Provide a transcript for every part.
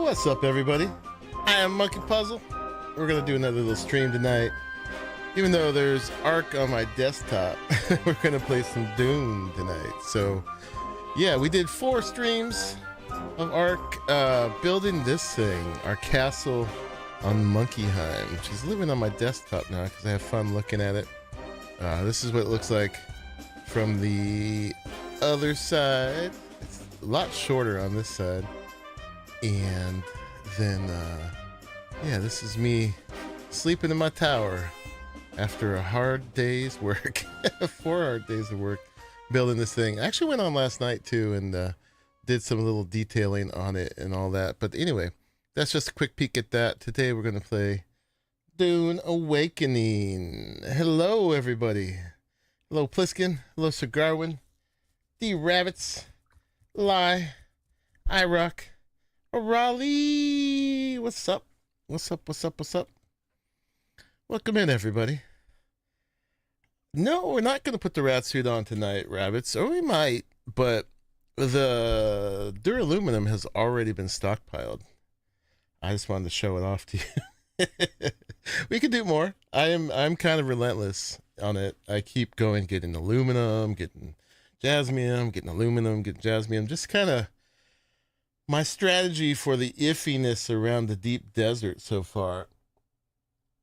What's up, everybody? I am Monkey Puzzle. We're gonna do another little stream tonight. Even though there's Ark on my desktop, we're gonna play some Dune tonight. So, yeah, we did 4 streams of Ark building this thing, our castle on Monkeyheim, which is living on my desktop now because I have fun looking at it. This is what it looks like from the other side. It's a lot shorter on this side. And then, yeah, this is me sleeping in my tower after a hard day's work. 4 hard days of work building this thing. I actually went on last night too and did some little detailing on it and all that. But anyway, that's just a quick peek at that. Today we're going to play Dune Awakening. Hello, everybody. Hello, Pliskin. Hello, Sir Garwin. D Rabbits. Lie. Irock. Raleigh, what's up? What's up? What's up? What's up? Welcome in, everybody. No, we're not going to put the rat suit on tonight, Rabbits, or we might, but the Duraluminum has already been stockpiled. I just wanted to show it off to you. We could do more. I'm kind of relentless on it. I keep going, getting aluminum, getting jasmium, getting aluminum, getting jasmium, just kind of my strategy for the iffiness around the deep desert so far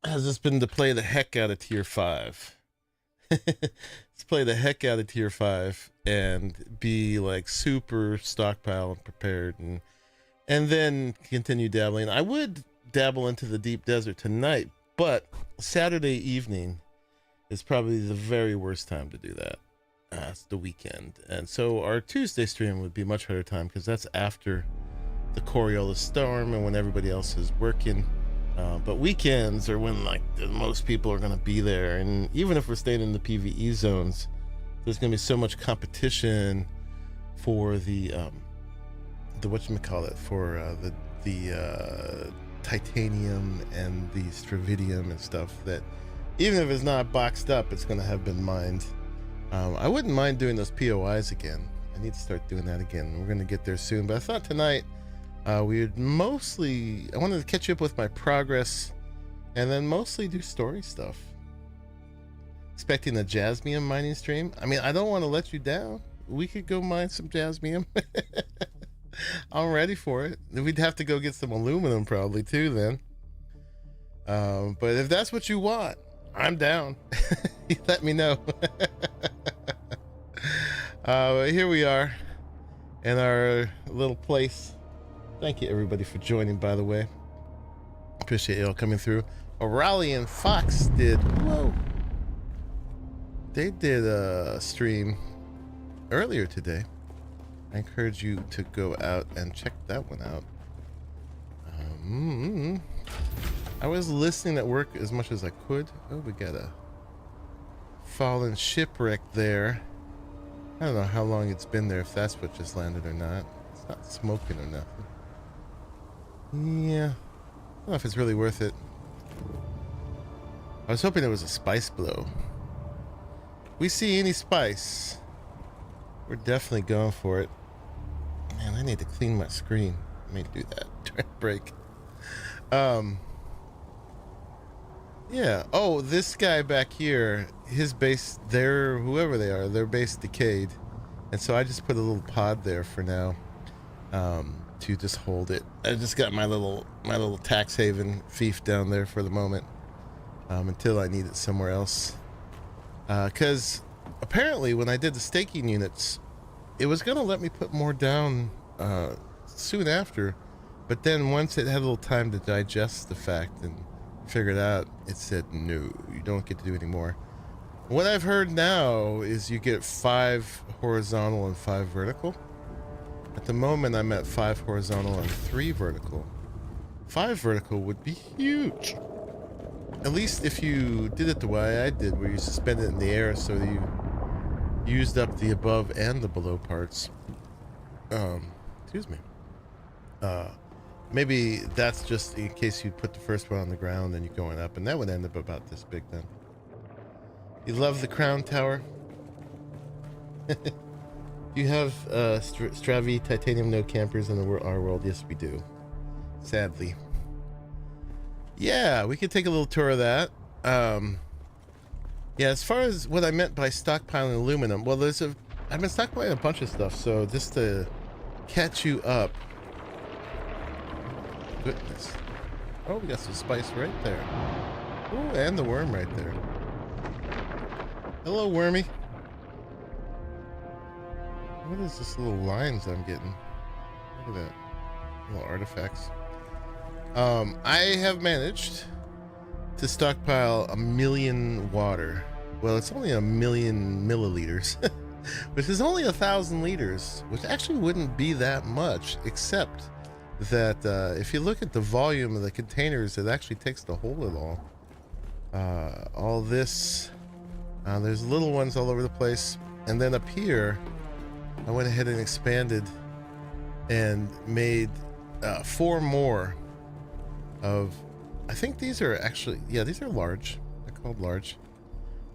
has just been to play the heck out of tier 5. Let's play the heck out of tier 5 and be like super stockpile and prepared and then continue dabbling. I would dabble into the deep desert tonight, but Saturday evening is probably the very worst time to do that. It's the weekend, and so our Tuesday stream would be a much better time because that's after the Coriolis storm and when everybody else is working. But weekends are when like the most people are going to be there, and even if we're staying in the PvE zones, there's going to be so much competition for the whatchamacallit, for the titanium and the stravidium and stuff, that even if it's not boxed up, it's going to have been mined. I wouldn't mind doing those POIs again. I need to start doing that again. We're going to get there soon. But I thought tonight we would mostly... I wanted to catch you up with my progress and then mostly do story stuff. Expecting a jasmium mining stream. I mean, I don't want to let you down. We could go mine some jasmium. I'm ready for it. We'd have to go get some aluminum probably too then. But if that's what you want, I'm down. You let me know. Here we are in our little place. Thank you, everybody, for joining, by the way. Appreciate you all coming through. O'Reilly and Fox did... Whoa. They did a stream earlier today. I encourage you to go out and check that one out. I was listening at work as much as I could. Oh, we got a fallen shipwreck there. I don't know how long it's been there, if that's what just landed or not. It's not smoking or nothing. Yeah. I don't know if it's really worth it. I was hoping it was a spice blow. We see any spice, we're definitely going for it. Man, I need to clean my screen. Let me do that. Try to break. Yeah. Oh, this guy back here, his base, whoever they are, their base decayed. And so I just put a little pod there for now, to just hold it. I just got my little tax haven fief down there for the moment, until I need it somewhere else. Cause apparently when I did the staking units, it was going to let me put more down, soon after. But then once it had a little time to digest the fact and figure it out, it said, no, you don't get to do any more. What I've heard now is you get 5 horizontal and 5 vertical. At the moment, I'm at 5 horizontal and 3 vertical. 5 vertical would be huge. At least if you did it the way I did, where you suspend it in the air so that you used up the above and the below parts. Excuse me. Maybe that's just in case you put the first one on the ground and you're going up, and that would end up about this big then. You love the crown tower? You have Stravi titanium no campers in our world? Yes, we do. sadly. Yeah, we could take a little tour of that. Yeah, as far as what I meant by stockpiling aluminum, well, I've been stockpiling a bunch of stuff, so just to catch you up. Goodness. Oh, we got some spice right there. Oh, and the worm right there. Hello, wormy. What is this little lines I'm getting? Look at that. Little artifacts. I have managed to stockpile 1 million water. Well, it's only 1 million milliliters, which is only 1,000 liters, which actually wouldn't be that much, except that if you look at the volume of the containers, it actually takes to hold it all. All this, there's little ones all over the place, and then up here, I went ahead and expanded and made 4 more of, I think these are actually, yeah, these are large. They're called large.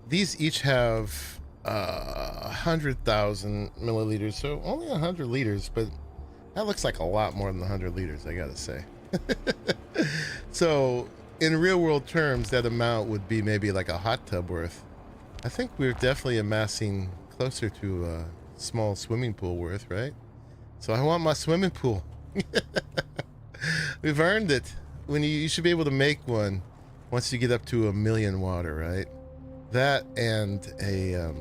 These each have 100,000 milliliters, so only 100 liters, but that looks like a lot more than 100 liters, I gotta say. So in real world terms, that amount would be maybe like a hot tub worth. I think we're definitely amassing closer to a small swimming pool worth, right? So I want my swimming pool. We've earned it. When you should be able to make one once you get up to 1 million water, right? That and a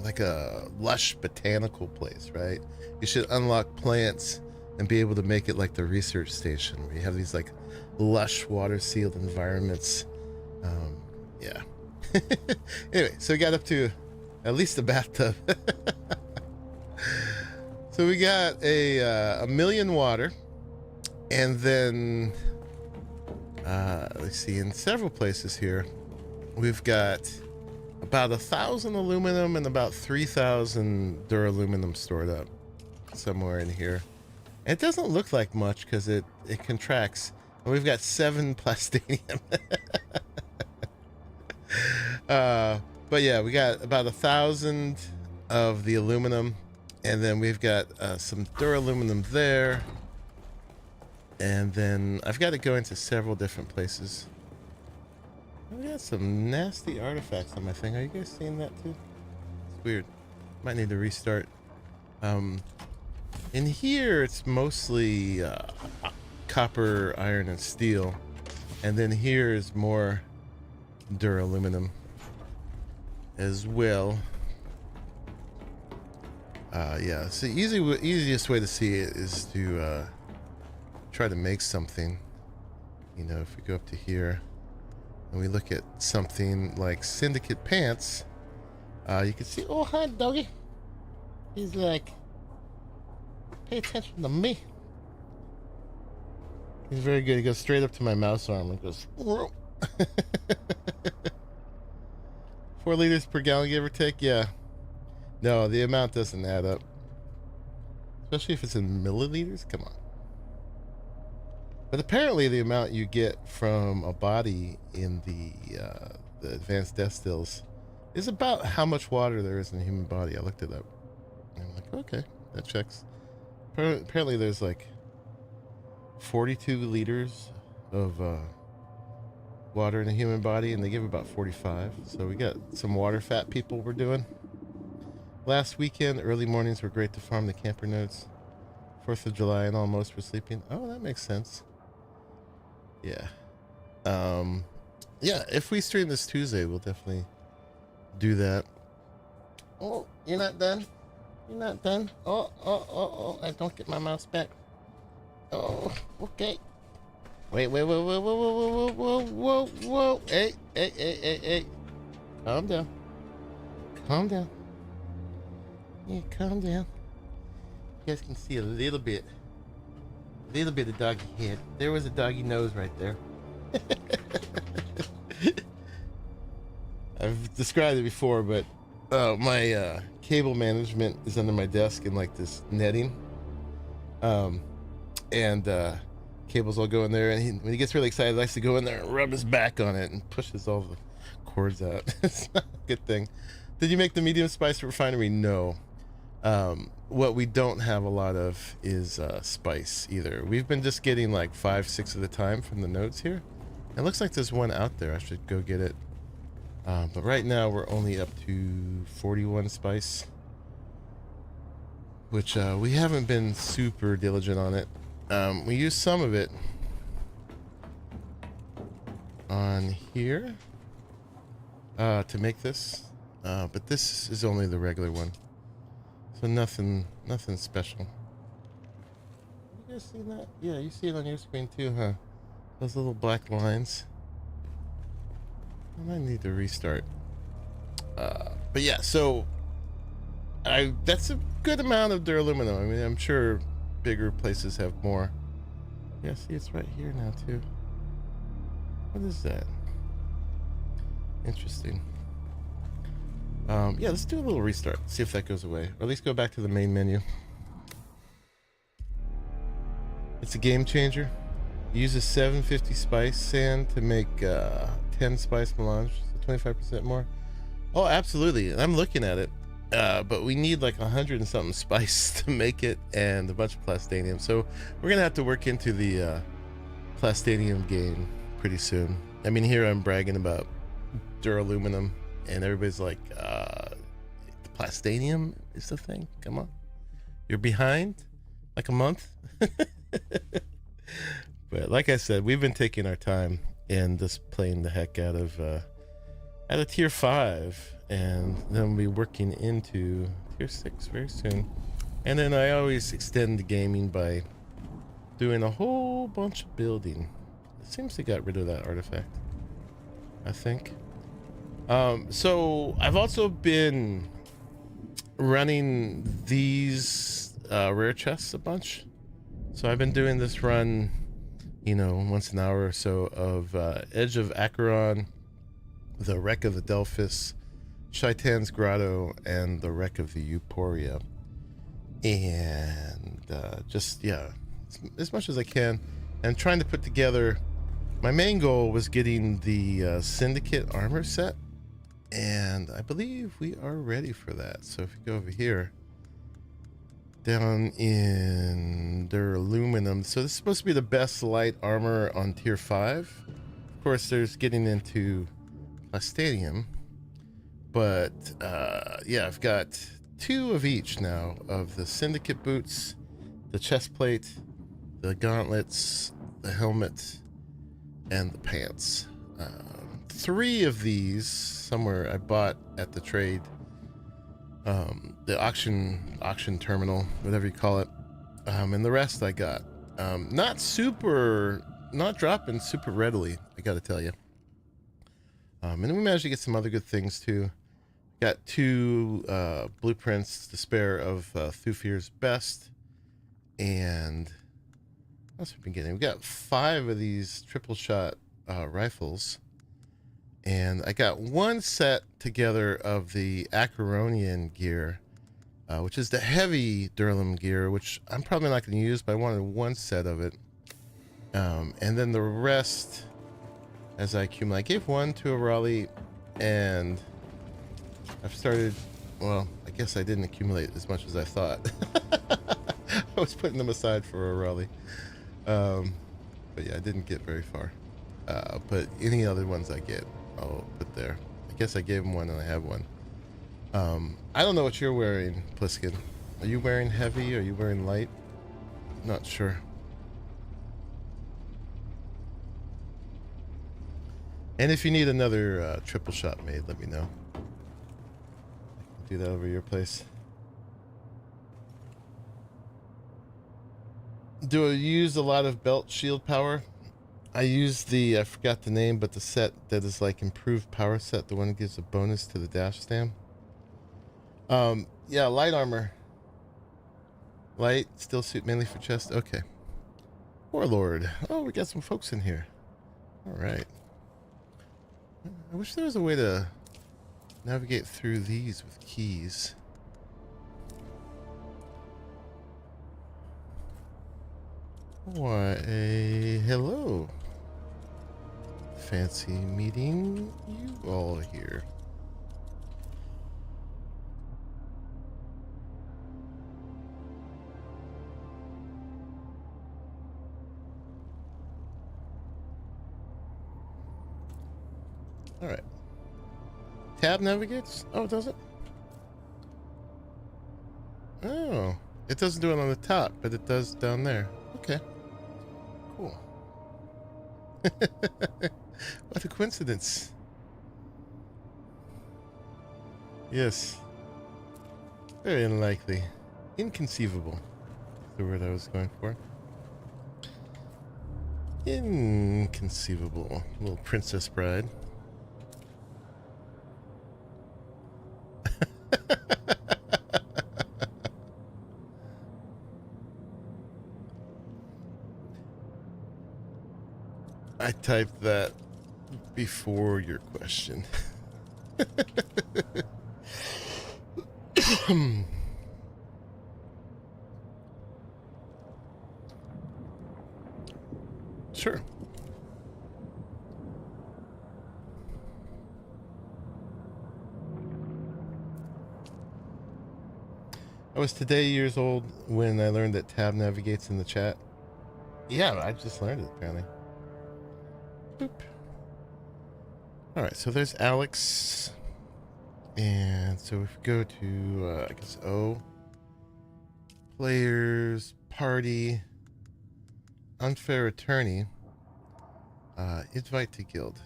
like a lush botanical place, right? You should unlock plants and be able to make it like the research station where you have these like lush water sealed environments. Yeah. Anyway, so we got up to at least a bathtub. So we got a 1 million water, and then let's see, in several places here we've got about 1,000 aluminum and about 3,000 duraluminum stored up somewhere in here. It doesn't look like much because it contracts, and we've got 7 plastinium. But yeah, we got about 1,000 of the aluminum, and then we've got some duraluminum there, and then I've got to go into several different places. I got some nasty artifacts on my thing. Are you guys seeing that too? It's weird. Might need to restart. In here it's mostly copper, iron, and steel, and then here is more duraluminum as well. Yeah, so easiest way to see it is to try to make something. You know, if we go up to here and we look at something like Syndicate Pants, you can see, oh, hi, doggy. He's like, pay attention to me. He's very good. He goes straight up to my mouse arm and goes, 4 liters per gallon, give or take. Yeah. No, the amount doesn't add up. Especially if it's in milliliters. Come on. But apparently the amount you get from a body in the advanced destills is about how much water there is in the human body. I looked it up. And I'm like, okay, that checks. Apparently there's like 42 liters of water in the human body, and they give about 45. So we got some water fat people we're doing. Last weekend, early mornings were great to farm the camper nodes. 4th of July and almost were sleeping. Oh, that makes sense. Yeah. Yeah, if we stream this Tuesday, we'll definitely do that. Oh, you're not done? You're not done? Oh, I don't get my mouse back. Oh, okay. Wait, whoa. Hey. Calm down. Yeah, calm down. You guys can see a little bit of doggy head. There was a doggy nose right there. I've described it before, but my cable management is under my desk in like this netting. And cables all go in there, and when he gets really excited, he likes to go in there and rub his back on it and pushes all the cords out. It's not a good thing. Did you make the medium spice refinery? No. what we don't have a lot of is spice either. We've been just getting like 5, 6 at a time from the nodes here. It looks like there's one out there. I should go get it. But right now we're only up to 41 spice, which we haven't been super diligent on it. We use some of it on here to make this, but this is only the regular one, so nothing special. You guys see that? Yeah, you see it on your screen too, huh? Those little black lines. I might need to restart. But yeah, so that's a good amount of duraluminum. I mean, I'm sure bigger places have more. Yeah, see, it's right here now too. What is that? Interesting. Yeah, let's do a little restart. See if that goes away. Or at least go back to the main menu. It's a game changer. Uses 750 spice sand to make 10 spice melange, so 25% more. Oh, absolutely. I'm looking at it. But we need like 100 and something spice to make it, and a bunch of plastanium. So we're gonna have to work into the plastanium game pretty soon. I mean, here I'm bragging about duraluminum, and everybody's like, the plastanium is the thing? Come on. You're behind? Like a month? But like I said, we've been taking our time and just playing the heck out of tier 5, and then we'll be working into tier 6 very soon. And then I always extend the gaming by doing a whole bunch of building. It seems to got rid of that artifact, I think. So I've also been running these rare chests a bunch. So I've been doing this run, you know, once an hour or so of Edge of Acheron, the Wreck of the Delphis, Shaitan's Grotto, and the Wreck of the Euphoria. And just, yeah, as much as I can. And trying to put together, my main goal was getting the Syndicate armor set. And I believe we are ready for that. So if you go over here, down in Duraluminum. So this is supposed to be the best light armor on tier 5. Of course, there's getting into plastanium. But yeah, I've got 2 of each now of the Syndicate boots, the chest plate, the gauntlets, the helmet, and the pants. 3 of these somewhere I bought at the trade, the auction terminal, whatever you call it, and the rest I got not dropping super readily, I gotta tell you. And then we managed to get some other good things too. Got 2 blueprints to spare of Thufir's best, and what else have we been getting? We got 5 of these triple shot rifles. And I got 1 set together of the Acheronian gear, which is the heavy duraluminum gear, which I'm probably not going to use, but I wanted 1 set of it. And then the rest, as I accumulate, I gave 1 to a Raleigh, and I've started, well, I guess I didn't accumulate as much as I thought. I was putting them aside for a Raleigh. But yeah, I didn't get very far. But any other ones I get, I'll put there. I guess I gave him 1 and I have 1. I don't know what you're wearing, Pliskin. Are you wearing heavy? Are you wearing light? Not sure. And if you need another triple shot made, let me know. I can do that over your place. Do I use a lot of belt shield power? I use the, I forgot the name, but the set that is like improved power set, the one that gives a bonus to the dash stam. Yeah, light armor. Light, still suit mainly for chest. Okay. Warlord. Oh, we got some folks in here. All right. I wish there was a way to navigate through these with keys. Why, hello. Fancy meeting you all here. here. All right. Tab navigates? Oh, it doesn't? Oh, it doesn't do it on the top, but it does down there. Okay. Cool. What a coincidence. Yes. Very unlikely. Inconceivable. That's the word I was going for. Inconceivable. Little princess bride. I typed that before your question. Sure. I was today years old when I learned that tab navigates in the chat. Yeah, I just learned it apparently. Boop. Alright, so there's Alex. And so if we go to, I guess, O. Players, party, unfair attorney, invite to guild.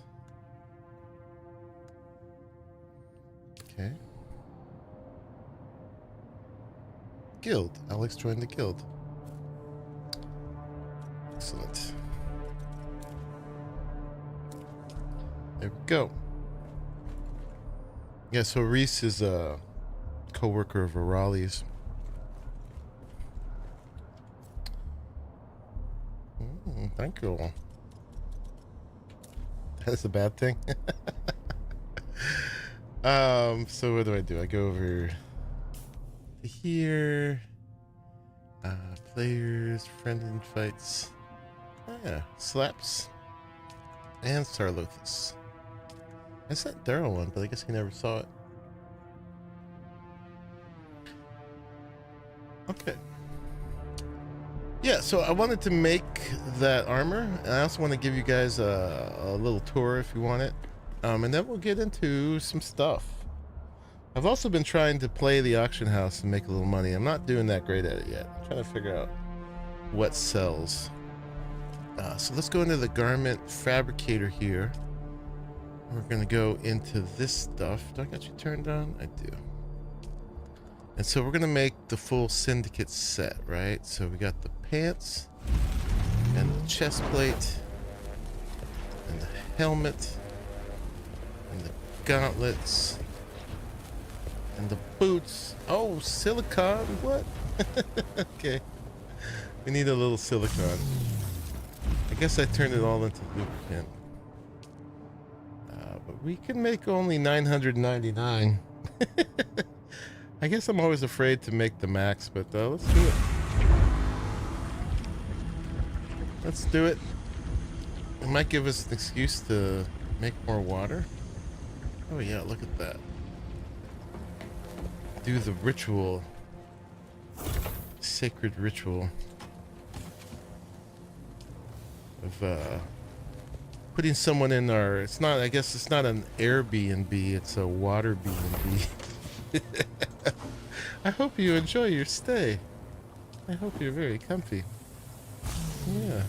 Okay. Guild. Alex joined the guild. Excellent. There we go. Yeah, so Reese is a co-worker of Raleigh's. Thank you. That's a bad thing. So what do? I go over to here. Players, friend invites. Oh yeah, slaps. And Sarlothus. I sent Daryl one, but I guess he never saw it. Okay. Yeah, so I wanted to make that armor, and I also want to give you guys a little tour if you want it. And then we'll get into some stuff. I've also been trying to play the auction house and make a little money. I'm not doing that great at it yet. I'm trying to figure out what sells. So let's go into the garment fabricator here. We're gonna go into this stuff. Do I got you turned on? I do. And so we're gonna make the full syndicate set, right? So we got the pants and the chest plate and the helmet and the gauntlets and the boots. Oh, silicon, what? Okay. We need a little silicon. I guess I turned it all into lubricant. But we can make only 999. I guess I'm always afraid to make the max, but let's do it. Let's do it. It might give us an excuse to make more water. Oh yeah, look at that. Do the ritual. Sacred ritual. Of putting someone in our, it's not, I guess it's not an Airbnb, it's a water B&B. I hope you enjoy your stay. I hope you're very comfy. Yeah.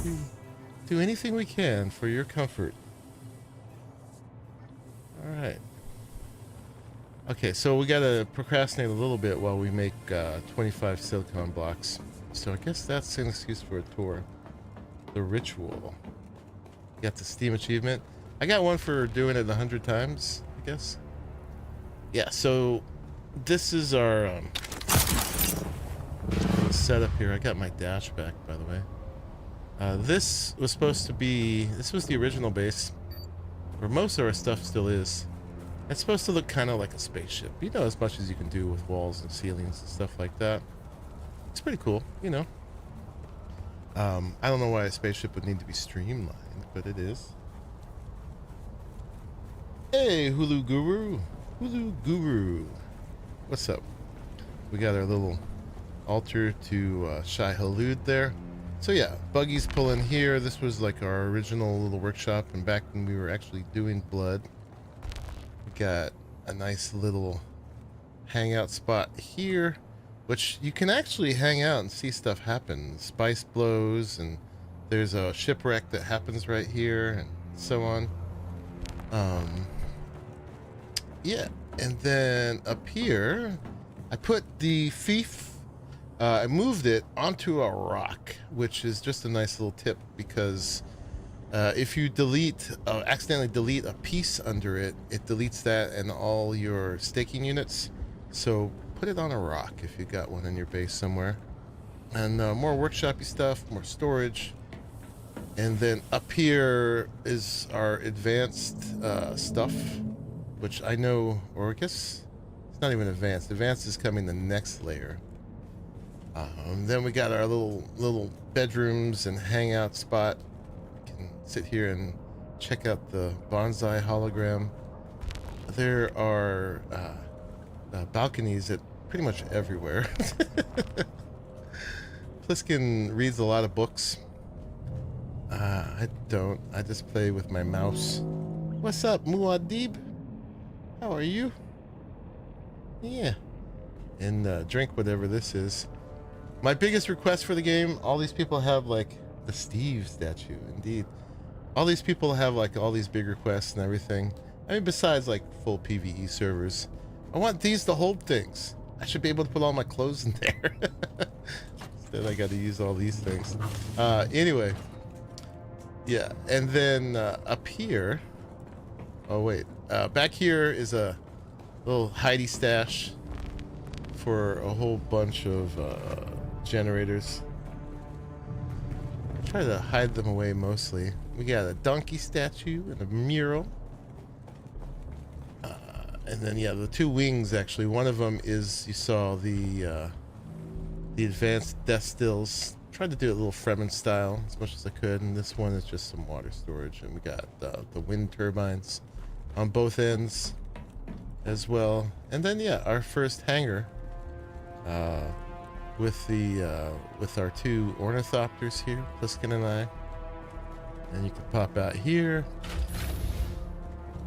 We do anything we can for your comfort. Alright. Okay, so we gotta procrastinate a little bit while we make 25 silicon blocks. So I guess that's an excuse for a tour. The ritual. Got the Steam achievement. I got one for doing it 100 times, I guess. Yeah, so this is our setup here. I got my dash back, by the way. This was supposed to be, this was the original base, where most of our stuff still is. It's supposed to look kind of like a spaceship. You know, as much as you can do with walls and ceilings and stuff like that. It's pretty cool, you know. I don't know why a spaceship would need to be streamlined, but it is. Hey, Hulu Guru. Hulu Guru. What's up? We got our little altar to Shai Halud there. So yeah, buggies pull in here. This was like our original little workshop, and back when we were actually doing blood, we got a nice little hangout spot here, which you can actually hang out and see stuff happen. Spice blows, and there's a shipwreck that happens right here, and so on. Yeah, and then up here, I put the fief. I moved it onto a rock, which is just a nice little tip, because if you accidentally delete a piece under it, it deletes that and all your staking units. So put it on a rock if you got one in your base somewhere. And more workshopy stuff, more storage. And then up here is our advanced stuff, which I know, or I guess it's not even advanced. Advanced is coming the next layer. Then we got our little bedrooms and hangout spot. You can sit here and check out the bonsai hologram. There are balconies at pretty much everywhere. Pliskin reads a lot of books. I don't. I just play with my mouse. What's up, Muad'Dib? How are you? Yeah. And drink whatever this is. My biggest request for the game, all these people have like the Steve statue, indeed. All these people have like all these big requests and everything. I mean, besides like full PvE servers, I want these to hold things. I should be able to put all my clothes in there. Instead I got to use all these things. Anyway, yeah, and then up here, oh wait, back here is a little hidey stash for a whole bunch of generators. Try to hide them away mostly. We got a donkey statue and a mural. And then yeah, the two wings actually. One of them is, you saw the advanced death stills. Tried to do it a little Fremen style as much as I could, and this one is just some water storage. And we got the wind turbines on both ends as well. And then yeah, our first hangar with our two ornithopters here, Pliskin and I. And you can pop out here.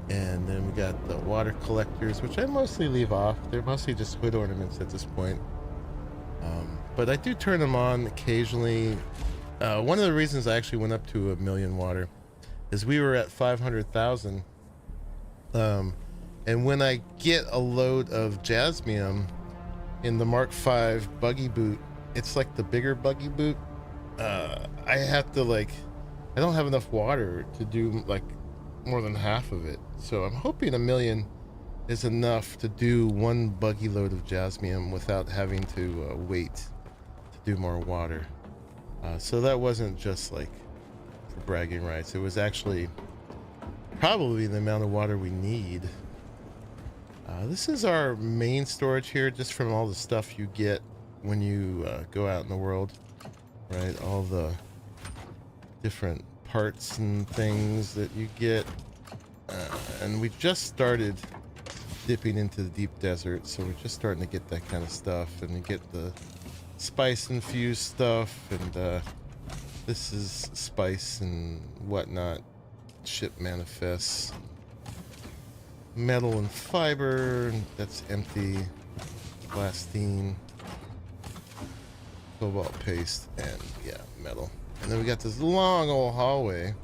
And then we got the water collectors, which I mostly leave off. They're mostly just hood ornaments at this point. But I do turn them on occasionally. One of the reasons I actually went up to 1 million water is we were at 500,000. And when I get a load of jasmium in the Mark V buggy boot, it's like the bigger buggy boot. I have to I don't have enough water to do like more than half of it. So I'm hoping 1 million is enough to do one buggy load of jasmium without having to wait to do more water. So that wasn't just like for bragging rights. It was actually probably the amount of water we need. This is our main storage here, just from all the stuff you get when you go out in the world, right? All the different parts and things that you get. And we just started dipping into the deep desert, so we're just starting to get that kind of stuff, and you get the spice infused stuff, and this is spice and whatnot. Ship manifests. Metal and fiber, that's empty. Plastine, cobalt paste, and yeah, metal. And then we got this long old hallway,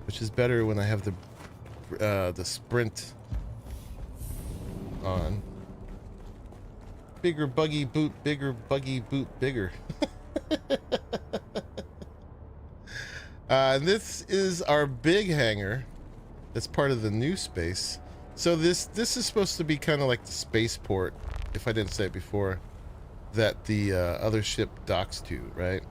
which is better when I have the sprint on. Bigger buggy boot, bigger buggy boot, bigger. This is our big hangar. That's part of the new space. So this is supposed to be kind of like the spaceport, if I didn't say it before, that the other ship docks to, right?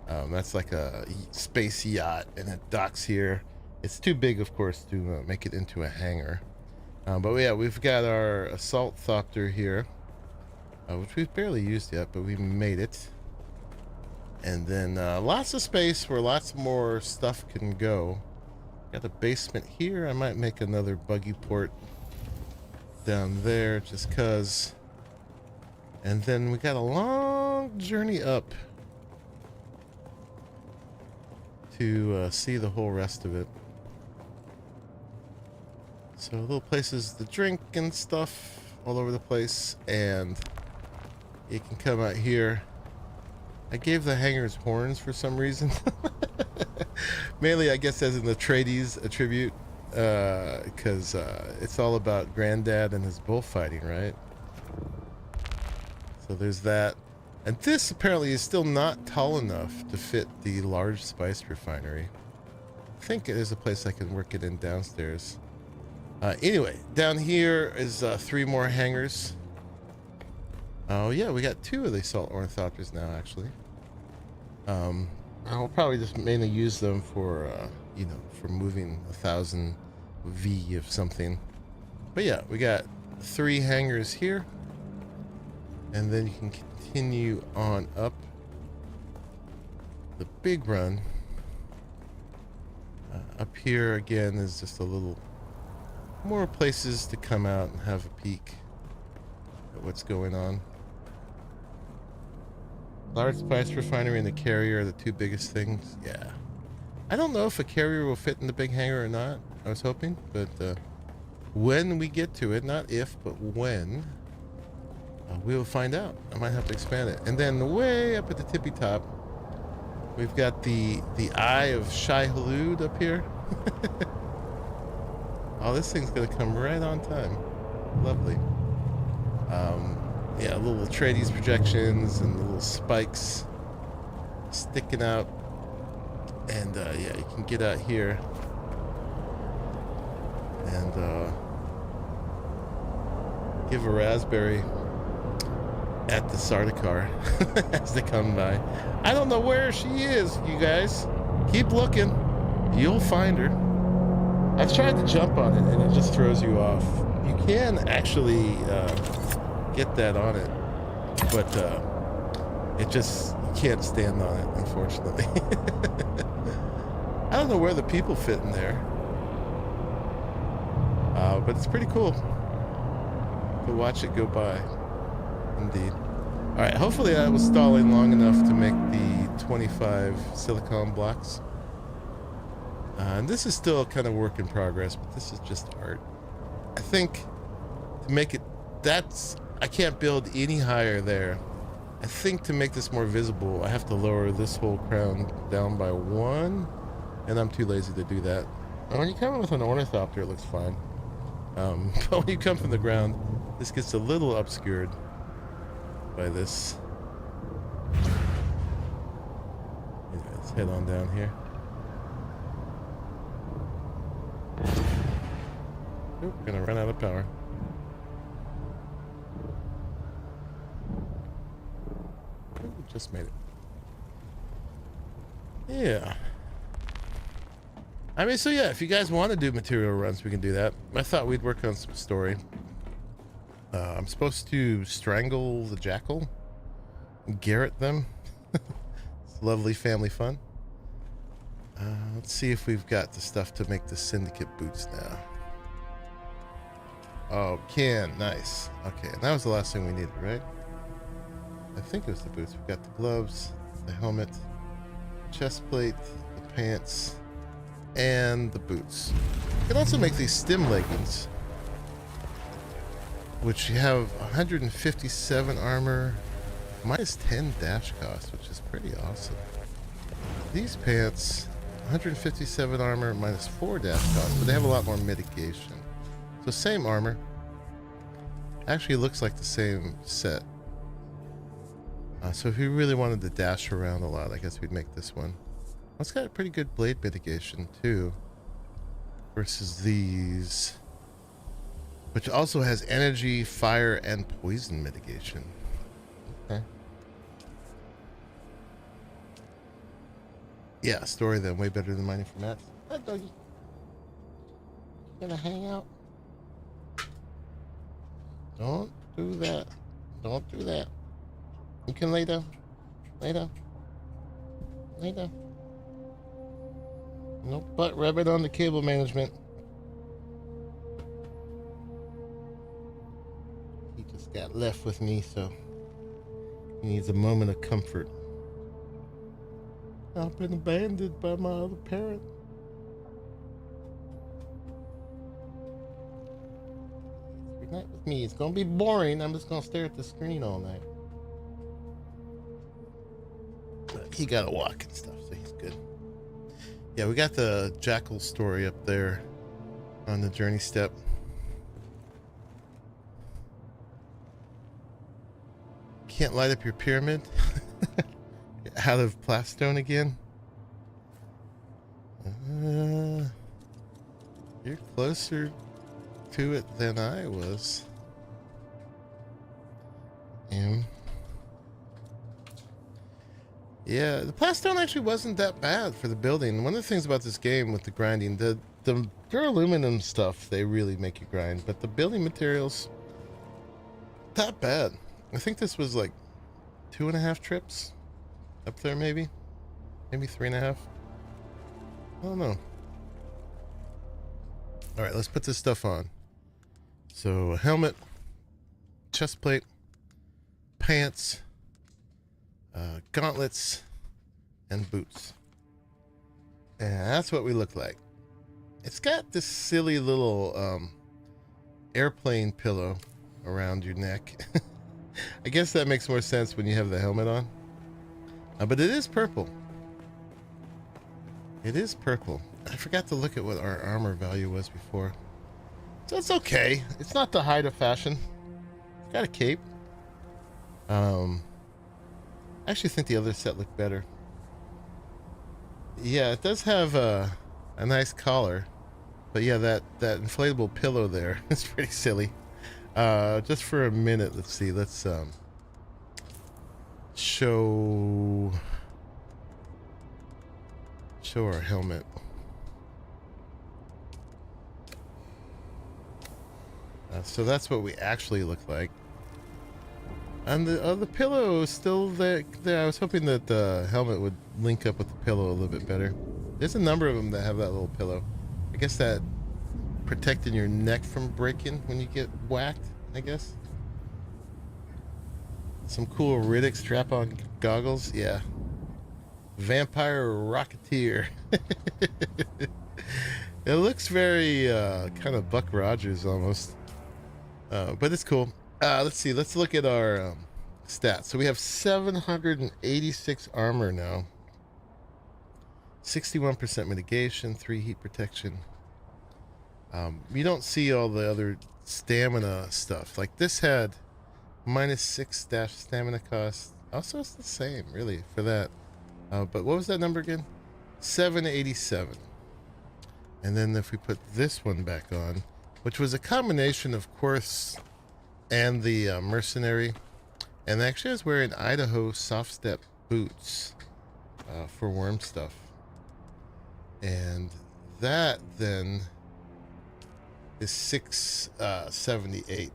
That's like a space yacht, and it docks here. It's too big, of course, to make it into a hangar. But yeah, we've got our assault thopter here, which we've barely used yet, but we made it. And then lots of space where lots more stuff can go. Got a basement here. I might make another buggy port down there, just cause And then we got a long journey up to see the whole rest of it. So little places to drink and stuff all over the place, and you can come out here. I gave the hangars horns for some reason. Mainly, I guess, as in the Atreides tribute, because it's all about Granddad and his bullfighting, right? So there's that. And this apparently is still not tall enough to fit the large spice refinery. I think there's a place I can work it in downstairs. Anyway, down here is 3 more hangars. Oh yeah, we got 2 of the assault ornithopters now, actually. I'll probably just mainly use them for, you know, for moving 1,000 V of something. But yeah, we got 3 hangars here. And then you can continue on up the big run. Up here again is just a little more places to come out and have a peek at what's going on. Large spice refinery and the carrier are the 2 biggest things. Yeah. I don't know if a carrier will fit in the big hangar or not. I was hoping, but when we get to it, not if, but when, we will find out. I might have to expand it. And then way up at the tippy top, we've got the Eye of Shai Hulud up here. Oh, this thing's gonna come right on time. Lovely. Yeah, little Atreides projections and the little spikes sticking out. And yeah, you can get out here and give a raspberry at the Sardaukar as they come by. I don't know where she is, you guys. Keep looking. You'll find her. I've tried to jump on it and it just throws you off. You can actually get that on it, but it just, you can't stand on it, unfortunately. I don't know where the people fit in there, but it's pretty cool to watch it go by. Indeed. All right, hopefully I was stalling long enough to make the 25 silicon blocks. And this is still kind of work in progress, but this is just art. I think to make it, I can't build any higher there. I think to make this more visible, I have to lower this whole crown down by 1, and I'm too lazy to do that. And when you come in with an ornithopter, it looks fine. But when you come from the ground, this gets a little obscured by this. Yeah, let's head on down here. Oop, we're gonna run out of power. Ooh, just made it. Yeah. I mean, so yeah, if you guys want to do material runs, we can do that. I thought we'd work on some story. I'm supposed to strangle the jackal, garrote them. It's lovely family fun. Let's see if we've got the stuff to make the syndicate boots now. Oh, can. Nice. Okay, and that was the last thing we needed, right? I think it was the boots. We've got the gloves, the helmet, chest plate, the pants, and the boots. We can also make these stim leggings, which have 157 armor, minus 10 dash cost, which is pretty awesome. These pants, 157 armor, minus 4 dash cost, but they have a lot more mitigation. So same armor. Actually looks like the same set. So if you really wanted to dash around a lot, I guess we'd make this one. It's got a pretty good blade mitigation too, versus these, which also has energy, fire, and poison mitigation. Okay. Yeah, story then way better than mining for mats. Hi, doggy. You gonna hang out? Don't do that. Don't do that. You can lay down. Lay down. Lay down. No butt rubbing on the cable management. He just got left with me, so He needs a moment of comfort. I've been abandoned by my other parent. You're not with me. It's gonna be boring. I'm just gonna stare at the screen all night. But he got to walk and stuff, so he's good. Yeah, we got the jackal story up there on the journey step. Can't light up your pyramid. Out of plastone again. You're closer to it than I was. Yeah, the plastone actually wasn't that bad for the building. One of the things about this game with the grinding, the duraluminum stuff, they really make you grind, but the building materials, not bad. I think this was like 2.5 trips up there, maybe 3.5. I don't know. All right, let's put this stuff on. So a helmet, chest plate, pants, gauntlets, and boots. And that's what we look like. It's got this silly little airplane pillow around your neck. I guess that makes more sense when you have the helmet on. But it is purple. It is purple. I forgot to look at what our armor value was before. So it's okay. It's not the height of fashion. It's got a cape. I actually think the other set looked better. Yeah, it does have a nice collar. But yeah, that inflatable pillow there is pretty silly. Just for a minute, let's see. Let's show our helmet. So that's what we actually look like. And the pillow is still there. I was hoping that the helmet would link up with the pillow a little bit better. There's a number of them that have that little pillow. I guess that protecting your neck from breaking when you get whacked, I guess. Some cool Riddick strap-on goggles. Yeah. Vampire Rocketeer. It looks very kind of Buck Rogers almost. But it's cool. Let's see. Let's look at our stats. So we have 786 armor now. 61% mitigation, 3 heat protection. You don't see all the other stamina stuff. Like this had -6 dash stamina cost. Also, it's the same, really, for that. But what was that number again? 787. And then if we put this one back on, which was a combination of Quartz and the mercenary, and actually I was wearing Idaho soft step boots for worm stuff. And that then is 678.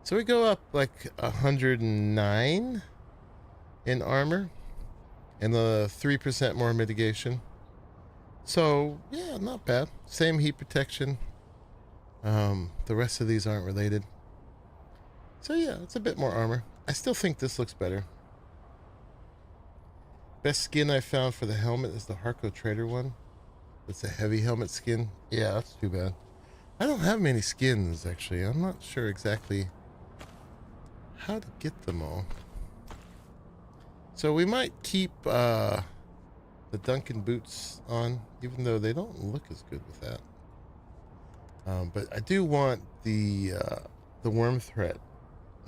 So we go up like 109 in armor and 3% more mitigation. So yeah, not bad. Same heat protection. The rest of these aren't related. So yeah, it's a bit more armor. I still think this looks better. Best skin I found for the helmet is the Harco Trader one. It's a heavy helmet skin. Yeah, that's too bad. I don't have many skins, actually. I'm not sure exactly how to get them all. So we might keep the Duncan boots on, even though they don't look as good with that. But I do want the worm threat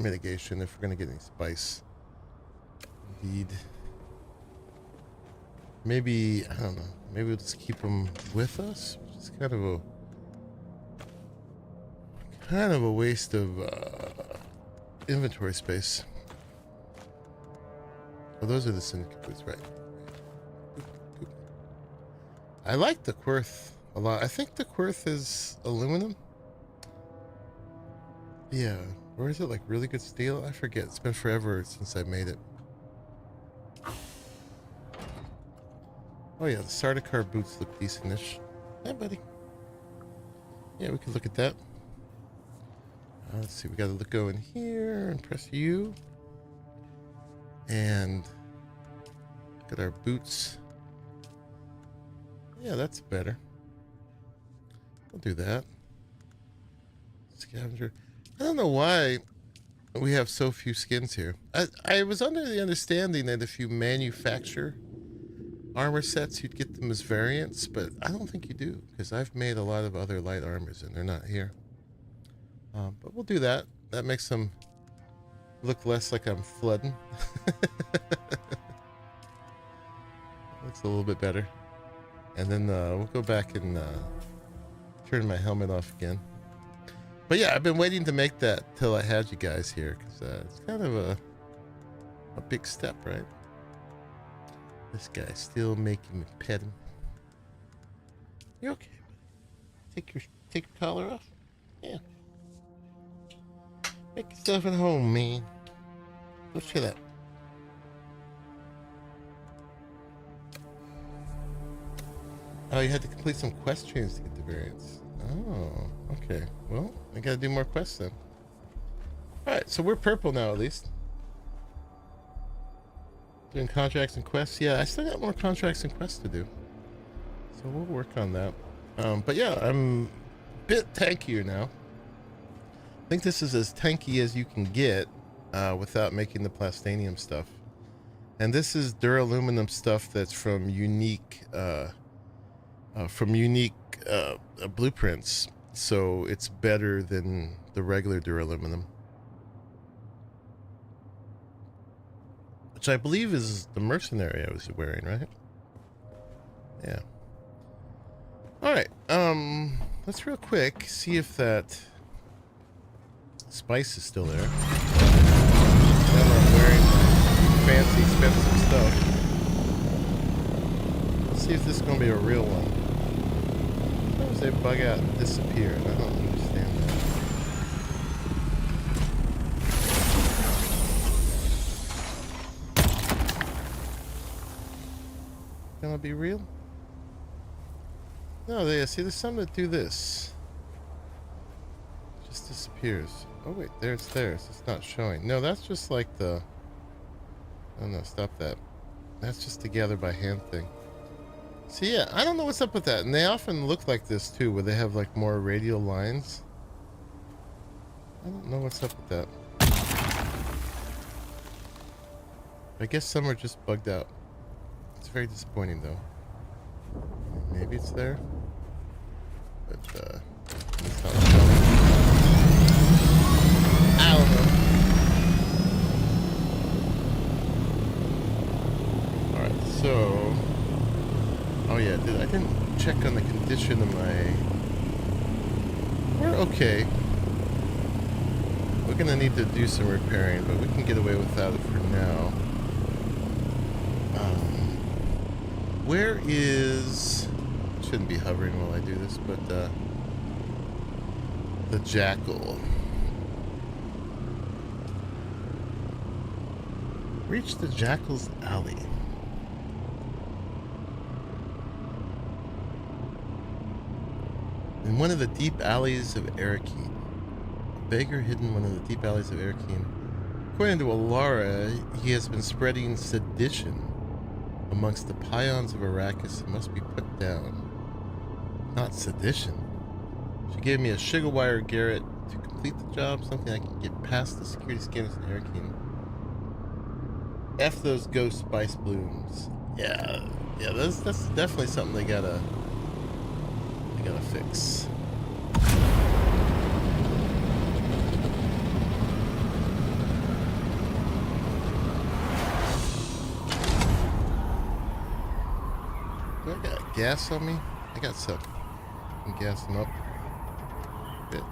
mitigation if we're going to get any spice. Indeed. Maybe, I don't know, maybe we'll just keep them with us, which is kind of a waste of inventory space. Oh, those are the syndicate boots, right? I like the Quirth a lot. I think the Quirth is aluminum. Yeah, or is it like really good steel? I forget. It's been forever since I made it. Oh yeah, the Sardaukar boots look decentish. Hey, buddy. Yeah, we can look at that. Let's see, we gotta go in here and press U. And look at our boots. Yeah, that's better. We'll do that. Scavenger. I don't know why we have so few skins here. I was under the understanding that if you manufacture armor sets, you'd get them as variants, but I don't think you do, because I've made a lot of other light armors and they're not here. But we'll do that. That makes them look less like I'm flooding. Looks a little bit better. And then we'll go back and turn my helmet off again. But yeah, I've been waiting to make that till I had you guys here, because it's kind of a big step, right? This guy's still making me pet him. You okay? Take your collar off? Yeah. Make yourself at home, man. Go chill out. Oh, you had to complete some quest chains to get the variants. Oh, okay. Well, I gotta do more quests then. Alright, so we're purple now at least. Doing contracts and quests. Yeah, I still got more contracts and quests to do. So we'll work on that. But yeah, I'm a bit tankier now. I think this is as tanky as you can get without making the plastanium stuff. And this is Duraluminum stuff that's from unique blueprints. So it's better than the regular Duraluminum. Which I believe is the mercenary I was wearing, right? Yeah. Alright, let's real quick see if that spice is still there. Now I'm wearing fancy, expensive stuff. Let's see if this is going to be a real one. Sometimes they bug out and disappear, and I don't understand that. Gonna be real? No, see, there's some that do this. It just disappears. Oh wait, there it's there. So it's not showing. No, that's just like the... Oh no, stop that. That's just the gather by hand thing. See, yeah, I don't know what's up with that. And they often look like this too, where they have like more radial lines. I don't know what's up with that. I guess some are just bugged out. It's very disappointing though. Maybe it's there, but it's not showing. I don't know. Alright, so... Oh yeah, I didn't check on the condition of my... We're okay. We're gonna need to do some repairing, but we can get away without it for now. Where is... Shouldn't be hovering while I do this, but the jackal. Reach the jackal's alley. In one of the deep alleys of Arrakis. A beggar hidden in one of the deep alleys of Arrakis. According to Alara, he has been spreading sedition amongst the pions of Arrakis and must be put down. Not sedition. She gave me a sugar wire garret to complete the job, something I can get past the security scanners in Arrakis. F those ghost spice blooms. Yeah, that's definitely something they gotta fix. Do I got gas on me? I got some. I can gas them up a bit.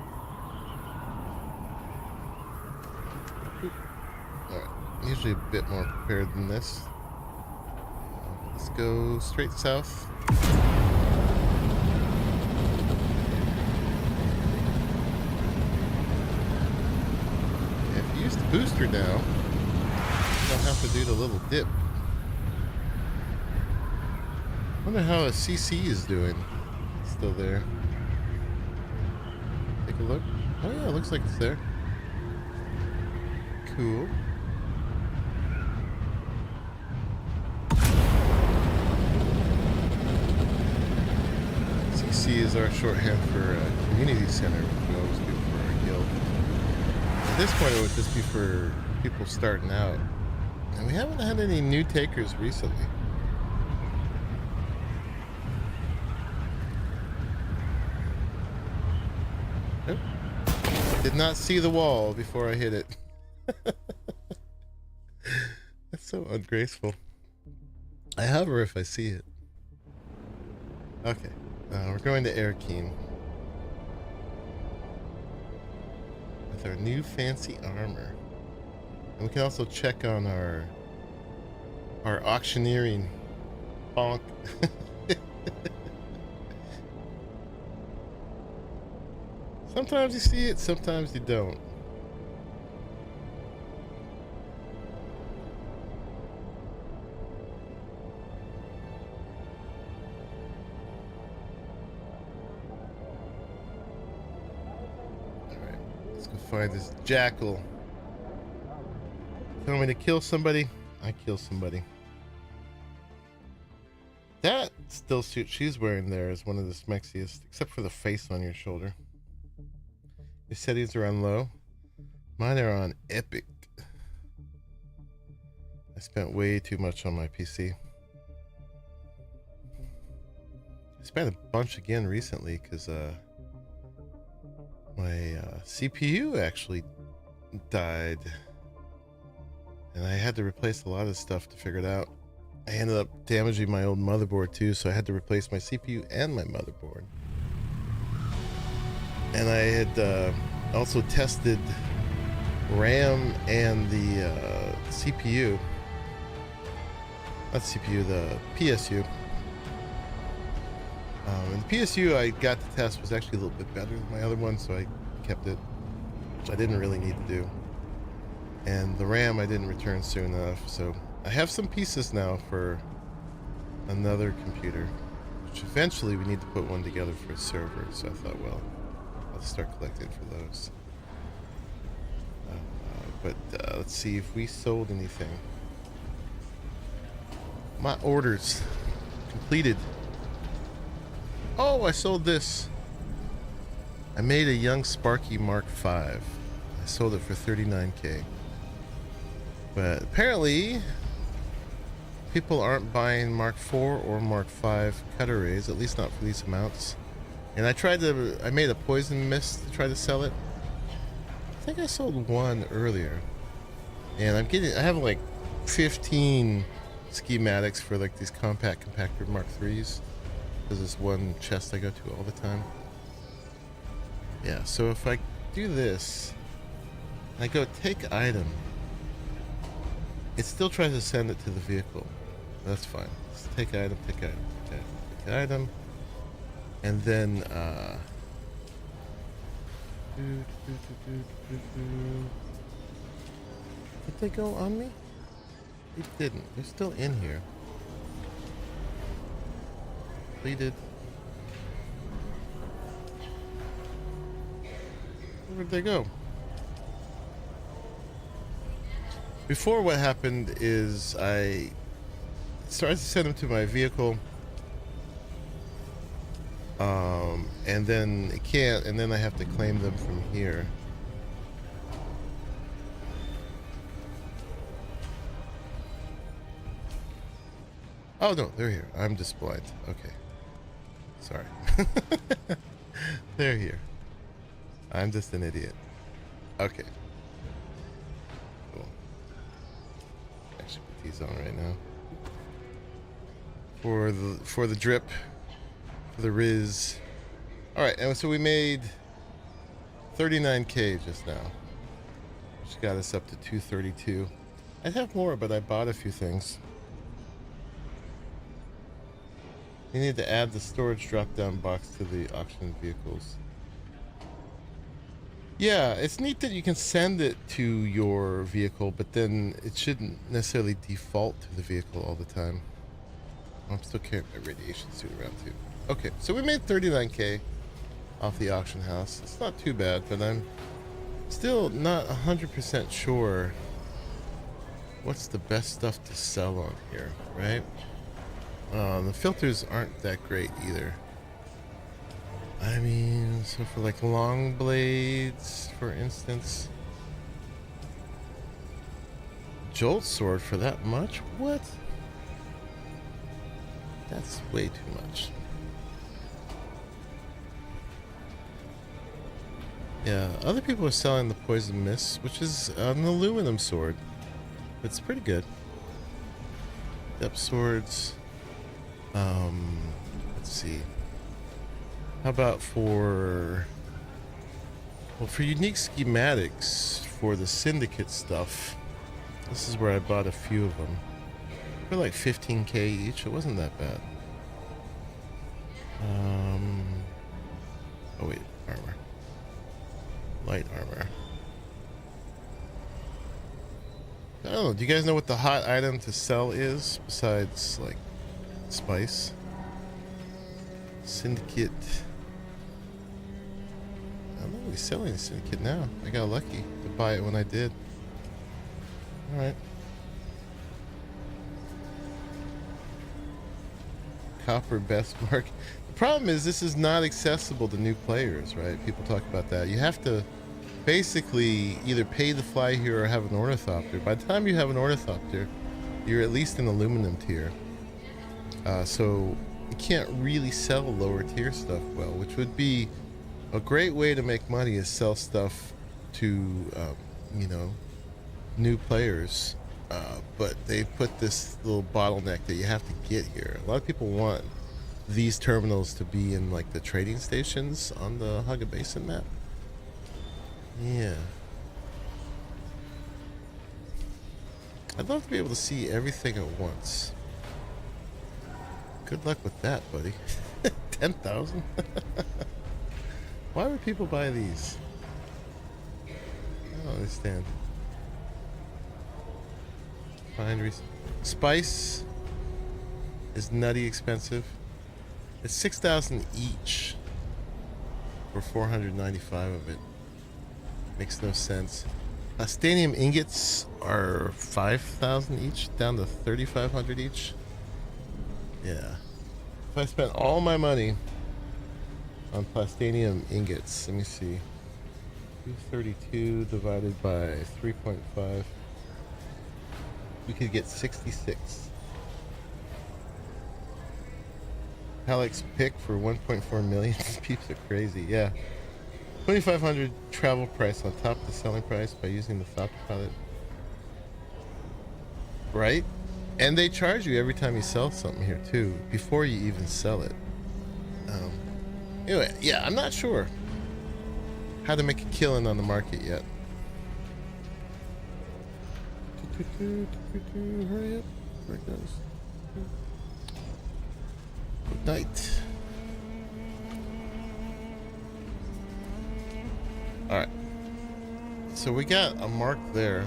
Alright, usually a bit more prepared than this. Let's go straight south. If you use the booster now, you don't have to do the little dip. Wonder how a CC is doing. It's still there. Take a look. Oh yeah, it looks like it's there. Cool. is our shorthand for a community center, which we always do for our guild. At this point, it would just be for people starting out. And we haven't had any new takers recently. Nope. Did not see the wall before I hit it. That's so ungraceful. I hover if I see it. Okay, we're going to Arrakis with our new fancy armor, and we can also check on our auctioneering. Bonk. Sometimes you see it, sometimes you don't. Alright, let's go find this jackal. Tell me to kill somebody, I kill somebody. That still suit she's wearing there is one of the smexiest, except for the face on your shoulder. Your settings are on low. Mine are on epic. I spent way too much on my PC. I spent a bunch again recently because my CPU actually died. And I had to replace a lot of stuff to figure it out. I ended up damaging my old motherboard too, so I had to replace my CPU and my motherboard. And I had also tested RAM and the CPU. Not CPU, the PSU. And the PSU I got to test was actually a little bit better than my other one, so I kept it, which I didn't really need to do. And the RAM I didn't return soon enough, so I have some pieces now for another computer, which eventually we need to put one together for a server, so I thought, well, I'll start collecting for those. Let's see if we sold anything. My orders completed. Oh, I sold this. I made a young Sparky Mark V. I sold it for $39K. But apparently, people aren't buying Mark IV or Mark V cut arrays, at least not for these amounts. And I made a poison mist to try to sell it. I think I sold one earlier. And I have like 15 schematics for like these compact compactor Mark IIIs. There's this one chest I go to all the time. Yeah, so if I do this, I go take item, it still tries to send it to the vehicle. That's fine. Let's take item, take item, take item. And then, did they go on me? They didn't. They're still in here. Deleted. Where'd they go? Before, what happened is I started to send them to my vehicle. And then it can't, and then I have to claim them from here. Oh no, they're here. I'm just blind. Okay. Sorry. They're here. I'm just an idiot. Okay. Cool. Actually put these on right now. For the drip. For the Riz. Alright, and so we made $39K just now. Which got us up to $232. I'd have more, but I bought a few things. You need to add the storage drop-down box to the auction vehicles. Yeah, it's neat that you can send it to your vehicle, but then it shouldn't necessarily default to the vehicle all the time. I'm still carrying my radiation suit around too. Okay, so we made $39K off the auction house. It's not too bad, but I'm still not 100% sure what's the best stuff to sell on here, right? The filters aren't that great either. I mean, so for like long blades, for instance, Jolt sword for that much? What? That's way too much. Yeah, other people are selling the Poison Mist, which is an aluminum sword. It's pretty good. Depth swords. Let's see. How about for... Well, for unique schematics, for the Syndicate stuff, this is where I bought a few of them. For like 15k each, it wasn't that bad. Oh wait, armor. Light armor. I don't know, do you guys know what the hot item to sell is, besides, like, spice? Syndicate. I don't know what he's selling the Syndicate now. I got lucky to buy it when I did. Alright. Copper best mark. The problem is this is not accessible to new players, right? People talk about that. You have to basically either pay to fly here or have an ornithopter. By the time you have an ornithopter, you're at least in aluminum tier. So you can't really sell lower tier stuff well, which would be a great way to make money, is sell stuff to, you know, new players. But they put this little bottleneck that you have to get here. A lot of people want these terminals to be in like the trading stations on the Haga Basin map. Yeah. I'd love to be able to see everything at once. Good luck with that, buddy. 10,000? Why would people buy these? I don't understand. Spice is nutty expensive. It's 6,000 each for 495 of it. Makes no sense. Stanium ingots are 5,000 each, down to 3,500 each. Yeah. If I spent all my money on plastanium ingots, let me see. 232 divided by 3.5. We could get 66. Alex pick for 1.4 million. These peeps are crazy. Yeah. 2,500 travel price on top of the selling price by using the Stockpiling. Right? And they charge you every time you sell something here too, before you even sell it. Anyway, yeah, I'm not sure how to make a killing on the market yet. Hurry up. There it goes. Good night. Alright. So we got a mark there.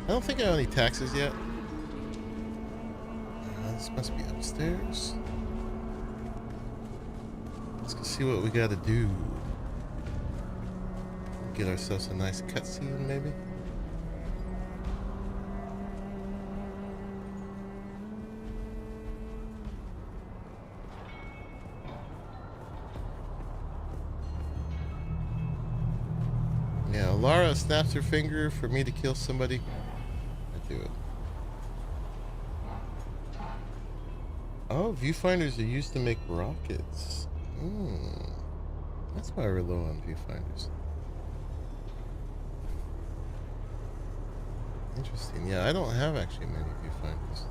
I don't think I owe any taxes yet. This must be upstairs. Let's go see what we gotta do. Get ourselves a nice cutscene, maybe. Yeah, Lara snaps her finger for me to kill somebody. I do it. Oh, viewfinders are used to make rockets. That's why we're low on viewfinders. Interesting. Yeah, I don't have actually many viewfinders.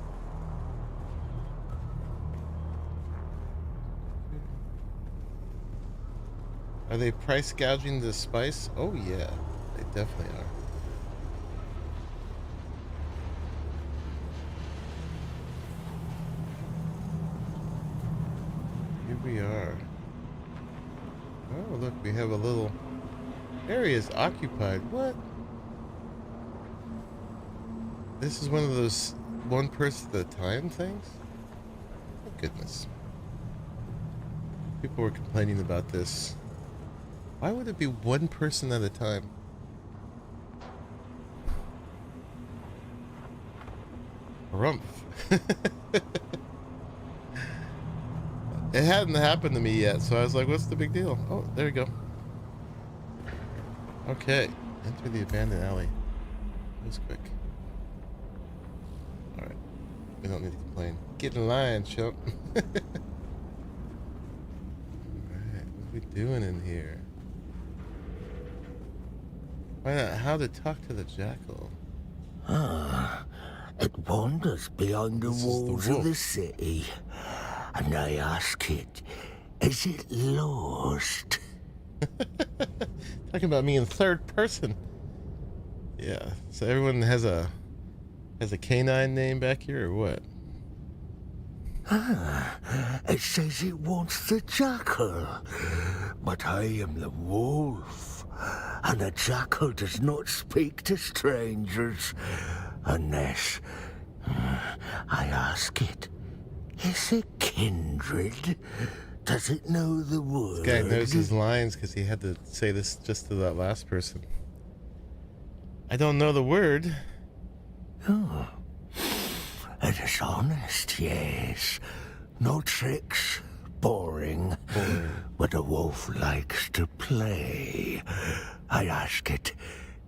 Are they price gouging the spice? Oh yeah, they definitely are. Here we are. Oh look, we have a little area is occupied. What? This is one of those one person at a time things? Oh goodness. People were complaining about this. Why would it be one person at a time? Rumpf. It hadn't happened to me yet, so I was like, what's the big deal? Oh, there we go. Okay. Enter the abandoned alley. That was quick. Alright. We don't need to complain. Get in line, chump. Alright, what are we doing in here? Find out how to talk to the jackal. It wanders beyond the walls of the city, and I ask it, is it lost? Talking about me in third person. Yeah, so everyone has a canine name back here, or what? It says it wants the jackal, but I am the wolf, and the jackal does not speak to strangers unless I ask it, is it kindred? Does it know the word? This guy knows his lines because he had to say this just to that last person. I don't know the word. Oh, it is honest, yes. No tricks, boring. But a wolf likes to play. I ask it,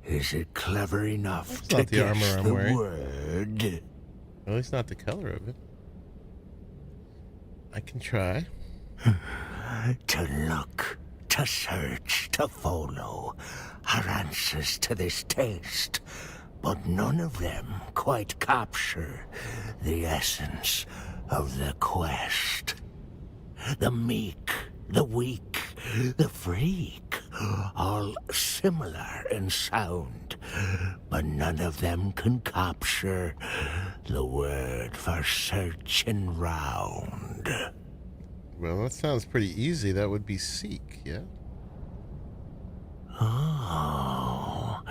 is it clever enough to guess the word? At least not the color of it. I can try. To look, to search, to follow are answers to this test, but none of them quite capture the essence of the quest. The meek, the weak, the freak, all similar in sound, but none of them can capture the word for searching round. Well, that sounds pretty easy. That would be seek, yeah? Oh,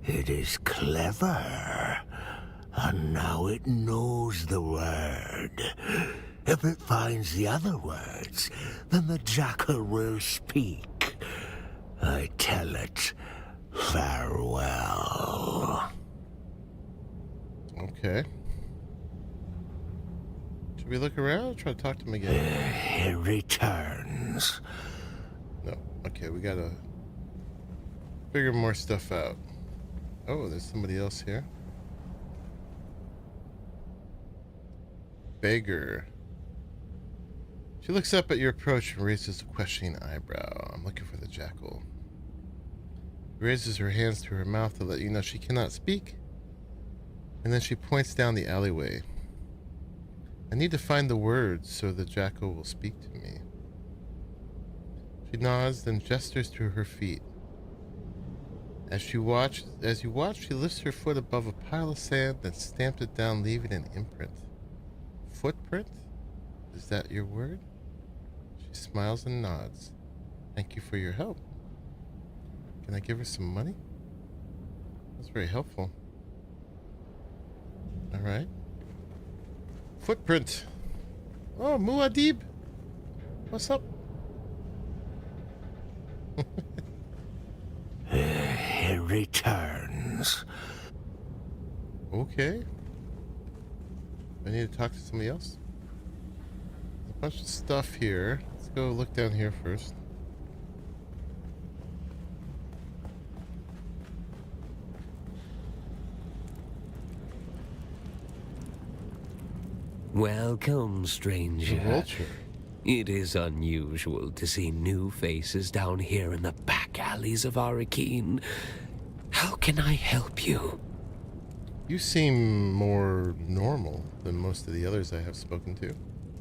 it is clever. And now it knows the word. If it finds the other words, then the jackal will speak. I tell it farewell. Okay. Should we look around or try to talk to him again? He returns. No. Okay, we gotta figure more stuff out. Oh, there's somebody else here. Beggar. She looks up at your approach and raises a questioning eyebrow. I'm looking for the jackal. She raises her hands to her mouth to let you know she cannot speak. And then she points down the alleyway. I need to find the words so the jackal will speak to me. She nods, then gestures to her feet. As you watch, she lifts her foot above a pile of sand and stamped it down, leaving an imprint. Footprint? Is that your word? She smiles and nods. Thank you for your help. Can I give her some money? That's very helpful. Alright. Footprint. Oh, Muad'Dib. What's up? He returns. Okay. I need to talk to somebody else. There's a bunch of stuff here. Let's go look down here first. Welcome, stranger. The vulture. It is unusual to see new faces down here in the back alleys of Arrakis. How can I help you? You seem more normal than most of the others I have spoken to.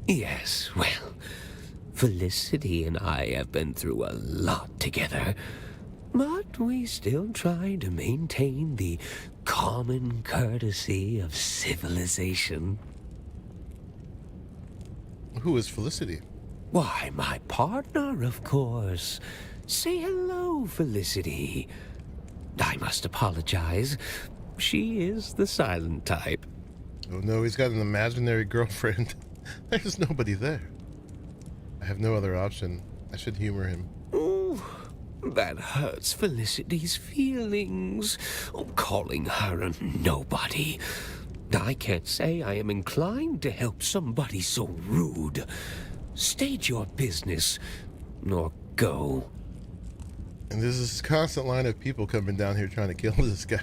Yes, well, Felicity and I have been through a lot together, but we still try to maintain the common courtesy of civilization. Who is Felicity? Why, my partner, of course. Say hello, Felicity. I must apologize. She is the silent type. Oh no, he's got an imaginary girlfriend. There's nobody there. I have no other option. I should humor him. Oh, that hurts Felicity's feelings. Oh, calling her a nobody. I can't say I am inclined to help somebody so rude. state your business, or go. And there's this constant line of people coming down here trying to kill this guy.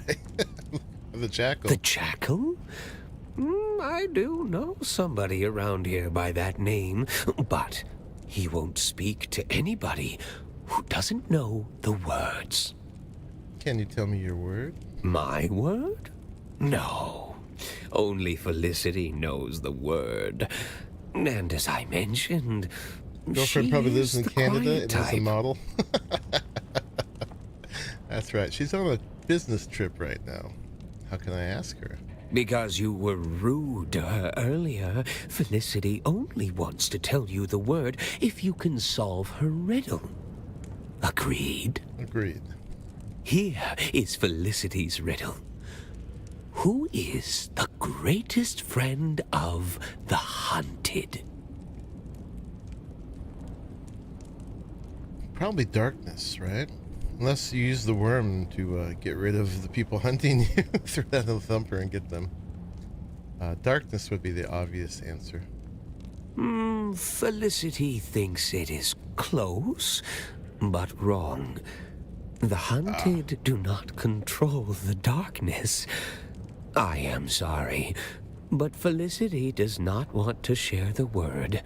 The jackal. The jackal? I do know somebody around here by that name, but he won't speak to anybody who doesn't know the words. Can you tell me your word? My word? No. Only Felicity knows the word. And as I mentioned, Girlfriend probably lives in the Canada quiet and is a type. model. That's right. She's on a business trip right now. How can I ask her? Because you were rude to her earlier, Felicity only wants to tell you the word if you can solve her riddle. Agreed? Agreed. Here is Felicity's riddle. Who is the greatest friend of the hunted? Probably darkness, right? Unless you use the worm to get rid of the people hunting you. Throw that in the thumper and get them. Darkness would be the obvious answer. Felicity thinks it is close, but wrong. The hunted do not control the darkness. I am sorry, but Felicity does not want to share the word.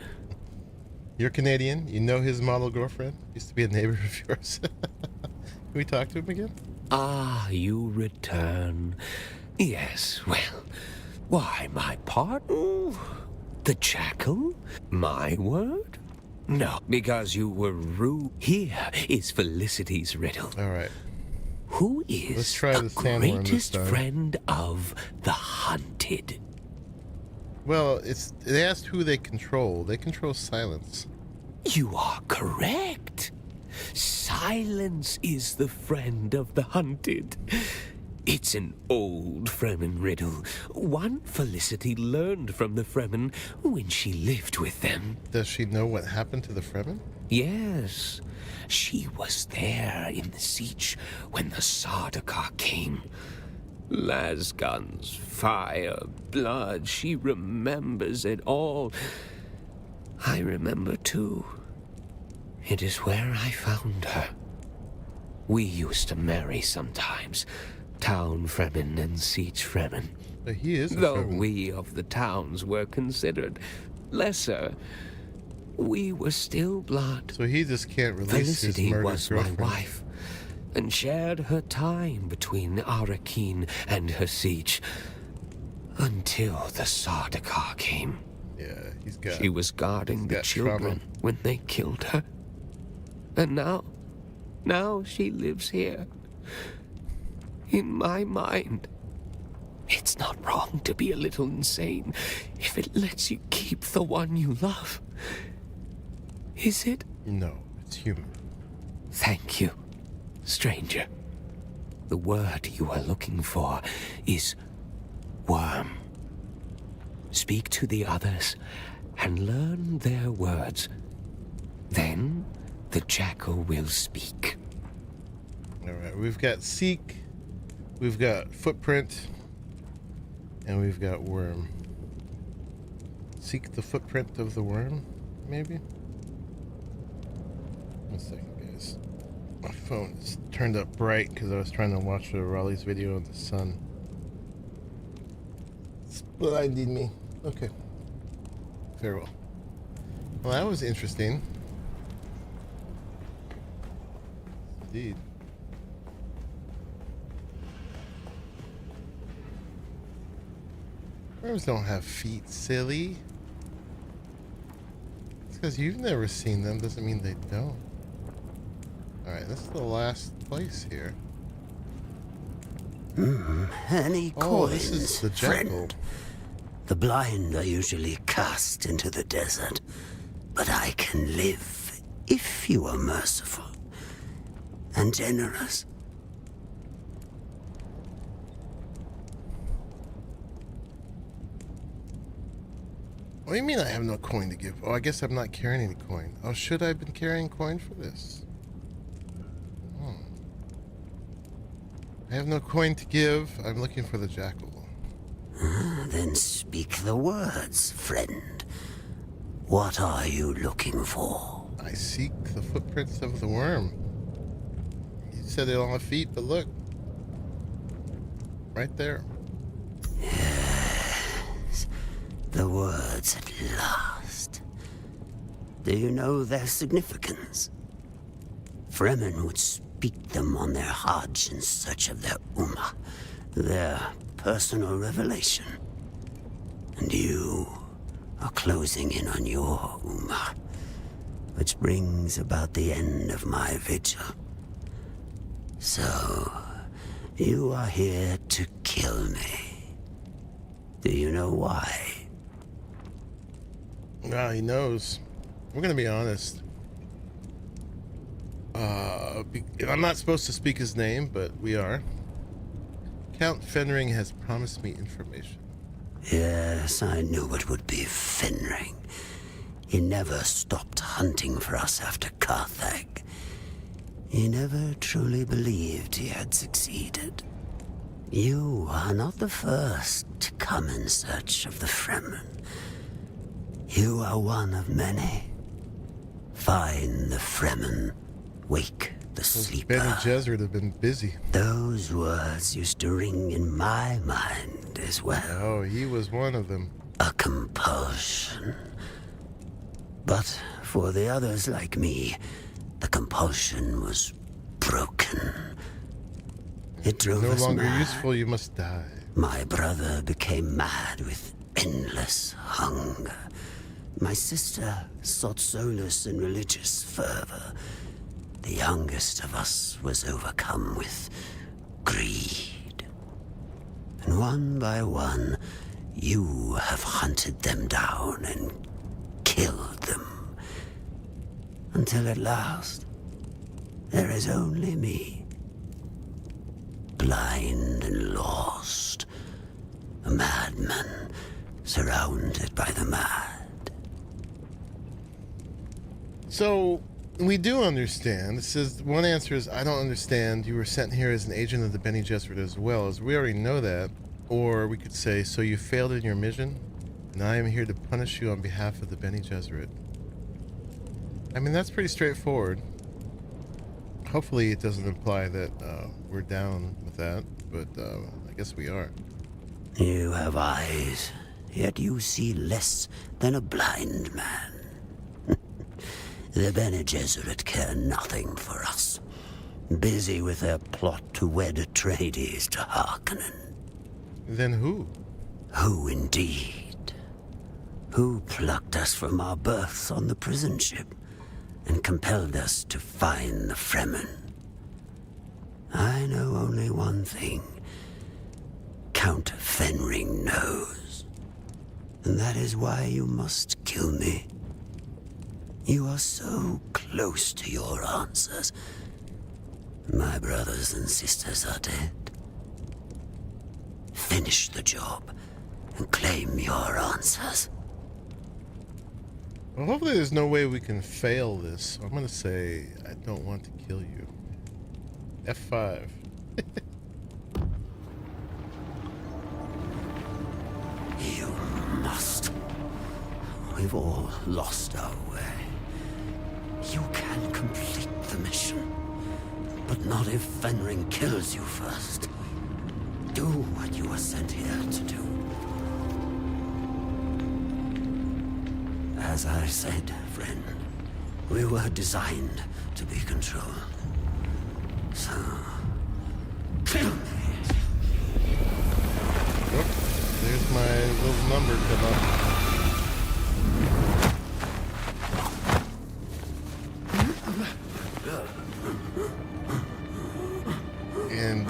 You're Canadian. You know his model girlfriend? Used to be a neighbor of yours. Can we talk to him again? Ah, you return. Yes, well, why, my pardon? The jackal? My word? No, because you were rude. Here is Felicity's riddle. All right. Who Let's is try the the sandworm this greatest time. friend of the hunted? Well, they asked who they control. They control silence. You are correct. Silence is the friend of the hunted. It's an old Fremen riddle, one Felicity learned from the Fremen when she lived with them. Does she know what happened to the Fremen? Yes, she was there in the siege when the Sardaukar came. Las guns, fire, blood, she remembers it all. I remember too. It is where I found her. We used to marry sometimes, town Fremen and siege Fremen. But he is a Though Fremen. we of the towns were considered lesser, we were still blood. So he just can't release his Felicity murdered was my girlfriend. wife, and shared her time between Arrakis and her siege, until the Sardaukar came. Yeah, he's got... She was guarding the got children trauma. when they killed her. And now she lives here. In my mind. It's not wrong to be a little insane if it lets you keep the one you love. Is it? No, it's human. Thank you, stranger. The word you are looking for is worm. Speak to the others and learn their words. Then the jackal will speak. All right, we've got seek, we've got footprint, and we've got worm. Seek the footprint of the worm, maybe? One second, guys. My phone is turned up bright because I was trying to watch Raleigh's video of the sun. It's blinding me. Okay. Very well. Well, that was interesting. Indeed. Worms don't have feet, silly. It's because you've never seen them doesn't mean they don't. Alright, this is the last place here. Any Oh, coins, this is the jackal. friend? The blind are usually cast into the desert, but I can live if you are merciful and generous. What do you mean I have no coin to give? Oh, I guess I'm not carrying any coin. Oh, should I have been carrying coin for this? Oh. I have no coin to give. I'm looking for the jackal. Then speak the words, friend. What are you looking for? I seek the footprints of the worm. You said it on my feet, but look. Right there. Yes, the words at last. Do you know their significance? Fremen would speak them on their Hajj in search of their Ummah, their personal revelation. And you are closing in on your Ummah, which brings about the end of my vigil. So, you are here to kill me. Do you know why? Ah, he knows. We're gonna be honest. I'm not supposed to speak his name, but we are. Count Fenring has promised me information. Yes, I knew it would be Fenring. He never stopped hunting for us after Carthage. He never truly believed he had succeeded. You are not the first to come in search of the Fremen. You are one of many. Find the Fremen, wake the sleeper. Bene Gesserit have been busy. Those words used to ring in my mind as well. Oh, he was one of them. A compulsion. But for the others like me, the compulsion was broken. It drove us No longer mad. useful, you must die. My brother became mad with endless hunger. My sister sought solace in religious fervor. The youngest of us was overcome with greed. And one by one, you have hunted them down and killed them. Until at last, there is only me. Blind and lost. A madman surrounded by the mad. So, we do understand. It says, one answer is, I don't understand. You were sent here as an agent of the Bene Gesserit as well. As we already know that. Or we could say, so you failed in your mission, and I am here to punish you on behalf of the Bene Gesserit. I mean, that's pretty straightforward. Hopefully it doesn't imply that we're down with that, but I guess we are. You have eyes, yet you see less than a blind man. The Bene Gesserit care nothing for us. Busy with their plot to wed Atreides to Harkonnen. Then who? Who indeed? Who plucked us from our berths on the prison ship and compelled us to find the Fremen? I know only one thing. Count Fenring knows. And that is why you must kill me. You are so close to your answers. My brothers and sisters are dead. Finish the job and claim your answers. Well, hopefully there's no way we can fail this. I'm gonna say, I don't want to kill you. F5. You must. We've all lost our way. You can complete the mission, but not if Fenring kills you first. Do what you were sent here to do. As I said, friend, we were designed to be controlled. So, kill me. Whoop, there's my little number come up. And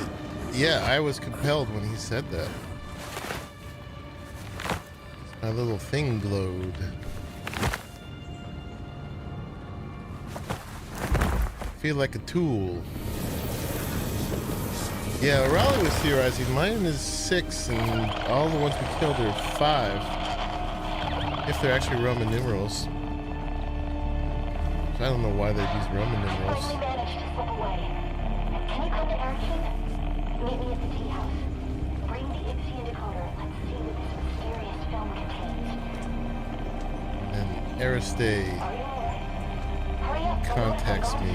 yeah, I was compelled when he said that. My little thing glowed. Feel like a tool. Yeah, Raleigh was theorizing mine is 6 and all the ones we killed are 5. If they're actually Roman numerals. So I don't know why they'd use Roman numerals. Finally managed to slip away. Can you come to Arrakis? Meet me at the tea house. Bring the Ixia decoder and let's see what this mysterious film contains. And Aristay Hurry up. contacts me.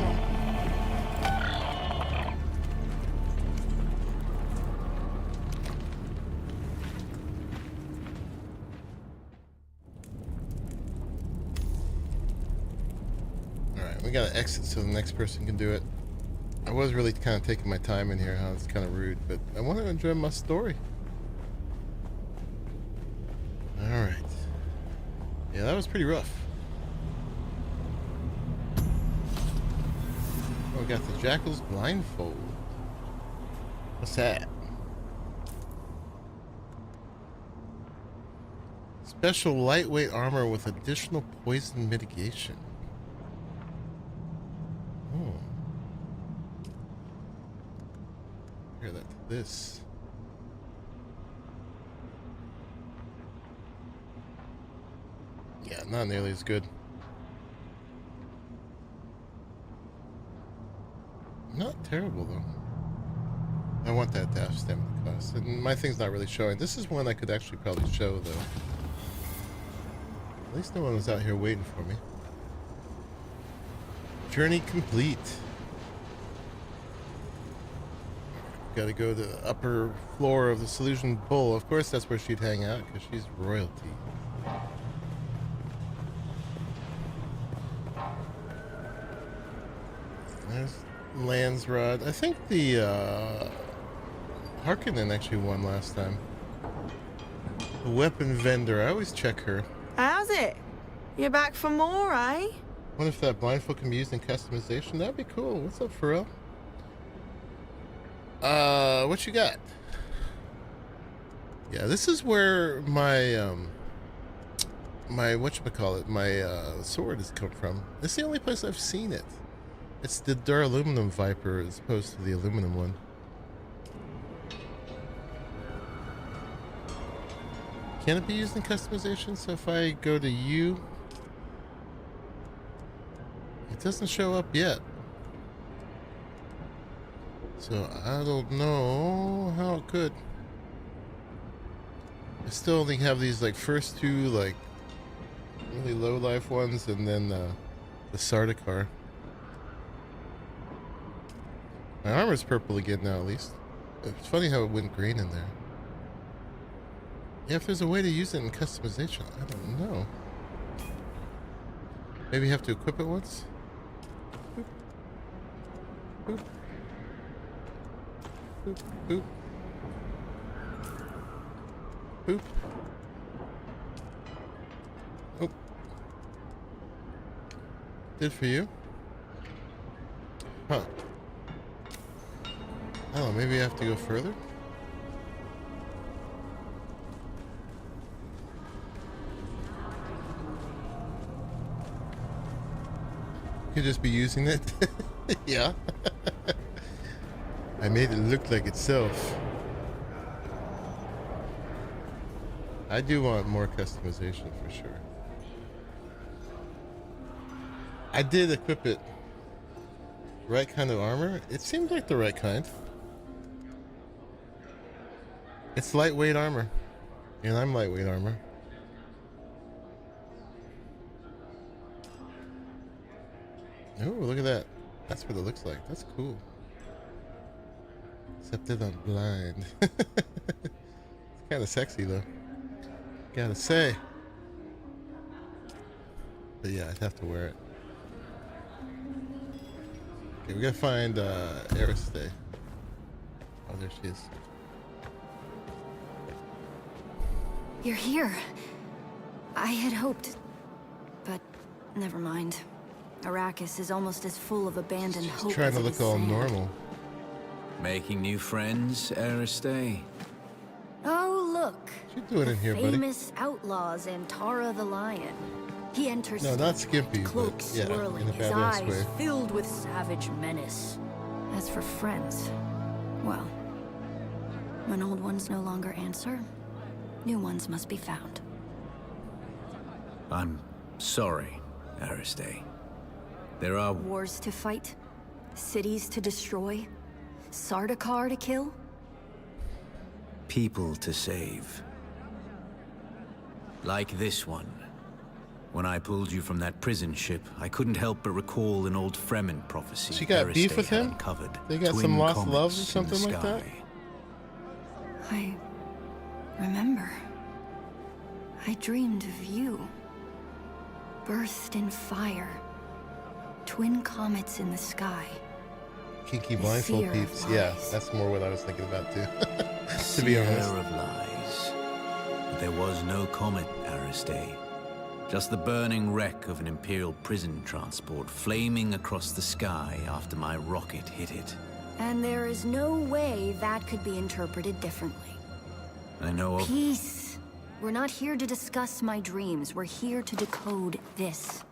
Alright, we gotta exit so the next person can do it. I was really kind of taking my time in here, huh? It's kind of rude, but I want to enjoy my story. Alright. Yeah, that was pretty rough. Oh, we got the Jackal's blindfold. What's that? Special lightweight armor with additional poison mitigation. Oh. Compare that to this. Yeah, not nearly as good. Not terrible though. I want that to have stamina cost. And my thing's not really showing. This is one I could actually probably show though. At least no one was out here waiting for me. Journey complete. Gotta go to the upper floor of the Solution Bowl. Of course that's where she'd hang out because she's royalty. There's Land's Rod. I think the Harkonnen actually won last time. The weapon vendor. I always check her. How's it? You're back for more, eh? What if that blindfold can be used in customization? That'd be cool. What's up, Pharrell? What you got? Yeah, this is where my my whatchamacallit, my sword has come from. It's the only place I've seen it. It's the Duraluminum Viper as opposed to the aluminum one. Can it be used in customization? So if I go to U, it doesn't show up yet. So I don't know how it could. I still only have these like first two like really low life ones and then the Sardaukar. My armor's purple again now at least. It's funny how it went green in there. Yeah, if there's a way to use it in customization, I don't know. Maybe you have to equip it once? Boop. Boop. Boop. Boop. Boop. Oh. Did for you? Huh. Oh, maybe I have to go further? Could just be using it. Yeah. I made it look like itself. I do want more customization for sure. I did equip it. Right kind of armor? It seems like the right kind. It's lightweight armor. And I'm lightweight armor. Oh, look at that. That's what it looks like. That's cool. Except that I'm blind. It's kind of sexy though. Gotta say. But yeah, I'd have to wear it. Okay, we gotta find Aristay. Oh, there she is. You're here. I had hoped, but never mind. Arrakis is almost as full of abandoned hope Trying as to it look is all sand. normal. Making new friends, Aristay? Oh, look. What you doing in here, buddy? Famous outlaws and Tara the Lion. He enters No, not Skimpy, cloak but yeah, swirling, in a his badass eyes way. filled with savage menace. As for friends, well, when old ones no longer answer, new ones must be found. I'm sorry, Aristay. There are Wars to fight, cities to destroy, Sardaukar to kill. people to save. Like this one. When I pulled you from that prison ship, I couldn't help but recall an old Fremen prophecy. She got beef Aristei with had him? uncovered. They got Twin some lost comets love or in the something like that? sky. I remember. I dreamed of you. Birthed in fire. Twin comets in the sky. Kinky The blindfold fear of peeps. Yeah, lies. that's more what I was thinking about too. To be honest. Fear of lies. But there was no comet, Aristei. Just the burning wreck of an Imperial prison transport flaming across the sky after my rocket hit it. And there is no way that could be interpreted differently. I know of... Peace. We're not here to discuss my dreams. We're here to decode this.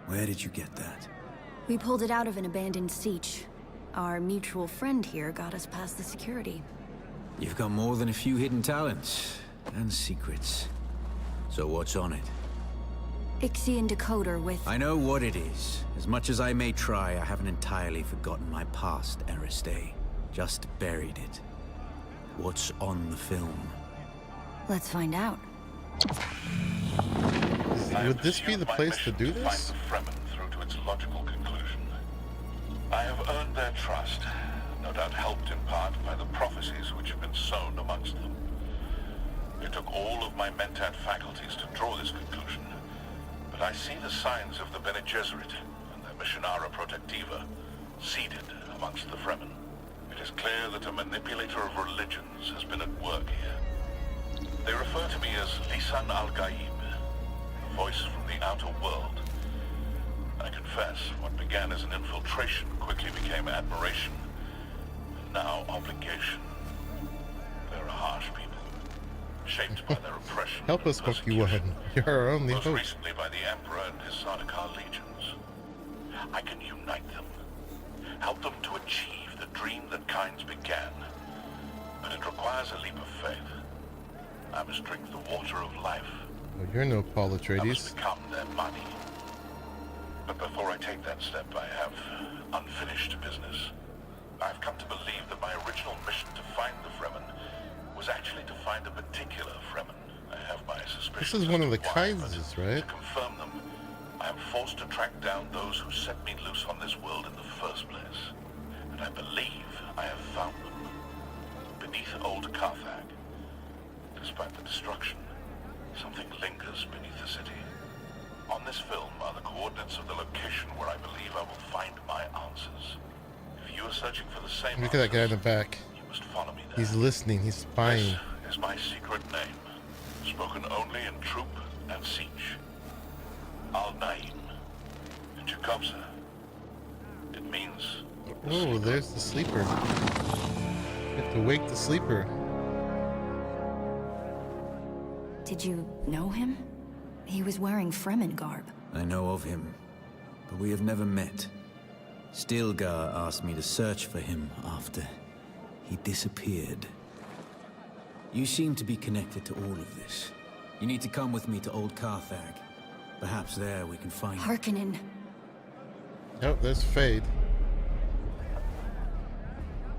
Where did you get that? We pulled it out of an abandoned siege. Our mutual friend here got us past the security. You've got more than a few hidden talents and secrets. So what's on it? Ixian decoder with... I know what it is. As much as I may try, I haven't entirely forgotten my past, Aristei. Just buried it. What's on the film? Let's find out. Would this be the place to do this? Find the Fremen through to its logical conclusion. I have earned their trust, no doubt helped in part by the prophecies which have been sown amongst them. It took all of my mentat faculties to draw this conclusion, but I see the signs of the Bene Gesserit and their Missionara Protectiva seeded amongst the Fremen. It is clear that a manipulator of religions has been at work here. They refer to me as Lisan al-Gaib, a voice from the outer world. I confess, what began as an infiltration quickly became admiration, and now obligation. They're a harsh people, shaped by their oppression. Help us, and Monkey One. persecution, You're our only most hope. recently by the Emperor and his Sardaukar legions. I can unite them, help them to achieve the dream that kinds began, but it requires a leap of faith. I must drink the water of life. Oh, you're no Paul I must Atreides. become their money. But before I take that step, I have unfinished business. I've come to believe that my original mission to find the Fremen was actually to find a particular Fremen. I have my suspicions. This is one as of the to why, Kindses, but right? To confirm them, I am forced to track down those who set me loose on this world in the first place. And I believe I have found them. Beneath old Carthag. Despite the destruction, something lingers beneath the city. On this film are the coordinates of the location where I believe I will find my answers. If you are searching for the same Look at that guy in the answers, back. you must follow me there. He's listening. He's spying. This is my secret name, spoken only in troop and siege. Al-Naim. In Chukobza. It means... Oh, there's the sleeper. You have to wake the sleeper. Did you know him? He was wearing Fremen garb. I know of him, but we have never met. Stilgar asked me to search for him after he disappeared. You seem to be connected to all of this. You need to come with me to Old Carthag. Perhaps there we can find... Harkonnen. Oh, there's Fade.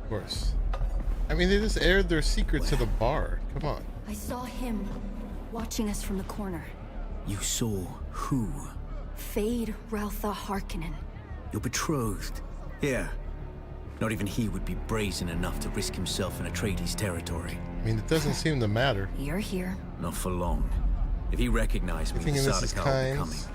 Of course. I mean, they just aired their secret to the bar. Come on. I saw him watching us from the corner. You saw who? Fade Raltha Harkonnen. Your betrothed. Yeah. Not even he would be brazen enough to risk himself in Atreides territory. I mean, it doesn't seem to matter. You're here. Not for long. If he recognized me, the thinking this is Sardaukar will be coming. Kynes?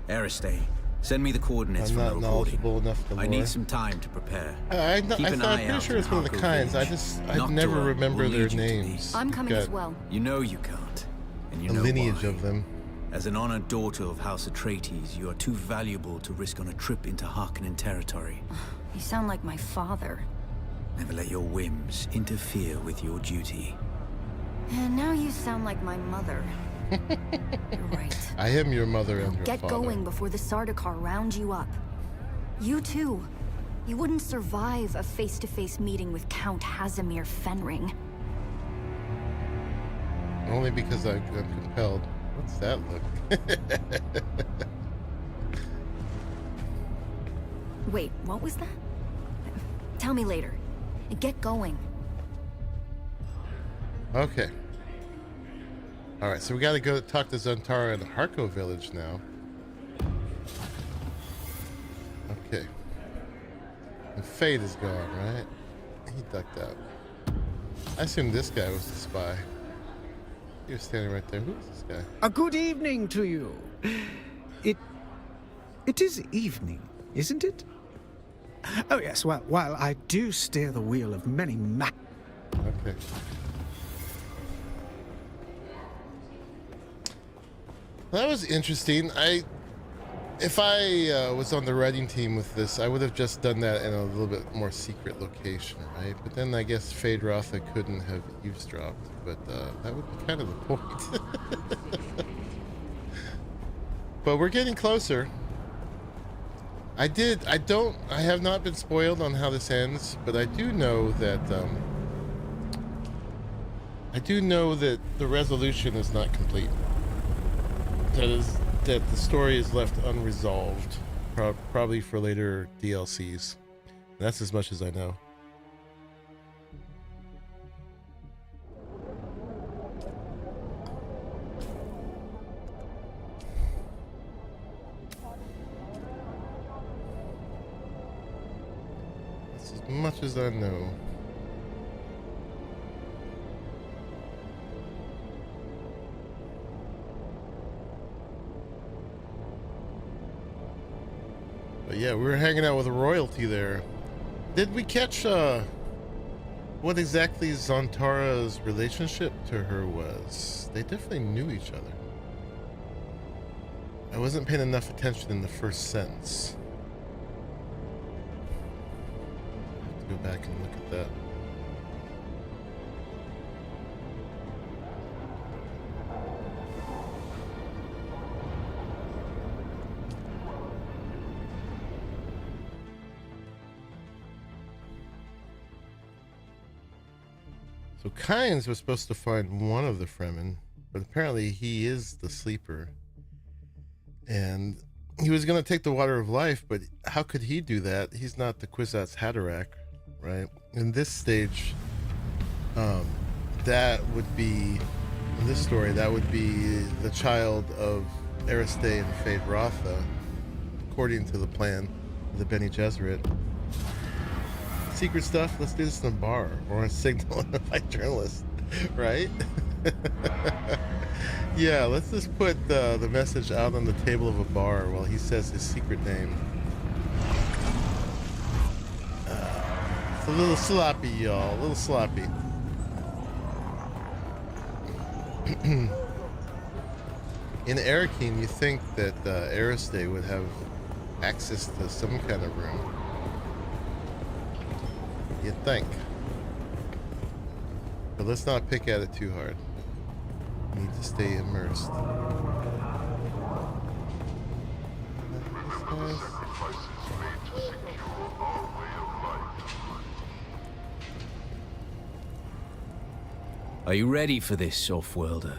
Aristei, send me the coordinates I'm from not the recording. knowledgeable enough to I lore. need some time to prepare. I'm Keep an eye pretty out sure in it's one of the Harko kinds. I Village. I'd never Noctua remember will their lead you to me. names. I'm You've coming got as well. You know you can't. And you a know lineage why. of them. As an honored daughter of House Atreides, you are too valuable to risk on a trip into Harkonnen territory. You sound like my father. Never let your whims interfere with your duty. And now you sound like my mother. You're right. I am your mother and your Get father. going before the Sardaukar round you up. You too. You wouldn't survive a face-to-face meeting with Count Hazimir Fenring. Only because I'm compelled. What's that look? Wait, what was that? Tell me later. Get going. Okay. Alright, so we gotta go talk to Zantara in the Harko village now. Okay. And Fade is gone, right? He ducked out. I assume this guy was the spy. He was standing right there. Who is this guy? A good evening to you. It is evening, isn't it? Oh yes, well, while I do steer the wheel of many Okay. That was interesting. If I was on the writing team with this, I would have just done that in a little bit more secret location, right? But then I guess Fade Rotha couldn't have eavesdropped, but that would be kind of the point. But we're getting closer. I have not been spoiled on how this ends, but I do know that the resolution is not complete. That the story is left unresolved, probably for later DLCs. That's as much as I know. That's as much as I know. But yeah, we were hanging out with royalty there. Did we catch what exactly Zantara's relationship to her was? They definitely knew each other. I wasn't paying enough attention in the first sentence. I have to go back and look at that. So Kynes was supposed to find one of the Fremen, but apparently he is the sleeper. And he was going to take the Water of Life, but how could he do that? He's not the Kwisatz Haderach, right? In this stage, that would be, in this story, that would be the child of Aristay and Fade Rotha, according to the plan of the Bene Gesserit. Secret stuff, let's do this in a bar or a signal and invite journalists, right? Yeah, let's just put the message out on the table of a bar while he says his secret name. It's a little sloppy, y'all, a little sloppy. In Arrakeen, you think that Aristay would have access to some kind of room. You'd think. But let's not pick at it too hard. We need to stay immersed. Are you ready for this, Offworlder?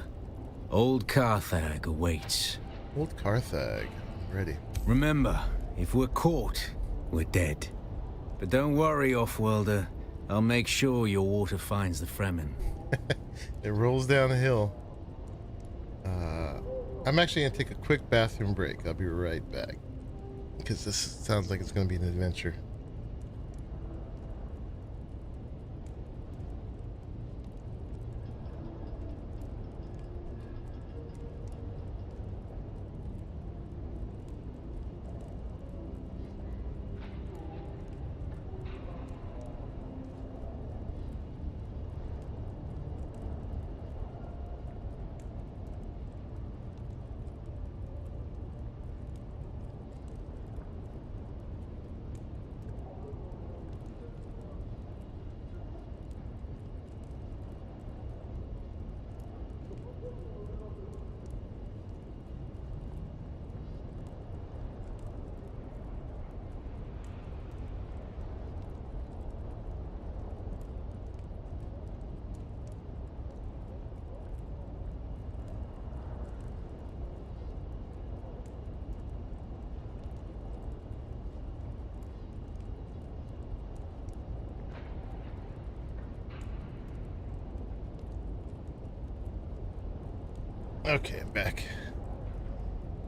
Old Carthag awaits. Old Carthag. Ready. Remember, if we're caught, we're dead. But don't worry, Offworlder. I'll make sure your water finds the Fremen. It rolls down a hill. I'm actually going to take a quick bathroom break. I'll be right back. Because this sounds like it's going to be an adventure. Okay, I'm back.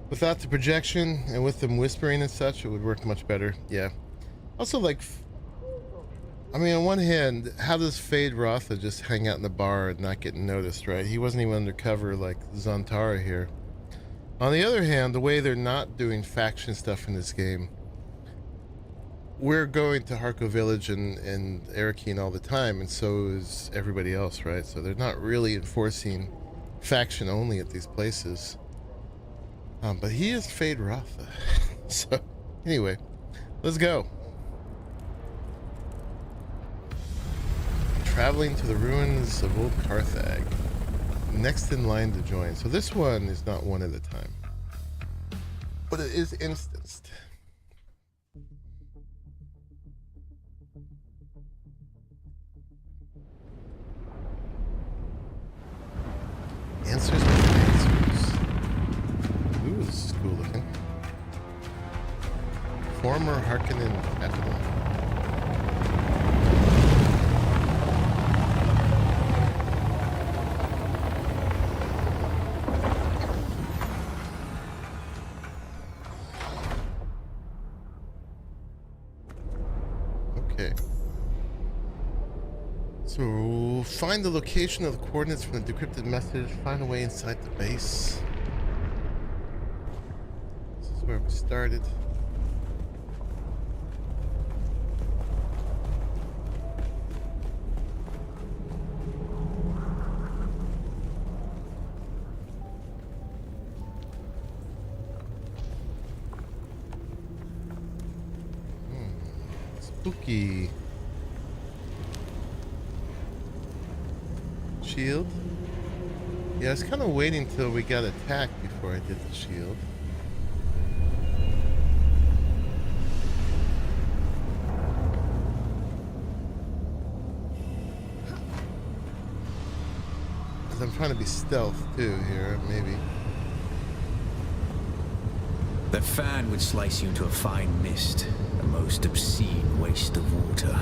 Without the projection and with them whispering and such, it would work much better. Yeah. Also, like, I mean, on one hand, how does Fade Rotha just hang out in the bar and not get noticed, right? He wasn't even undercover like Zantara here. On the other hand, the way they're not doing faction stuff in this game, we're going to Harko Village and Arakeen all the time, and so is everybody else, right? So they're not really enforcing faction only at these places. But he is Fade Rotha. So, anyway, let's go. Traveling to the ruins of old Carthage. Next in line to join. So this one is not one at a time, but it is instanced. Answers with answers. Ooh, this is cool looking. Former Harkonnen captain. Okay. So, find the location of the coordinates from the decrypted message. Find a way inside the base. This is where we started. Spooky. Shield? Yeah, I was kind of waiting till we got attacked before I did the shield. Because I'm trying to be stealth too here, maybe. The fan would slice you into a fine mist, a most obscene waste of water.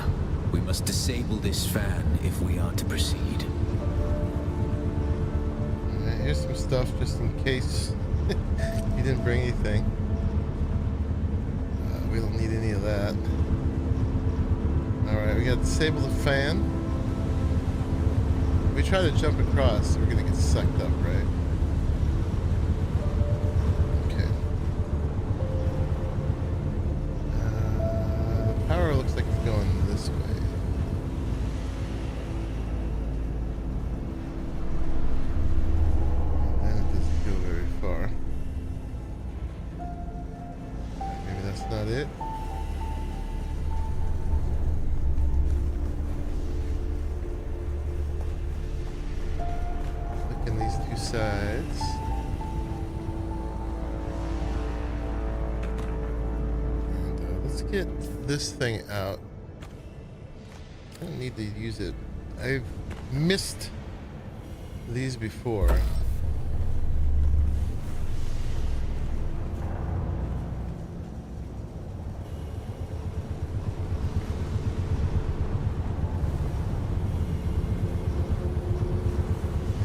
We must disable this fan if we are to proceed. Here's some stuff just in case you didn't bring anything. We don't need any of that. Alright, we gotta disable the fan. If we try to jump across, we're gonna get sucked up, right? Okay. Power looks like it's going this way. Not it. Look in these two sides. And let's get this thing out. I don't need to use it. I've missed these before.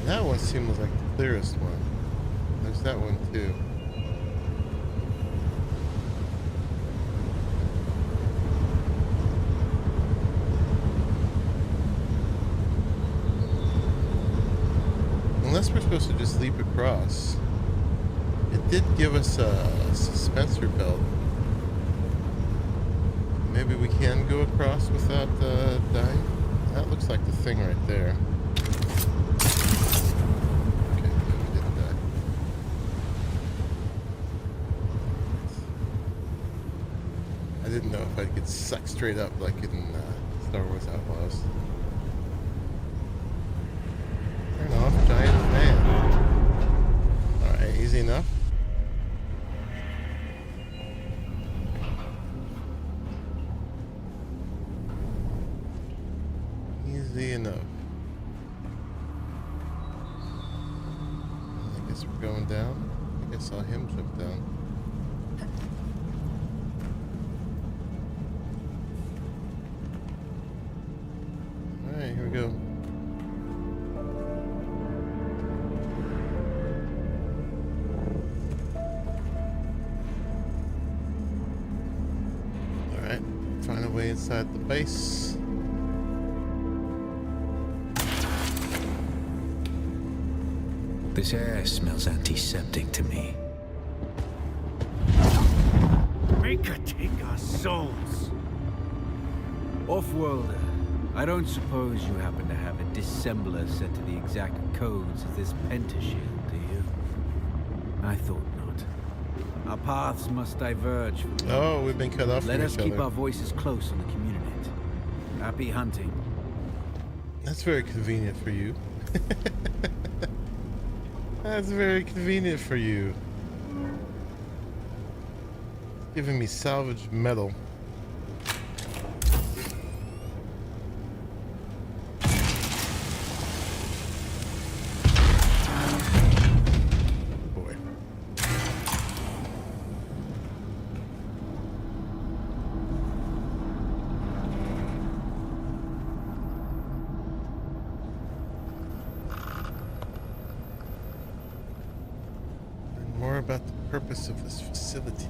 That one seems like the clearest one. There's that one too. Unless we're supposed to just leap across. It did give us a suspensor belt. Maybe we can go across without dying? That looks like the thing right there. I didn't know if I'd get sucked straight up like in Star Wars Outlaws. Turn off giant fan. Alright, easy enough. Easy enough. I guess we're going down. I think I saw him jump down. Alright, here we go. Find a way inside the base. This air smells antiseptic to me. Make her take our souls. Off-worlder, I don't suppose you happen to have a dissembler set to the exact codes of this pentashield, do you? I thought not. Our paths must diverge. Oh, we've been cut off Let from us each keep other. our voices close on the communinet. Happy hunting. That's very convenient for you. That's very convenient for you. Giving me salvaged metal. Boy. Learn more about the purpose of this facility.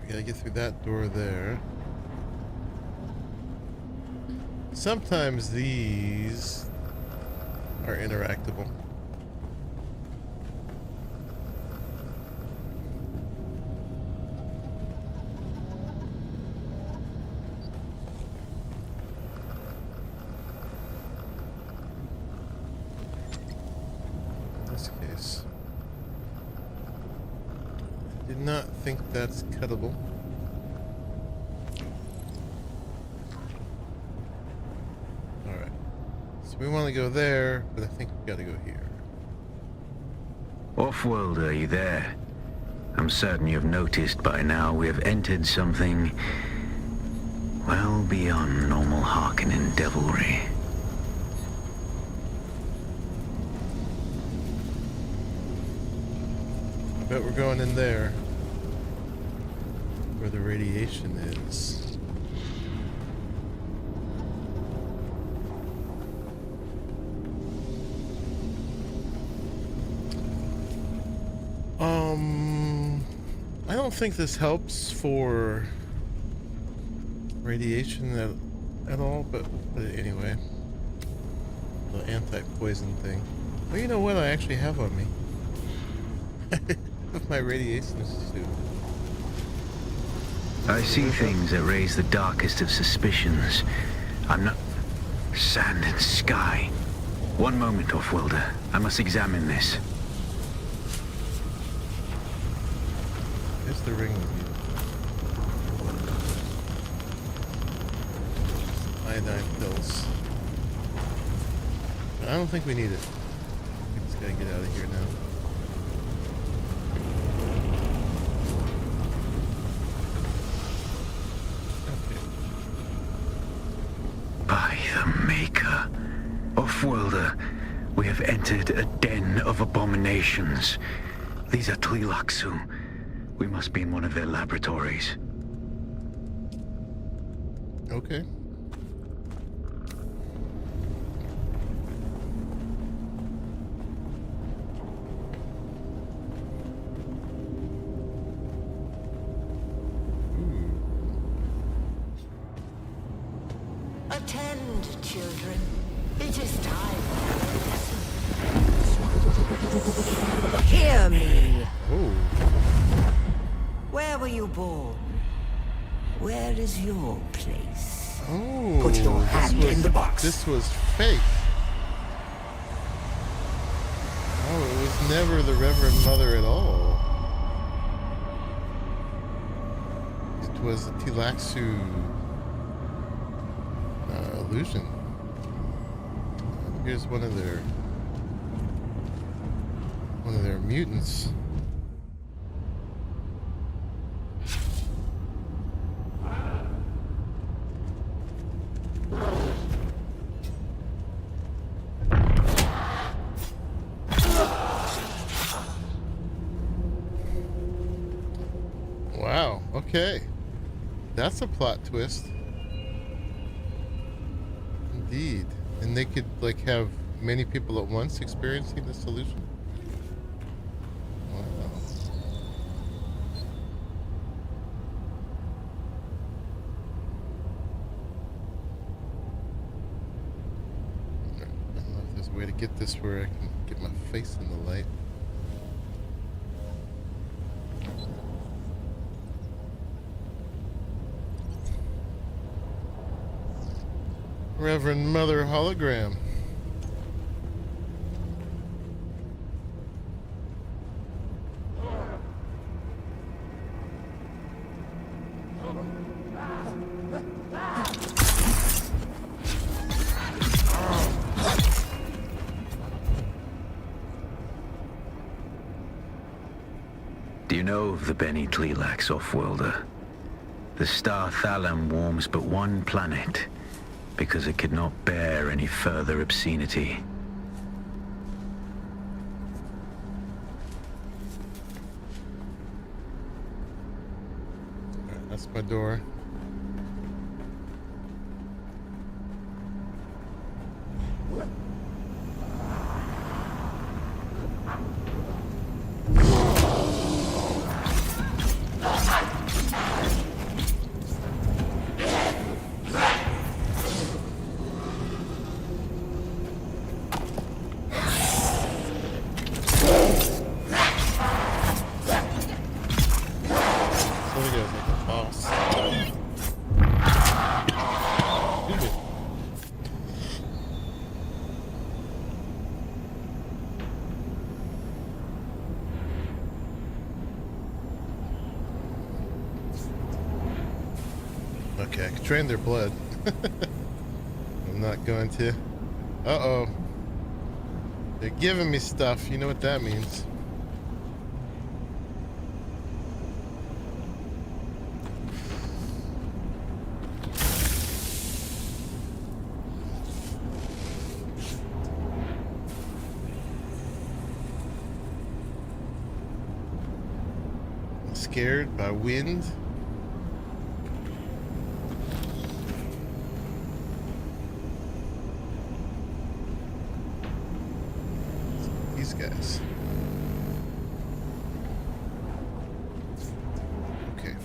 Gotta get through that door there. Sometimes these are interactable. In this case, I did not think that's cuttable. Alright. So we want to go there, but I think we gotta go here. Off-worlder, are you there? I'm certain you've noticed by now we have entered something well beyond normal Harkonnen devilry. I bet we're going in there where the radiation is. I don't think this helps for radiation at all, but anyway. The anti-poison thing. Well, you know what I actually have on me? With my radiation suit. I see things that raise the darkest of suspicions. I'm not... Sand and sky. One moment, Off-worlder. I must examine this. Here's the ring with you. Iodine pills. I don't think we need it. We just gotta get out of here now. By the Maker. Off-worlder, we have entered a den of abominations. These are Tleilaxu. We must be in one of their laboratories. Okay. Attend, children. It is time for a lesson. Hear me. Oh. Where were you born? Where is your place? Oh. Put your hand in the box. This was fake. Oh, it was never the Reverend Mother at all. It was a Tleilaxu illusion. Here's one of their mutants. Wow, okay. That's a plot twist. Indeed. And they could, like, have many people at once experiencing the solution? Way to get this where I can get my face in the light. Reverend Mother Hologram. Do you know of the Beni Tleilax off-worlder? The star Thalam warms but one planet because it could not bear any further obscenity. Alright, that's my door. Okay, I can drain their blood. I'm not going to. Uh-oh. They're giving me stuff. You know what that means. I'm scared by wind. Guys. Okay.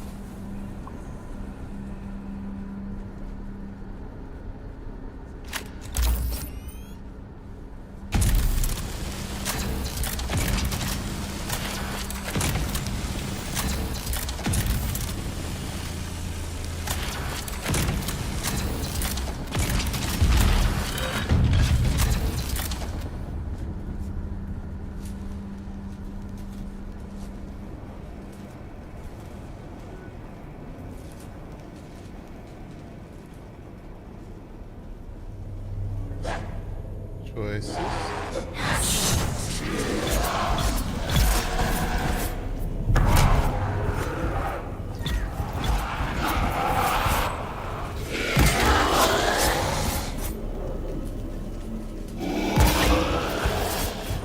Choices.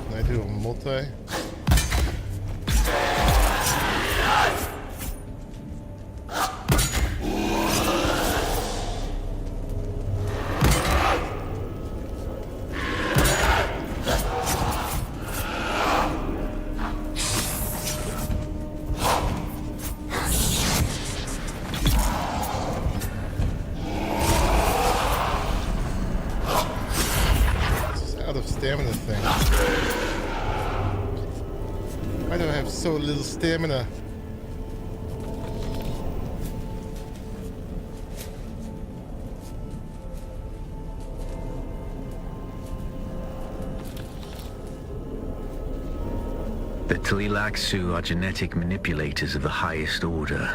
Can I do a multi? Stamina thing. Why do I have so little stamina? The Tleilaxu are genetic manipulators of the highest order.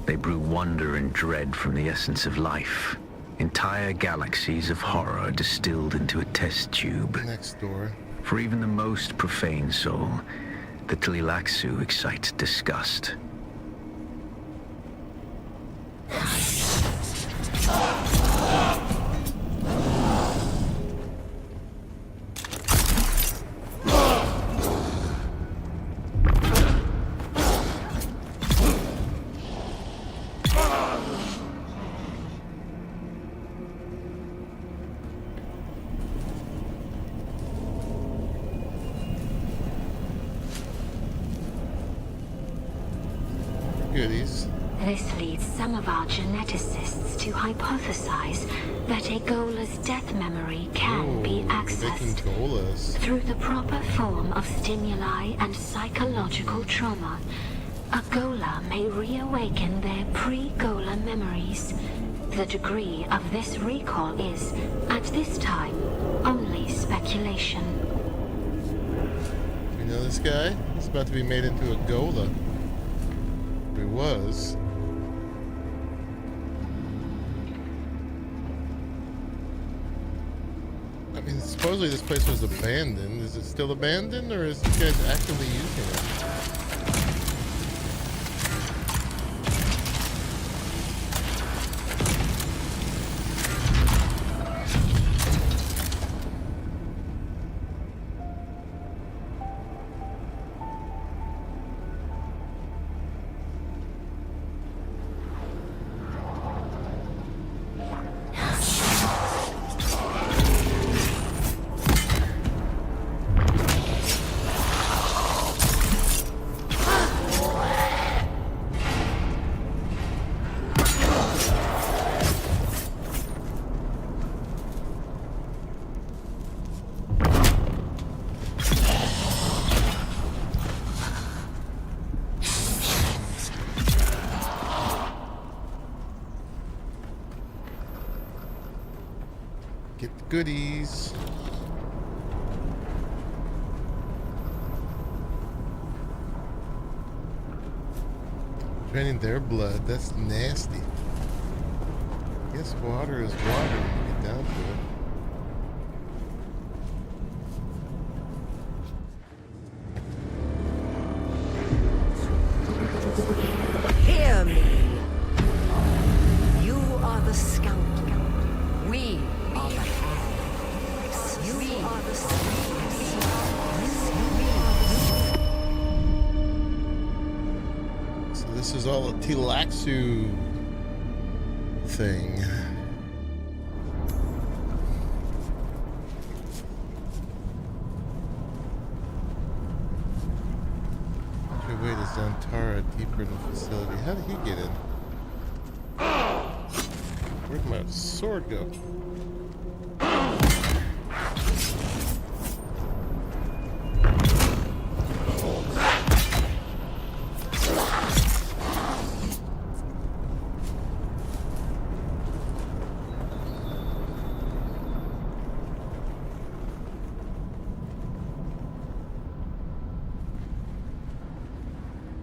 They brew wonder and dread from the essence of life. Entire galaxies of horror distilled into a test tube. Next door. For even the most profane soul, the Tleilaxu excite disgust. Goodies. This leads some of our geneticists to hypothesize that a goalless death memory can be accessed. Fucking golas. Through the proper form of stimuli and psychological trauma, a Gola may reawaken their pre-Gola memories. The degree of this recall is, at this time, only speculation. You know this guy? He's about to be made into a Gola. Or he was. I mean, supposedly this place was abandoned. Is it still abandoned, or is this guys actively using it? Get the goodies. Draining their blood, that's nasty. Guess water is water when you get down to it. Hear me. You are the scoundrel. We are the hags. You are the So this is all a Tilaxu thing. Wait, is Zantara deeper in the facility? How did he get in? Where'd my sword go?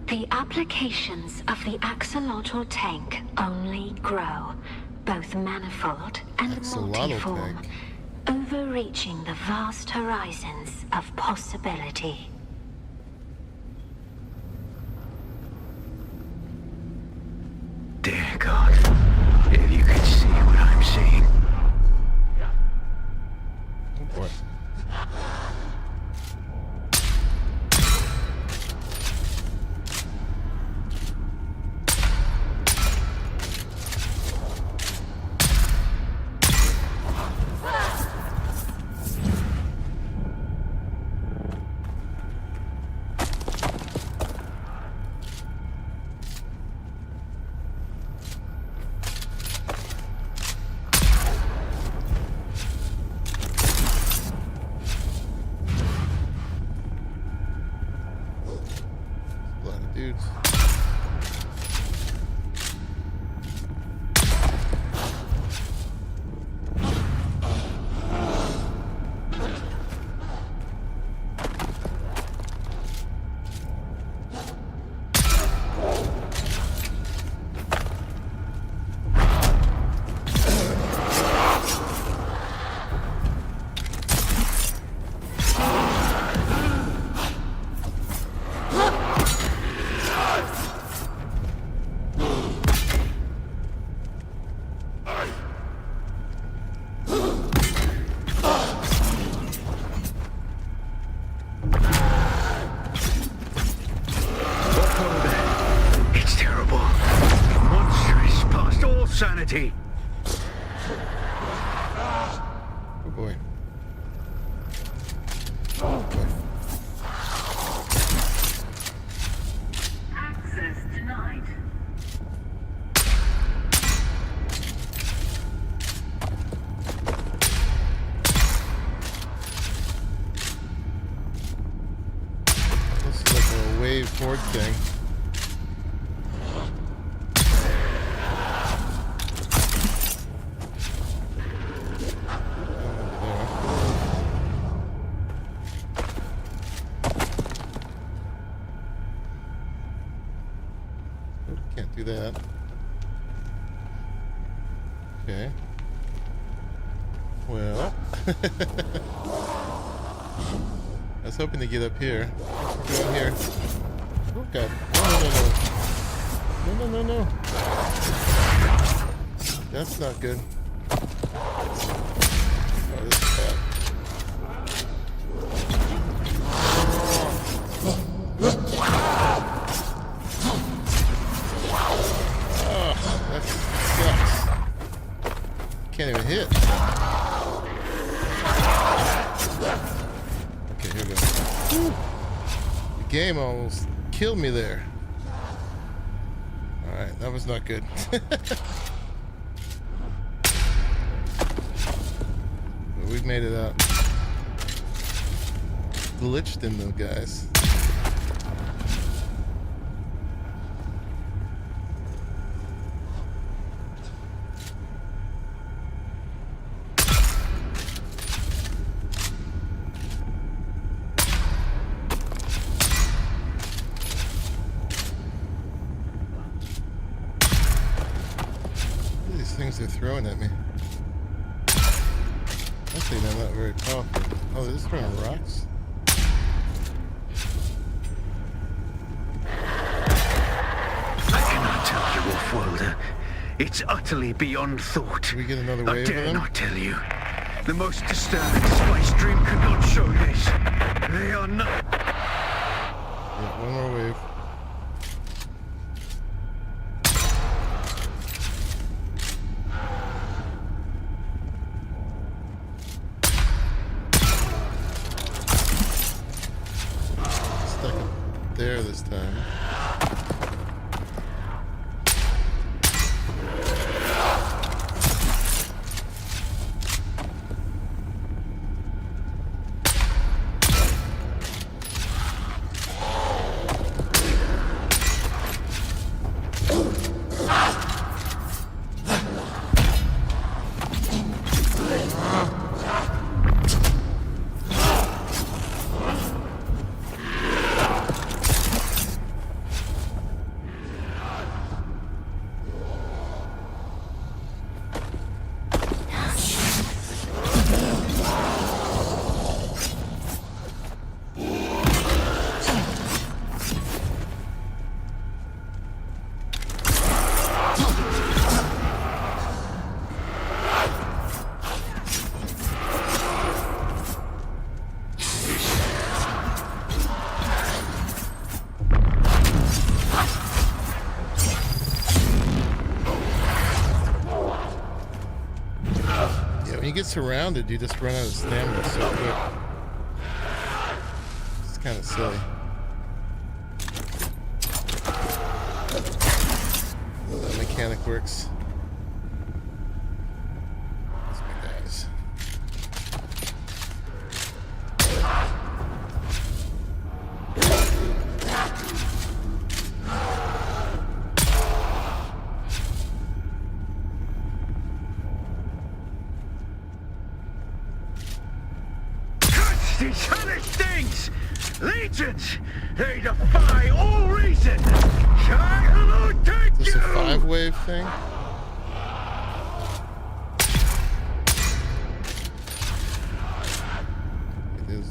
The applications of the axolotl tank only grow, both manifold and multiform, overreaching the vast horizons of possibility. Dear God, if you could see what I'm seeing. Oh boy. Sanity. Oh boy. Access denied. wave horde thing. Can't do that. Okay. Well, I was hoping to get up here. We're going here. Oh god. No, no, no, no. No, no, no, no. That's not good. Oh, this is bad. Oh, that sucks. Can't even hit. Okay, here we go. Woo. The game almost killed me there. Alright, that was not good. But we've made it out. Glitched in them, guys. Things they're throwing at me. Actually, they're not very powerful. Oh, they're just throwing rocks? I cannot tell you, Wolf-Worlder. It's utterly beyond thought. Can we get another wave I of dare them? not tell you. The most disturbing spice dream could not show this. They are not... Yeah, one more wave. There this time. When you get surrounded, you just run out of stamina so quick. It's kind of silly. That mechanic works. Those are my guys. These hellish things! Legions! They defy all reason! Hello, take Is this you! a 5-wave thing? It is.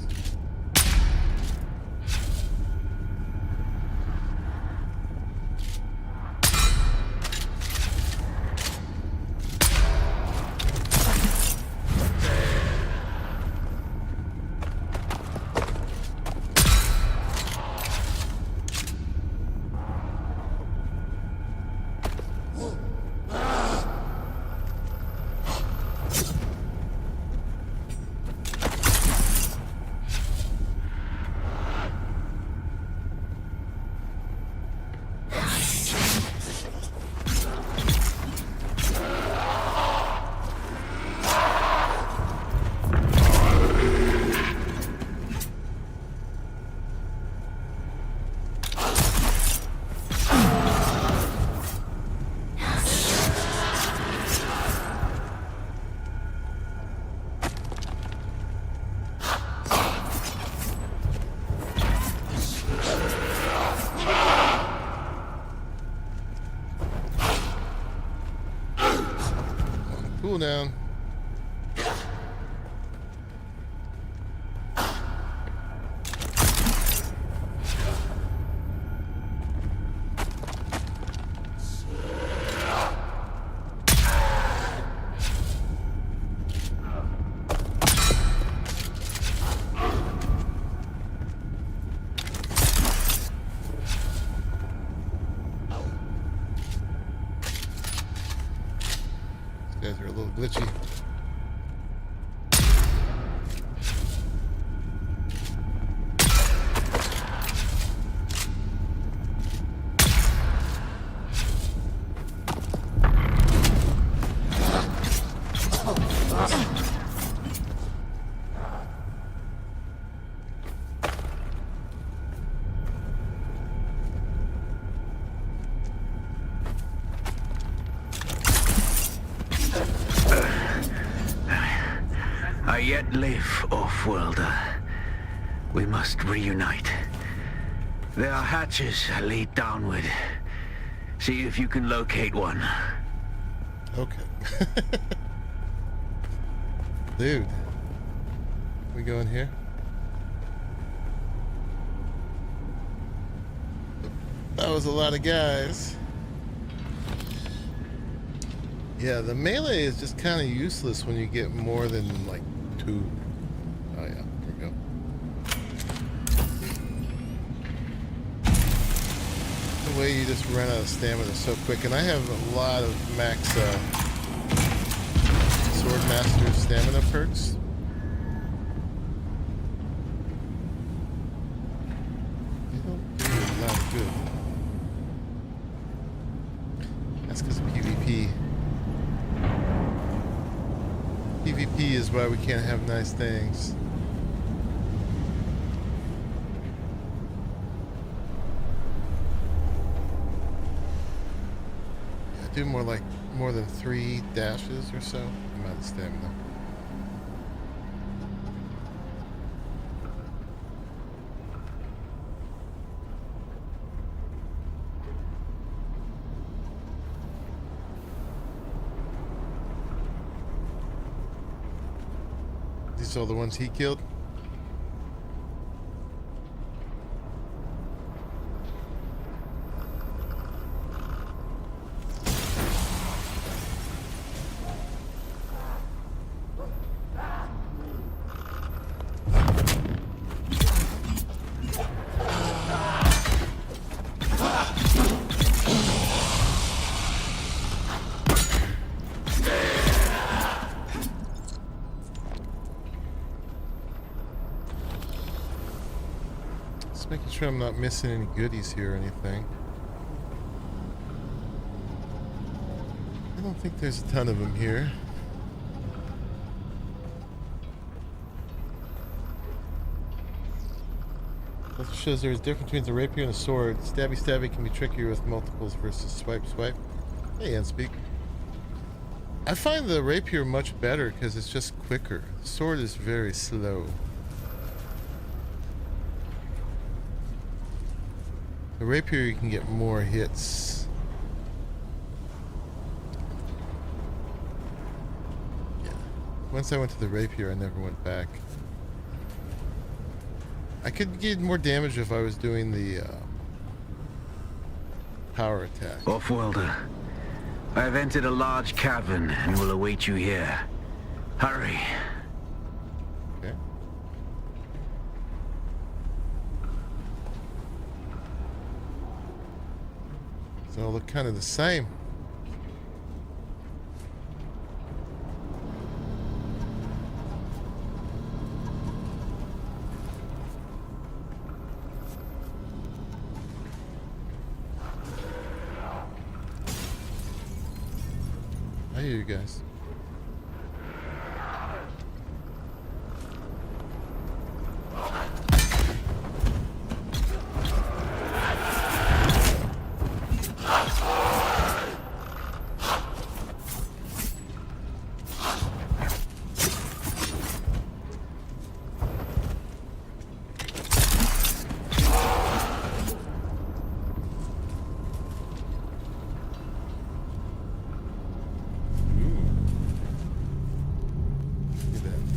cooldown. These guys are a little glitchy. I yet live, off-worlder. We must reunite. There are hatches that lead downward. See if you can locate one. Okay. Dude. We go in here? That was a lot of guys. Yeah, the melee is just kind of useless when you get more than like 2. Oh yeah, here we go. The way you just run out of stamina so quick, and I have a lot of max Swordmaster stamina perks. They don't do a lot of good. That's because of PvP. PvP is why we can't have nice things. Yeah, do more than 3 dashes or so. I'm out of stamina. These are the ones he killed? Making sure I'm not missing any goodies here or anything. I don't think there's a ton of them here. Also shows there's a difference between the rapier and a sword. Stabby stabby can be trickier with multiples versus swipe swipe. Hey, Anspeak. I find the rapier much better because it's just quicker. The sword is very slow. The rapier, you can get more hits. Yeah. Once I went to the rapier, I never went back. I could get more damage if I was doing the power attack. Off-worlder, I have entered a large cavern and will await you here. Hurry. Okay. They all look kind of the same. I hear you guys.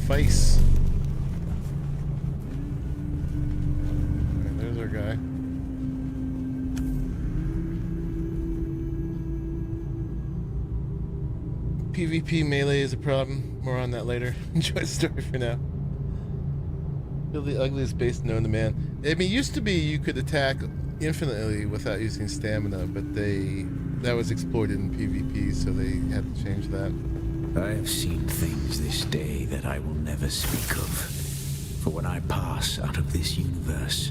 face. Alright, there's our guy. PvP melee is a problem. More on that later. Enjoy the story for now. Build the ugliest base known to man. I mean, it used to be you could attack infinitely without using stamina, but that was exploited in PvP, so they had to change that. I have seen things this day that I will never speak of. For when I pass out of this universe,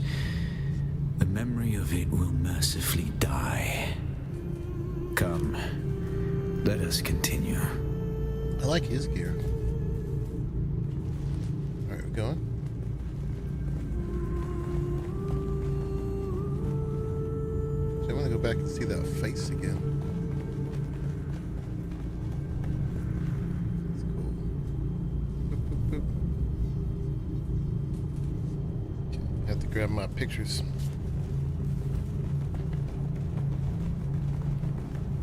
the memory of it will mercifully die. Come, let us continue. I like his gear. Alright, we're going. So I want to go back and see that face again. That's cool. Boop, boop, boop. Okay, have to grab my pictures.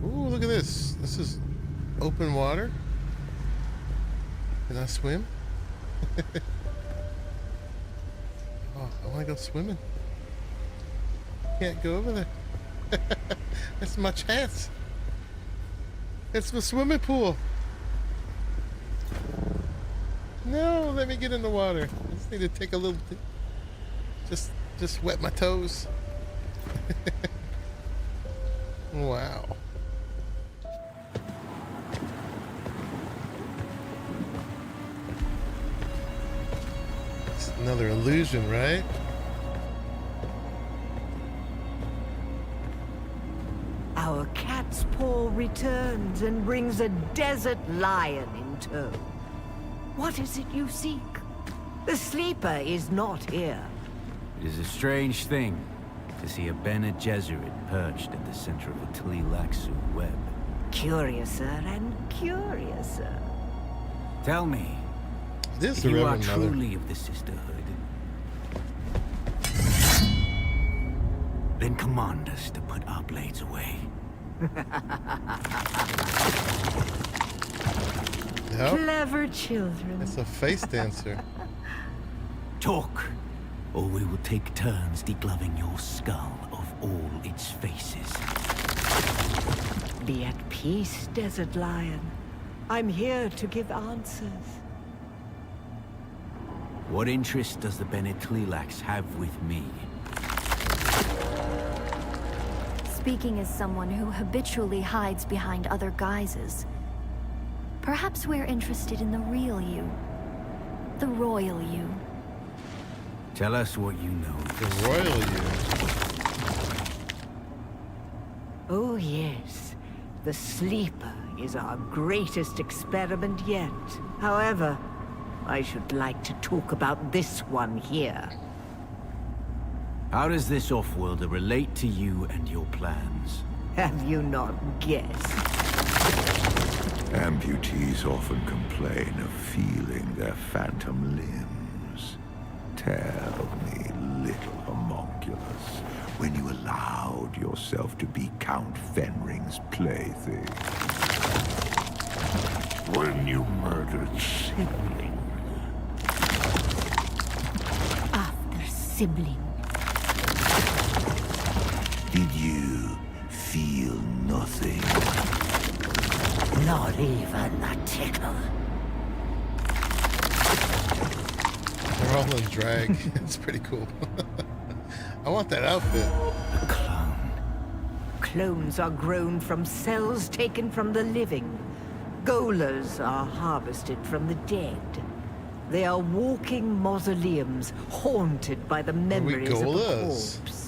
Ooh, look at this. This is open water. Can I swim? Oh, I want to go swimming. Can't go over there. That's my chance. It's the swimming pool. No, let me get in the water. I just need to take a little... Just wet my toes. Wow. It's another illusion, right? Our cat's paw returns and brings a desert lion in tow. What is it you seek? The sleeper is not here. It is a strange thing to see a Bene Gesserit perched at the center of a Tlilaxu web. Curiouser and curiouser. Tell me, This if the you are Reverend Mother. truly of the Sisterhood, then command us to put our blades away. Yep. Clever children. It's a face dancer. Talk, or we will take turns degloving your skull of all its faces. Be at peace, Desert Lion. I'm here to give answers. What interest does the Bene Tlilax have with me? Speaking as someone who habitually hides behind other guises, perhaps we're interested in the real you. The royal you. Tell us what you know. The royal you. Oh yes, the sleeper is our greatest experiment yet. However, I should like to talk about this one here. How does this off-worlder relate to you and your plans? Have you not guessed? Amputees often complain of feeling their phantom limbs. Tell me, little homunculus, when you allowed yourself to be Count Fenring's plaything. When you murdered sibling. After sibling. Did you feel nothing? Not even a tickle. They're all in drag. It's pretty cool. I want that outfit. A clone. Clones are grown from cells taken from the living. Golas are harvested from the dead. They are walking mausoleums haunted by the memories of the corpse.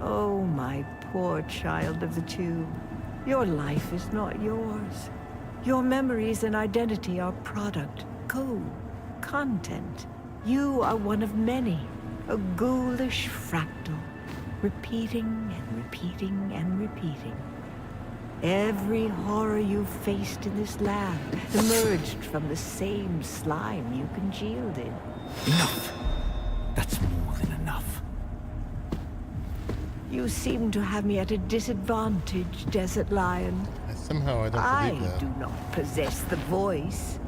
Oh, my poor child of the tube. Your life is not yours. Your memories and identity are product, code, content. You are one of many, a ghoulish fractal, repeating and repeating and repeating. Every horror you faced in this lab emerged from the same slime you congealed in. Enough! That's more than enough. You seem to have me at a disadvantage, Desert Lion. Somehow I don't believe that. I do not possess the voice.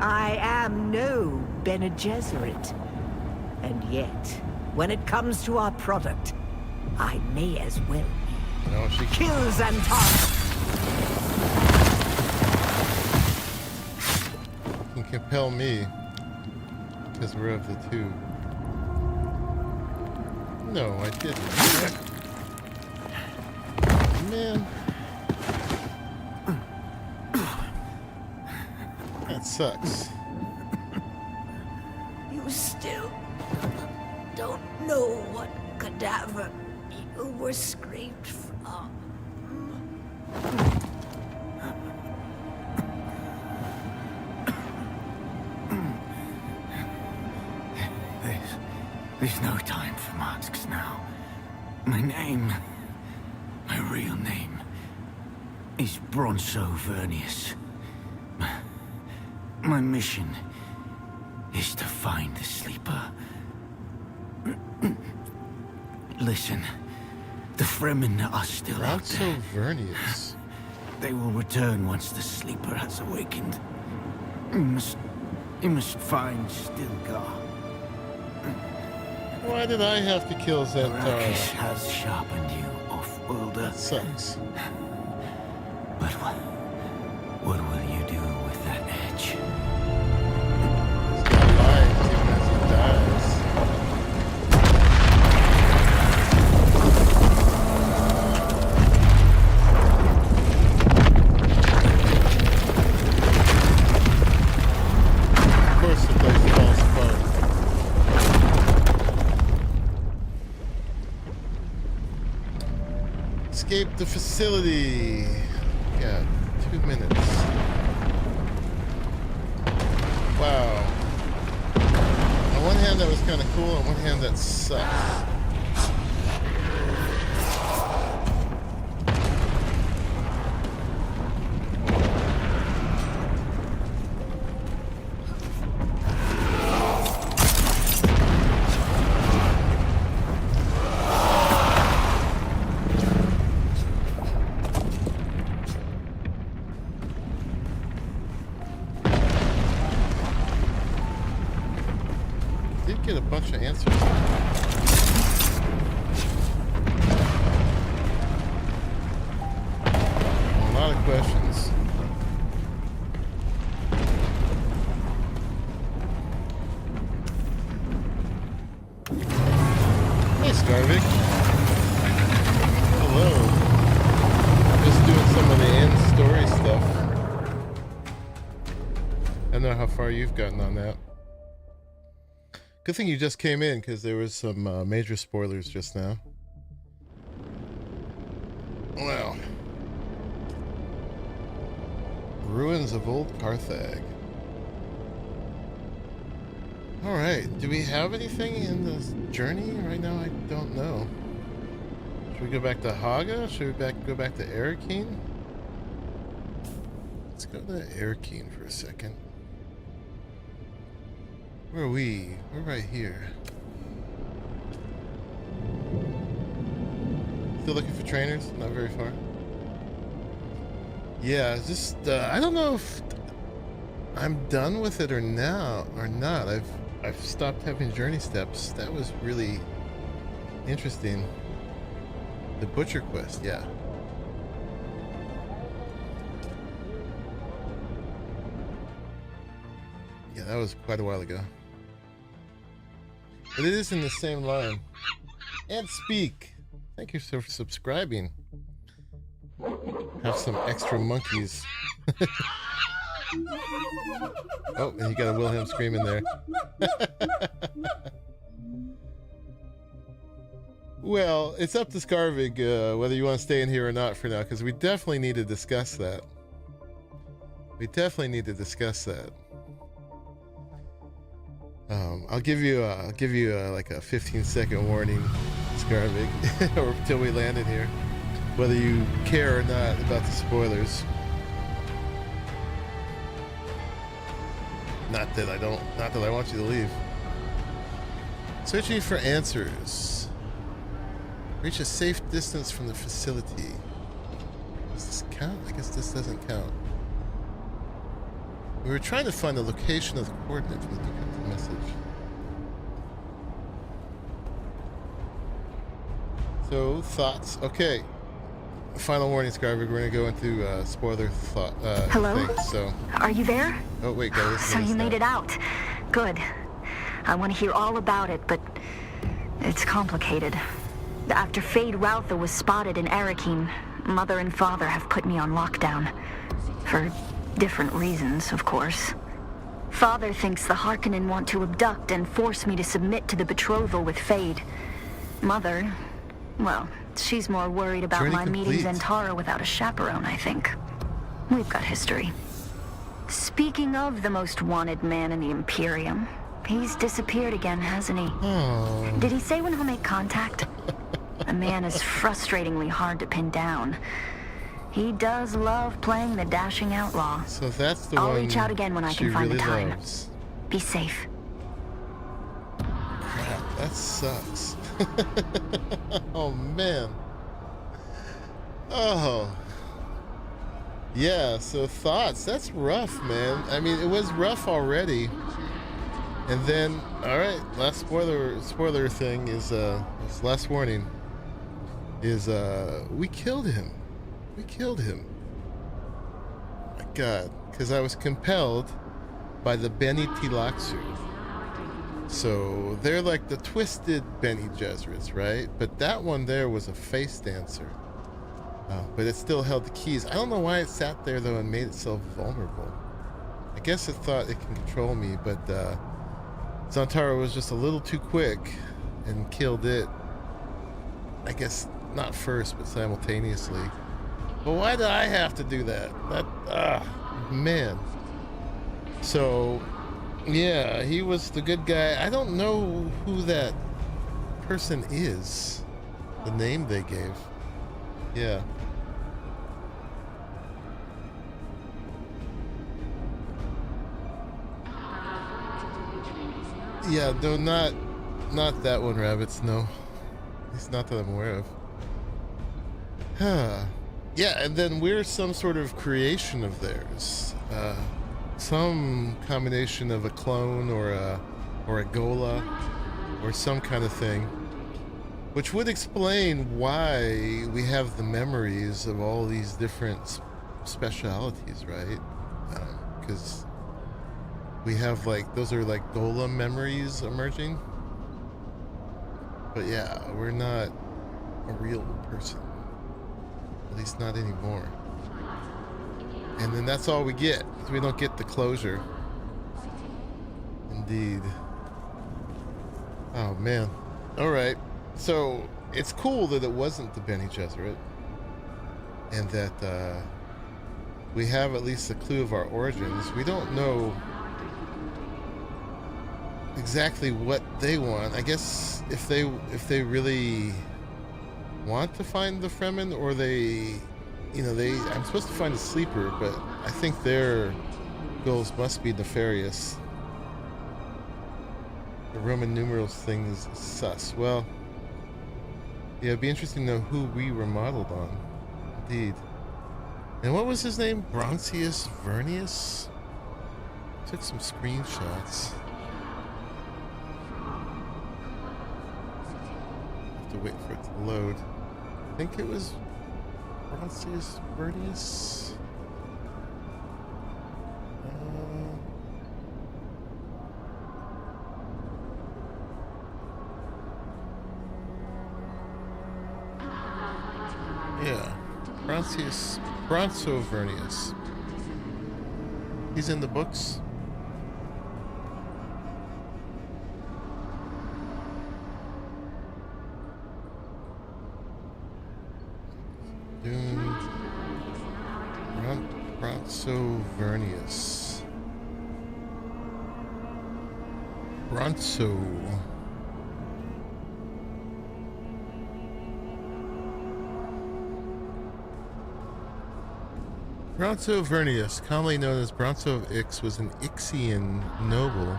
I am no Bene Gesserit. And yet, when it comes to our product, I may as well be. No, she kills and targets. Can compel me because we're of the two. No, I didn't. Man. That sucks. You still don't know what cadaver you were scraped from. There's no time for masks now. My name, my real name, is Bronzo Vernius. My mission is to find the sleeper. Listen, the Fremen are still out there. Bronzo Vernius. They will return once the sleeper has awakened. You must find Stilgar. Why did I have to kill Zentara? Arrakis has sharpened you, off-worlder. That sucks. But what will you do with that edge? He's got lives even as he dies. Of course the place falls apart. Escape the facility. Yeah, 2 minutes. Wow. On one hand that was kind of cool, on one hand that sucks. Get a bunch of answers. A lot of questions. Hey, Scarvik. Hello. Just doing some of the end story stuff. I don't know how far you've gotten on that. Good thing you just came in, because there was some major spoilers just now. Well. Ruins of Old Carthage. Alright, do we have anything in this journey right now? I don't know. Should we go back to Haga? Should we go back to Arrakis? Let's go to Arrakis for a second. Where are we? We're right here. Still looking for trainers? Not very far. Yeah, just I don't know if I'm done with it or not. I've stopped having journey steps. That was really interesting. The Butcher Quest, yeah. Yeah, that was quite a while ago. But it is in the same line. And Speak. Thank you for subscribing. Have some extra monkeys. Oh, and you got a Wilhelm scream in there. Well, it's up to Scarvig whether you want to stay in here or not for now, because we definitely need to discuss that. I'll give you like a 15-second warning, Scarvig, or until we land in here, whether you care or not about the spoilers. Not that I want you to leave. Searching for answers. Reach a safe distance from the facility. Is this count? I guess this doesn't count. We were trying to find the location of the coordinates with the decrypted message. So, thoughts. Okay. Final warning, Scriber. We're going to go into spoiler thought. Hello? Things, so. Are you there? Oh, wait, go. So you made it out. Good. I want to hear all about it, but it's complicated. After Fade Routher was spotted in Arrakis, Mother and Father have put me on lockdown. For different reasons, of course. Father thinks the Harkonnen want to abduct and force me to submit to the betrothal with Fade. Mother, well, she's more worried about my meeting Zentara without a chaperone, I think. We've got history. Speaking of the most wanted man in the Imperium, he's disappeared again, hasn't he? Oh. Did he say when he'll make contact? The man is frustratingly hard to pin down. He does love playing the dashing outlaw. So that's the I'll one reach out again when I can find really the time. loves. Be safe. Crap, that sucks. Oh, man. Oh. Yeah, so thoughts. That's rough, man. I mean, it was rough already. And then, all right, last spoiler thing is, this last warning is, we killed him. We killed him. My God, because I was compelled by the Bene Tleilaxu. So they're like the twisted Bene Gesserits, right? But that one there was a face dancer. But it still held the keys. I don't know why it sat there though and made itself vulnerable. I guess it thought it can control me, but Zentara was just a little too quick and killed it. I guess not first, but simultaneously. But why did I have to do that? Man. So, yeah, he was the good guy. I don't know who that person is. The name they gave. Yeah. Yeah, no, not that one, Rabbits, no. It's not that I'm aware of. Yeah, and then we're some sort of creation of theirs. Some combination of a clone or a Gola or some kind of thing. Which would explain why we have the memories of all these different specialities, right? Because we have like, those are like Gola memories emerging. But yeah, we're not a real person. At least not anymore. And then that's all we get. We don't get the closure. Indeed. Oh man. Alright. So it's cool that it wasn't the Bene Gesserit. And that we have at least a clue of our origins. We don't know exactly what they want. I guess if they really want to find the Fremen, or they, I'm supposed to find a sleeper, but I think their goals must be nefarious. The Roman numerals thing is sus. Well, yeah, it'd be interesting to know who we were modeled on. Indeed. And what was his name? Broncius Vernius? Took some screenshots. Have to wait for it to load. I think it was Broncius Vernius. Yeah, Bronzo Vernius. He's in the books. Dune Bronzo Vernius. Bronzo. Bronzo Vernius, commonly known as Bronzo of Ix, was an Ixian noble,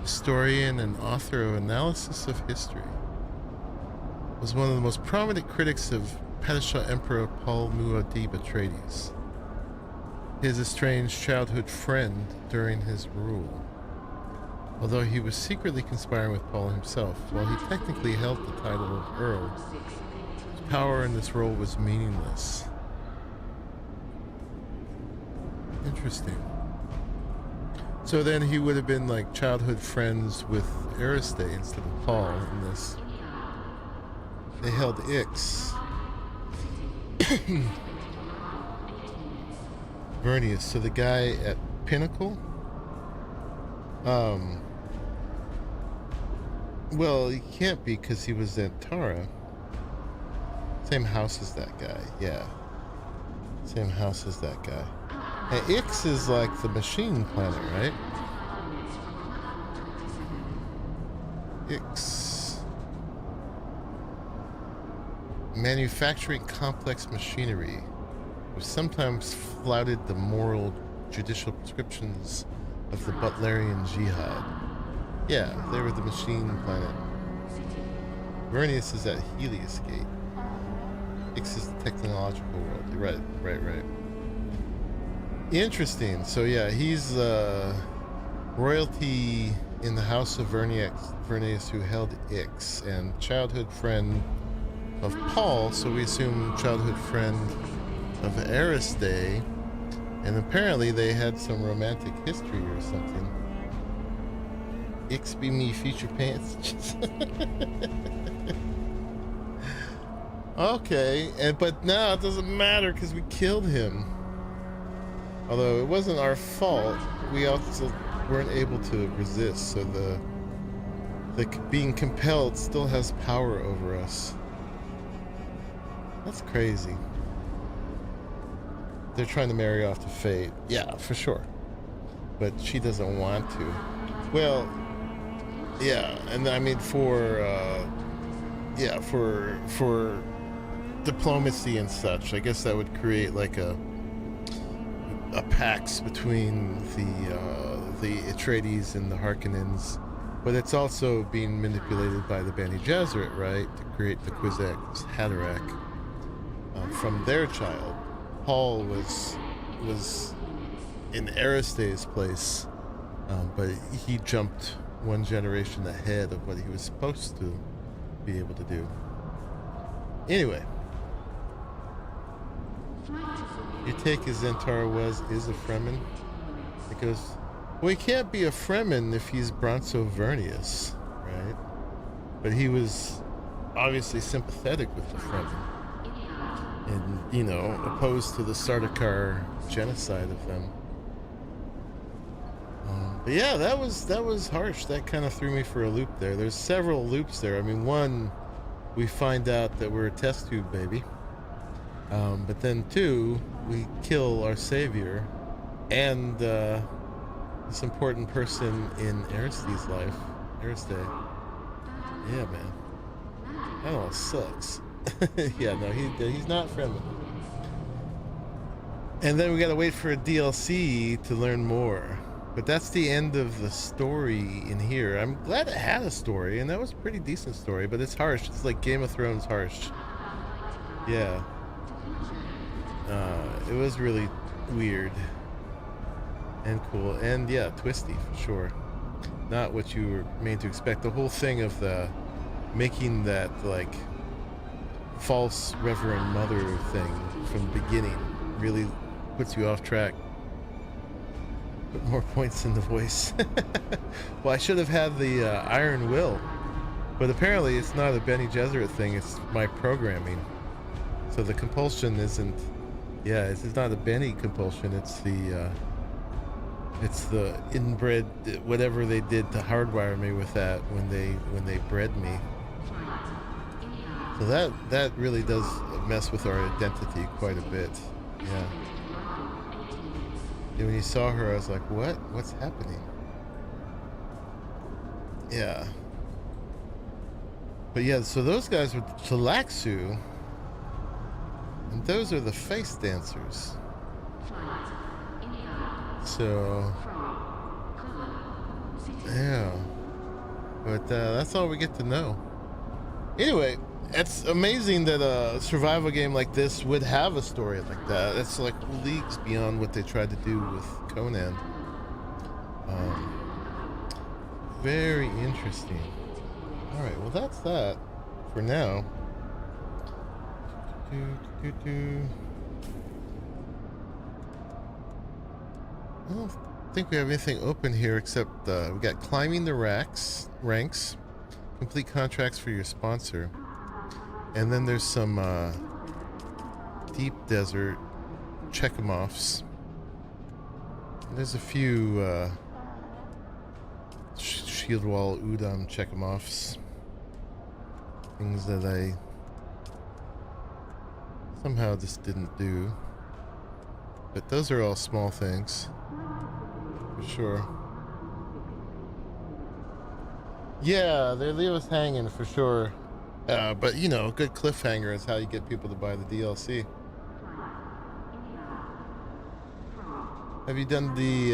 historian, and author of analysis of history. Was one of the most prominent critics of Padishah Emperor Paul Muad'Dib Atreides, his estranged childhood friend during his rule. Although he was secretly conspiring with Paul himself, while he technically held the title of Earl, his power in this role was meaningless. Interesting. So then he would have been like childhood friends with Aristay instead of Paul in this. They held Ix. Vernius, so the guy at Pinnacle? Well, he can't be because he was at Tara. Same house as that guy, yeah. Same house as that guy. And Ix is like the machine planet, right? Ix. Manufacturing complex machinery, which sometimes flouted the moral judicial prescriptions of the Butlerian Jihad. Yeah, they were the machine planet. Vernius is at Helios Gate. Ix is the technological world. Right. Interesting. So yeah, he's royalty in the house of Vernius who held Ix, and childhood friend of Paul, so we assume childhood friend of Aristay, and apparently they had some romantic history or something. Ix be me future pants. Okay, but now it doesn't matter because we killed him. Although it wasn't our fault, we also weren't able to resist, so the being compelled still has power over us. That's crazy. They're trying to marry off to fate. Yeah, for sure. But she doesn't want to. Well, yeah, and I mean for diplomacy and such, I guess that would create like a pax between the Atreides and the Harkonnens, but it's also being manipulated by the Bene Gesserit, right, to create the Kwisatz Haderach from their child. Paul was in Aristay's place, but he jumped one generation ahead of what he was supposed to be able to do. Anyway, your take is Zentara is a Fremen? It goes, well, he can't be a Fremen if he's Bronzo Vernius, right? But he was obviously sympathetic with the Fremen, and, you know, opposed to the Sardaukar genocide of them. But yeah, that was harsh. That kind of threw me for a loop there. There's several loops there. I mean, one, we find out that we're a test tube baby. But then two, we kill our savior and this important person in Aristay's life. Aristay. Yeah, man. That all sucks. Yeah, no, he's not Fremen. And then we gotta wait for a DLC to learn more. But that's the end of the story in here. I'm glad it had a story, and that was a pretty decent story, but it's harsh. It's like Game of Thrones harsh. Yeah. It was really weird and cool, and yeah, twisty for sure. Not what you were made to expect. The whole thing of the making that like false Reverend Mother thing from the beginning really puts you off track. Put more points in the voice. Well, I should have had the Iron Will, but apparently it's not a Bene Gesserit thing. It's my programming. So the compulsion isn't. Yeah, it's not a Bene compulsion. It's the inbred whatever they did to hardwire me with that when they bred me. So that really does mess with our identity quite a bit. Yeah. And when you saw her, I was like, what? What's happening? Yeah. But yeah, so those guys were Tlaxu, and those are the face dancers. So, yeah. But that's all we get to know. Anyway, it's amazing that a survival game like this would have a story like that. It's like leagues beyond what they tried to do with Conan. Very interesting. All right, well that's that for now. I don't think we have anything open here except we got climbing the ranks, complete contracts for your sponsor, and then there's some deep desert check 'em offs. There's a few shield wall udam check 'em offs, things that I somehow just didn't do, but those are all small things for sure. Yeah, they leave us hanging for sure. But you know, a good cliffhanger is how you get people to buy the DLC. Have you done the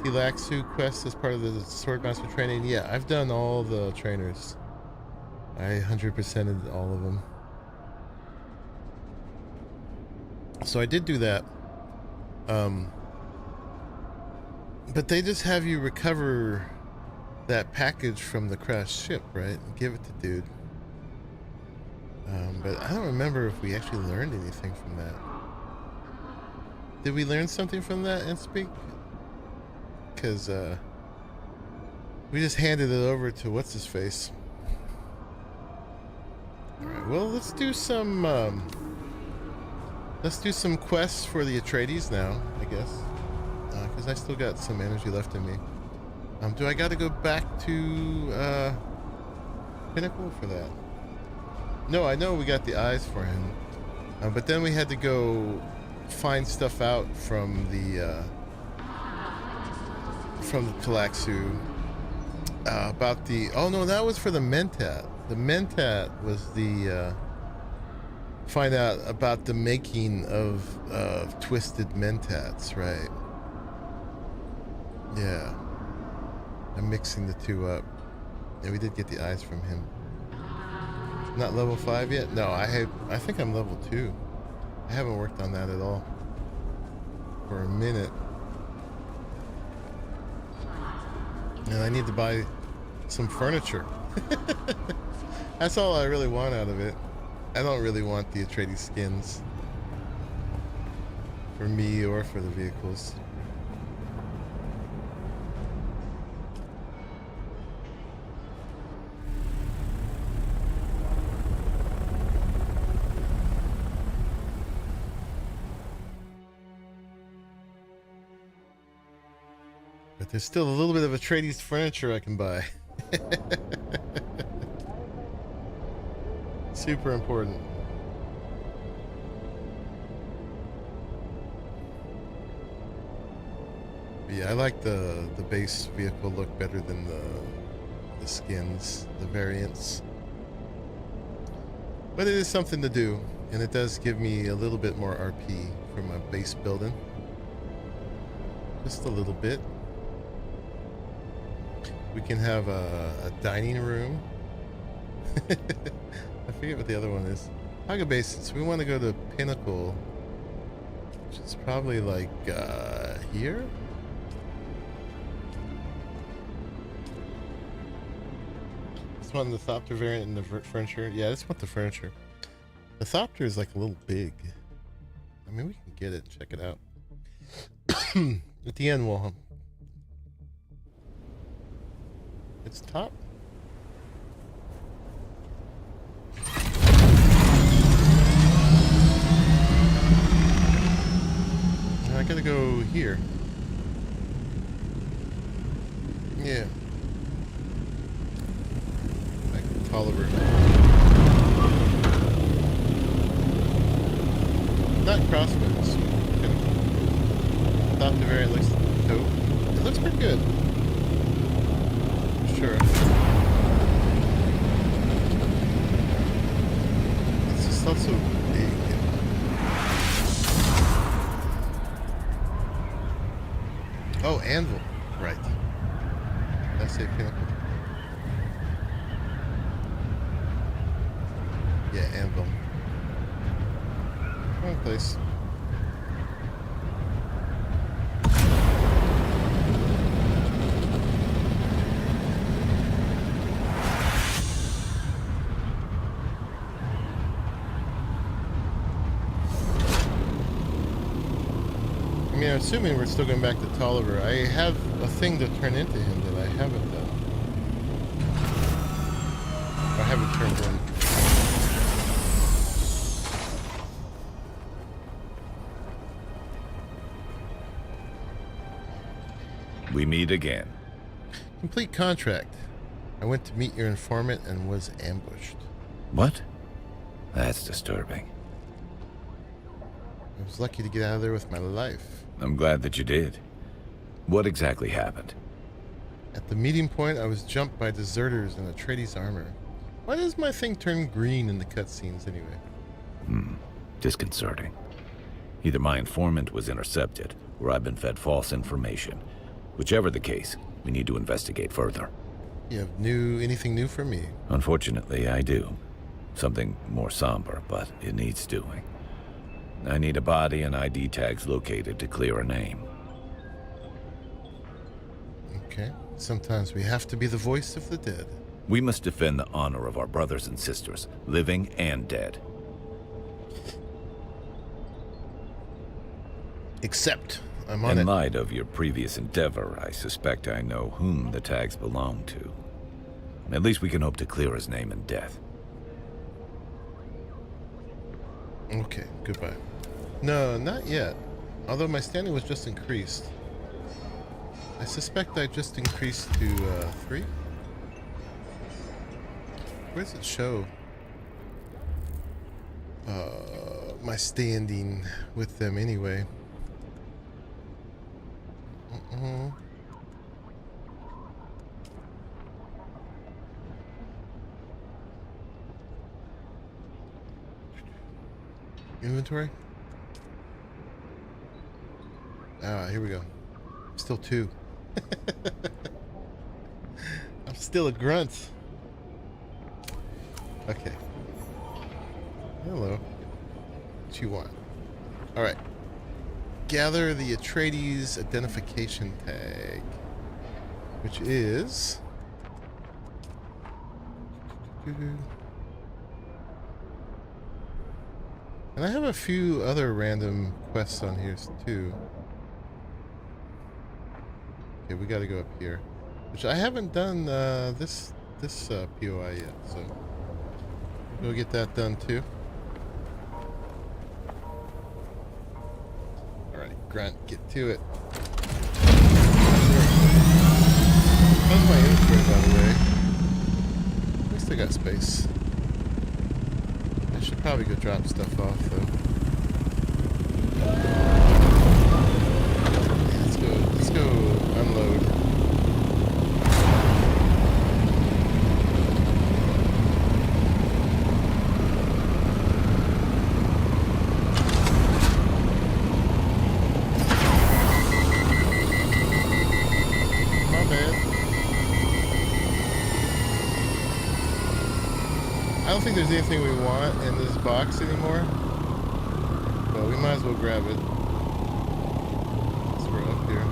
Tilaxu quest as part of the Swordmaster training? Yeah, I've done all the trainers. I 100%ed all of them. So I did do that. But they just have you recover that package from the crashed ship, right? And give it to dude. But I don't remember if we actually learned anything from that. Did we learn something from that and speak? Because we just handed it over to what's his face. All right, well, let's do some quests for the Atreides now, I guess, because I still got some energy left in me. Do I got to go back to Pinnacle for that? No, I know we got the eyes for him, but then we had to go find stuff out from the Talaxu about the. Oh no, that was for the Mentat. The Mentat was the find out about the making of twisted Mentats, right? Yeah, I'm mixing the two up. Yeah, we did get the eyes from him. Not level 5 yet? No, I think I'm level 2. I haven't worked on that at all for a minute. And I need to buy some furniture. That's all I really want out of it. I don't really want the Atreides skins for me or for the vehicles. But there's still a little bit of Atreides furniture I can buy. Super important. But yeah, I like the base vehicle look better than the skins, the variants. But it is something to do, and it does give me a little bit more RP for my base building. Just a little bit. We can have a dining room. I forget what the other one is. Haga Bases. We want to go to Pinnacle, which is probably like here. This one, the Thopter variant and the furniture. Yeah, this one, the furniture. The Thopter is like a little big. I mean, we can get it. Check it out. At the end, we'll. It's top. I gotta go here. Yeah. Like Tolliver. Not crossbows. Thought the variant looks dope. It looks pretty good. Sure. It's just not so big. Oh, anvil. Right. That's a Pinnacle. Yeah, anvil. Wrong place. I mean, I'm assuming we're still going back to Tolliver. I have a thing to turn into him that I haven't done. I haven't turned in. We meet again. Complete contract. I went to meet your informant and was ambushed. What? That's disturbing. I was lucky to get out of there with my life. I'm glad that you did. What exactly happened? At the meeting point, I was jumped by deserters in Atreides armor. Why does my thing turn green in the cutscenes anyway? Disconcerting. Either my informant was intercepted, or I've been fed false information. Whichever the case, we need to investigate further. You have anything new for me? Unfortunately, I do. Something more somber, but it needs doing. I need a body and ID tags located to clear a name. Okay. Sometimes we have to be the voice of the dead. We must defend the honor of our brothers and sisters, living and dead. Except, I'm on it. In light of your previous endeavor, I suspect I know whom the tags belong to. At least we can hope to clear his name and death. Okay, goodbye. No, not yet. Although my standing was just increased. I suspect I just increased to 3. Where does it show my standing with them anyway? Inventory? Ah, here we go. Still 2. I'm still a grunt. Okay. Hello. What you want? Alright. Gather the Atreides identification tag, which is... And I have a few other random quests on here too. Okay, we gotta go up here. Which I haven't done this POI yet, so we'll get that done too. Alright, Grunt, get to it. How's my inventory, by the way? At least I got space. I should probably go drop stuff off, though. Let's go unload. My bad. I don't think there's anything we want in this box anymore, but we might as well grab it. Since we're up here.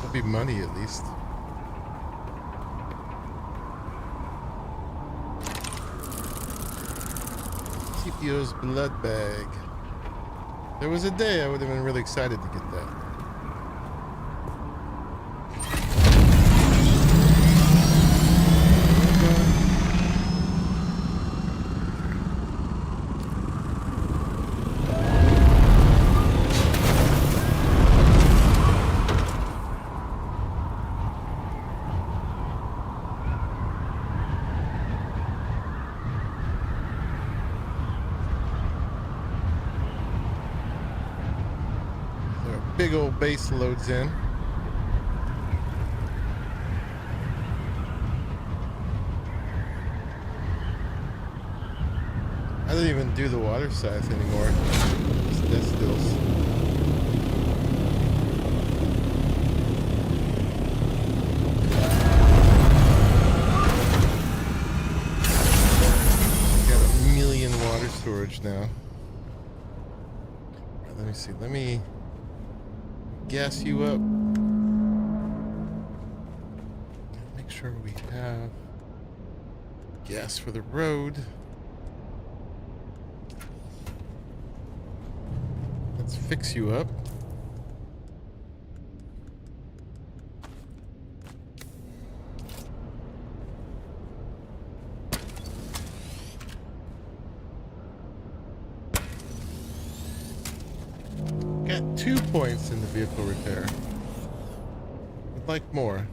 There'll be money at least. CPO's blood bag. There was a day I would have been really excited to get that. Big old base loads in. don't even do the water scythe anymore. Just death stills. Got a million water storage now. Right, let me see. Let me gas you up. Make sure we have gas for the road. Let's fix you up. Got 2 points in the vehicle repair. I'd like more.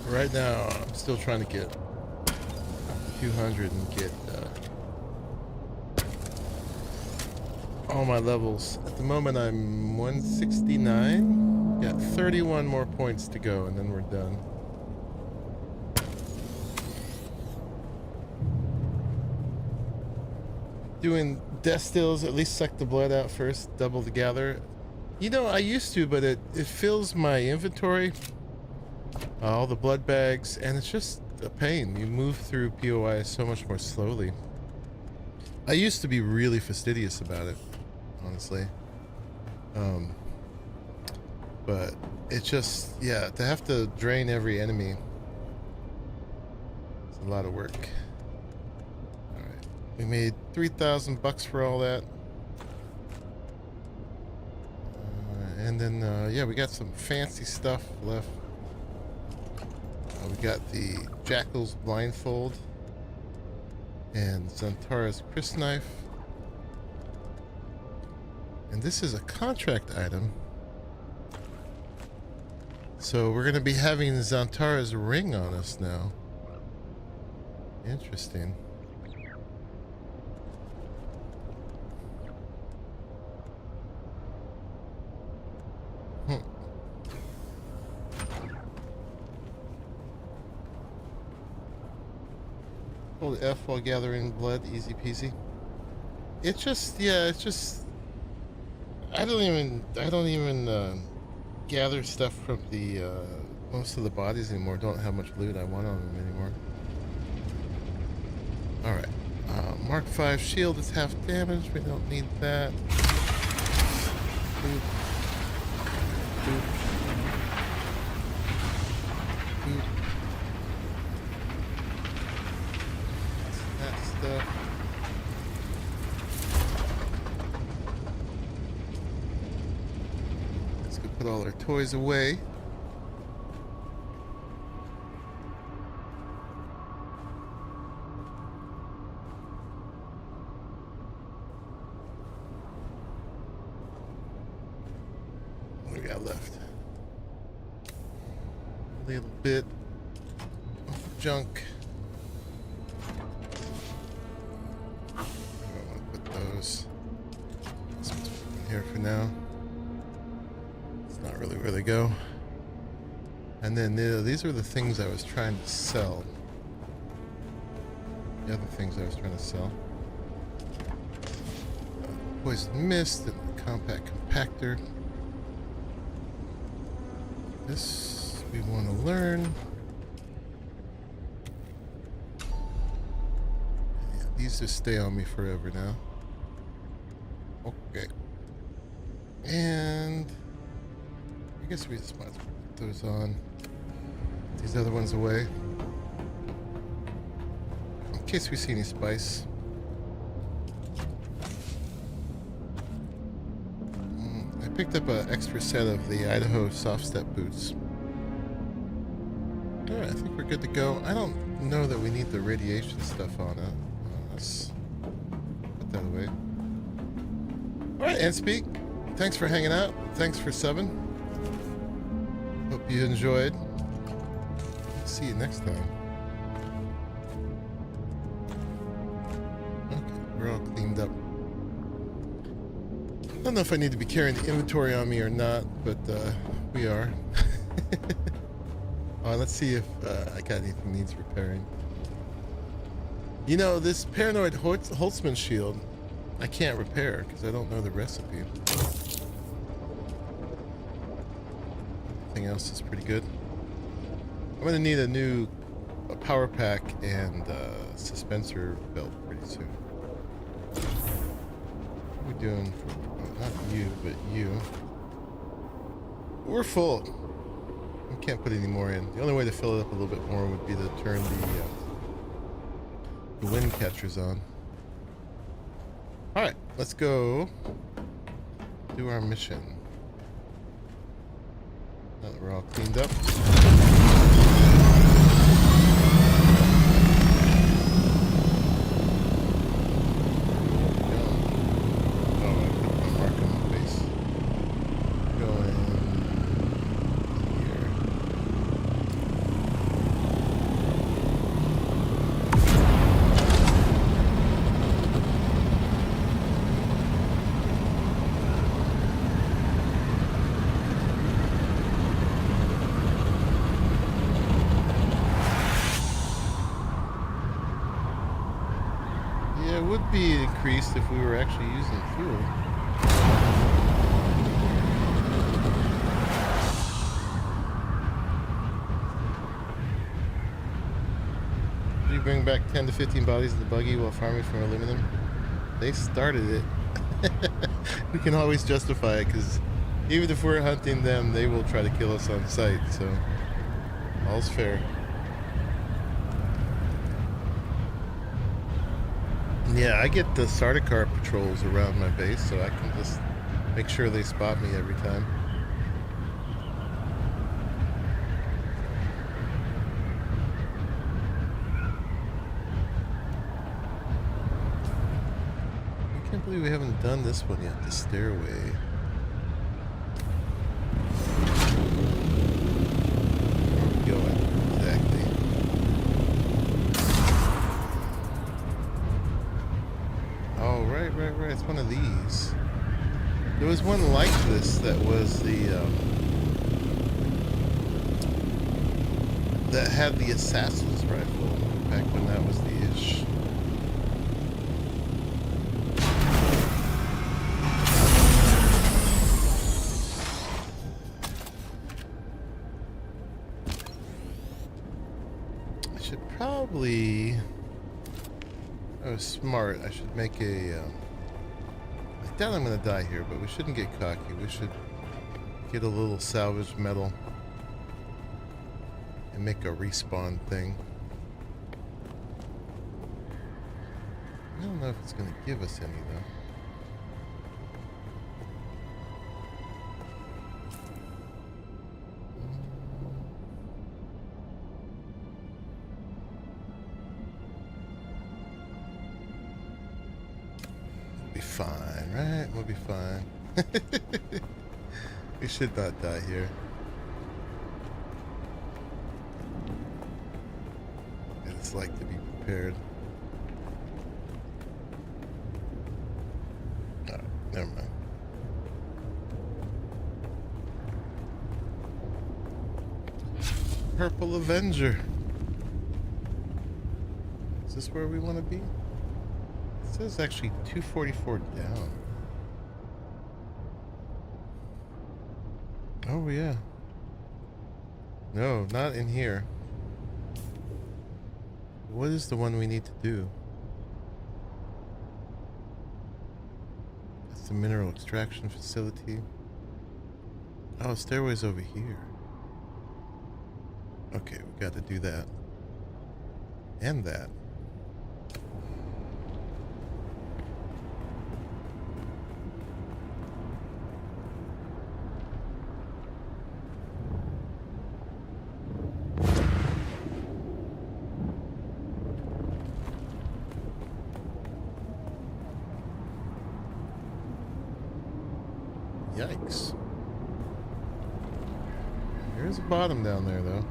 Right now, I'm still trying to get 200 and get all my levels. At the moment, I'm 169. Got 31 more points to go, and then we're done. Doing death stills, at least suck the blood out first, double the gather. You know, I used to, but it fills my inventory. All the blood bags, and it's just a pain. You move through POI so much more slowly. I used to be really fastidious about it, honestly. But it just, yeah, to have to drain every enemy, it's a lot of work. Alright, we made 3,000 bucks for all that. And then, yeah, we got some fancy stuff left. We got the Jackal's blindfold and Zantara's crysknife. And this is a contract item. So we're going to be having Zantara's ring on us now. Interesting. Hold F while gathering blood, easy peasy. It's just, yeah, it's just, I don't even gather stuff from the, most of the bodies anymore. Don't have much loot I want on them anymore. Alright, Mark 5 shield is half damage, we don't need that. Boop. Boop. Boop. Let's go put all our toys away. What do we got left? A little bit of junk. Here for now. It's not really where they go. And then these are the things I was trying to sell. The other things I was trying to sell. Poison mist and the compact compactor. This we want to learn. Yeah, these just stay on me forever now. Okay. And I guess we just might as well put those on. Put these other ones away. In case we see any spice. I picked up an extra set of the Idaho soft step boots. Alright, I think we're good to go. I don't know that we need the radiation stuff on it. Let's put that away. Alright, Anspeak. Thanks for hanging out. Thanks for subbing. Hope you enjoyed. See you next time. Okay, we're all cleaned up. I don't know if I need to be carrying the inventory on me or not, but we are. Let's see if I got anything needs repairing. You know, this paranoid Holtzman shield, I can't repair because I don't know the recipe. Everything else is pretty good. I'm gonna need a power pack and suspensor belt pretty soon. What are we doing for, not you, but you? We're full. We can't put any more in. The only way to fill it up a little bit more would be to turn the wind catchers on. Alright, let's go do our mission. Now that we're all cleaned up. Be increased if we were actually using fuel. Did you bring back 10 to 15 bodies of the buggy while farming for aluminum? They started it. We can always justify it because even if we're hunting them, they will try to kill us on sight, so all's fair. Yeah, I get the Sardaukar patrols around my base, so I can just make sure they spot me every time. I can't believe we haven't done this one yet, the stairway. Where are we going exactly? Oh, right. It's one of these. There was one like this that was the, that had the assassin's rifle back when that was the ish. I should probably... Oh, smart. I should make a... I doubt I'm going to die here, but we shouldn't get cocky. We should get a little salvaged metal and make a respawn thing. I don't know if it's going to give us any, though. Fine, right? We'll be fine. We should not die here. It's like to be prepared. Alright, never mind. Purple Avenger. Is this where we want to be? It says actually 244 down. Oh yeah. No, not in here. What is the one we need to do? That's the mineral extraction facility. Oh, stairway's over here. Okay, we got to do that. And that. Yikes. There's a bottom down there, though.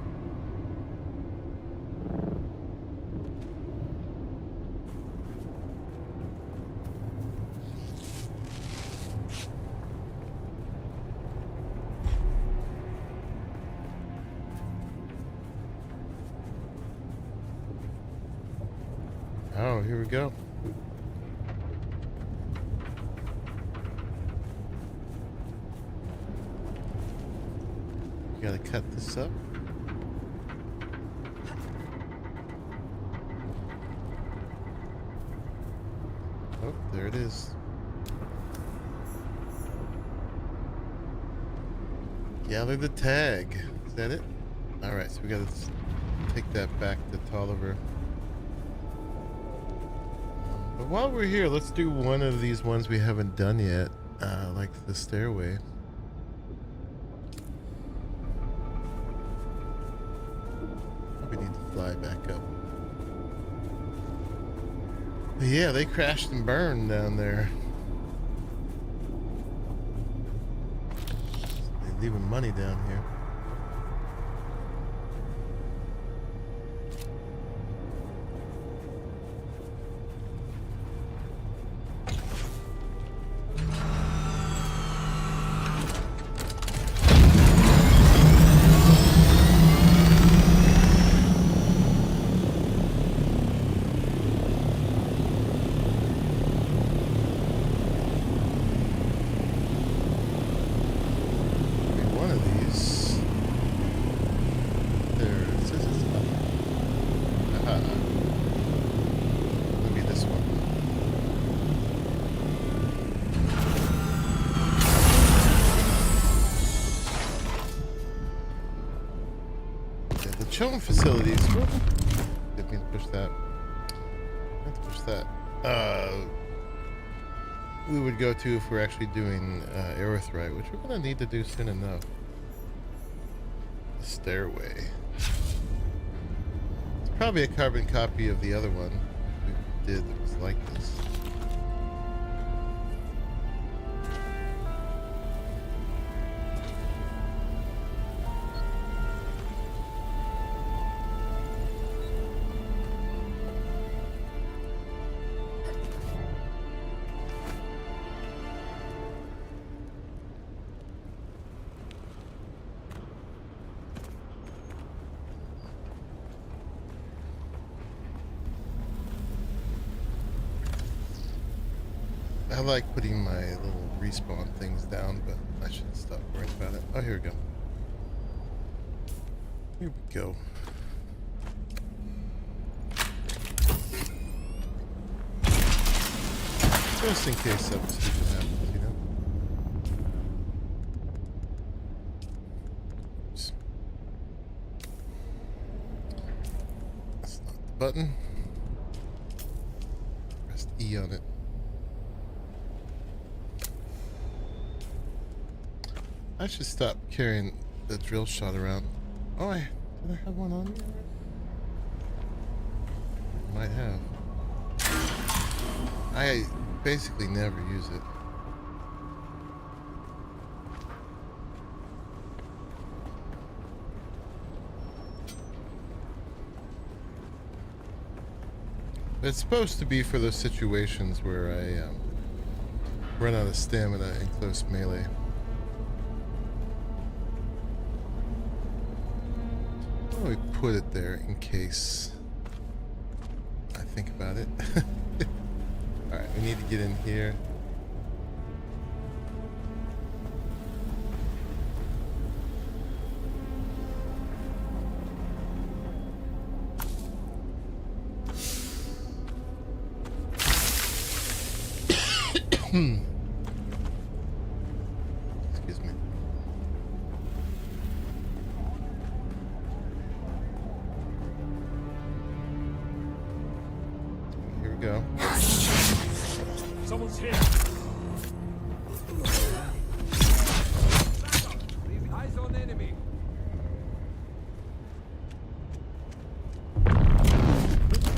here we go. Gotta cut this up. Oh, there it is. Gather the tag. Is that it? Alright, so we gotta take that back to Tolliver. But while we're here, let's do one of these ones we haven't done yet, like the stairway. We need to fly back up. But yeah, they crashed and burned down there. They're leaving money down here. Chilling facilities. Didn't mean to push that. Let's push that. We would go to if we're actually doing Aerothrite, which we're gonna need to do soon enough. The stairway. It's probably a carbon copy of the other one we did that was like this. I like putting my little respawn things down, but I should stop worrying about it. Oh, here we go. Here we go. Just in case something stupid happens, you know? Oops. That's not the button. Press E on it. I should stop carrying the drill shot around. Oh, did I have one on me? Might have. I basically never use it. It's supposed to be for those situations where I run out of stamina in close melee. We put it there in case I think about it. Alright, we need to get in here. Excuse me. Go. Someone's here. Eyes on enemy.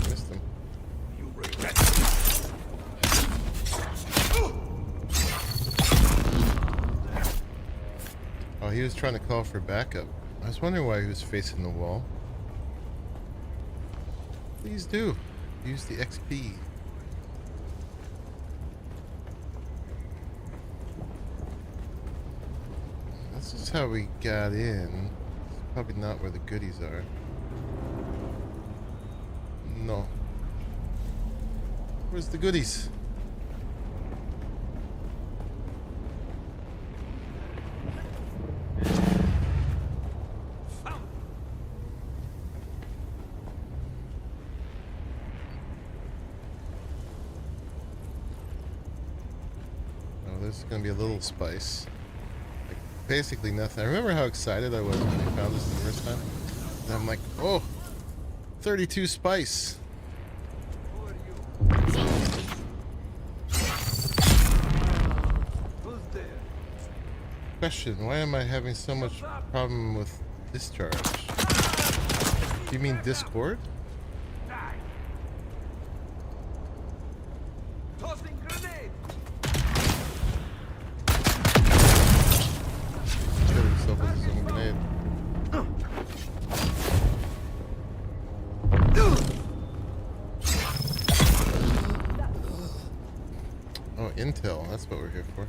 Missed him. You regret. Oh, he was trying to call for backup. I was wondering why he was facing the wall. Please do. Use the XP. This is how we got in. It's probably not where the goodies are. No. Where's the goodies? There's gonna be a little spice. Like, basically nothing. I remember how excited I was when I found this the first time. And I'm like, oh, 32 spice. Question, why am I having so much problem with discharge? Do you mean Discord? Tossing grenade. Oh, intel. That's what we're here for.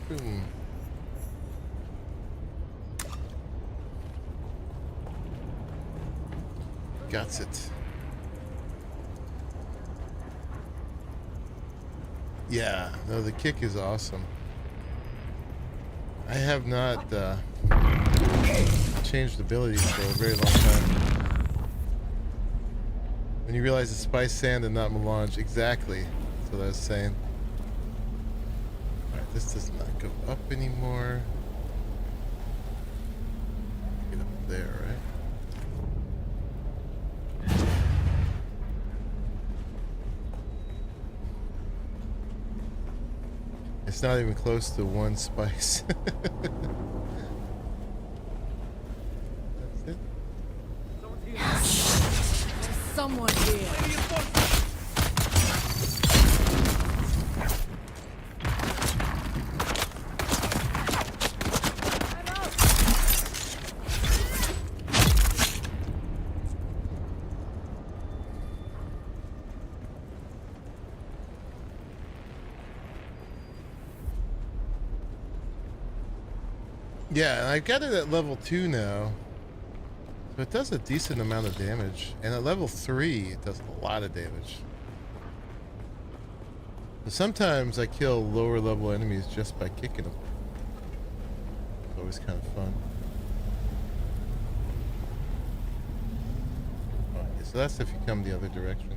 Boom. Got it. Yeah, no, the kick is awesome. I have not changed abilities for a very long time. When you realize it's spice sand and not melange, exactly. That's what I was saying. Alright, this does not go up anymore. Get up there, right? It's not even close to one spice. That's it. Someone here. Yeah, and I got it at level 2 now. So it does a decent amount of damage. And at level 3, it does a lot of damage. But sometimes I kill lower level enemies just by kicking them. It's always kind of fun. Okay, so that's if you come the other direction.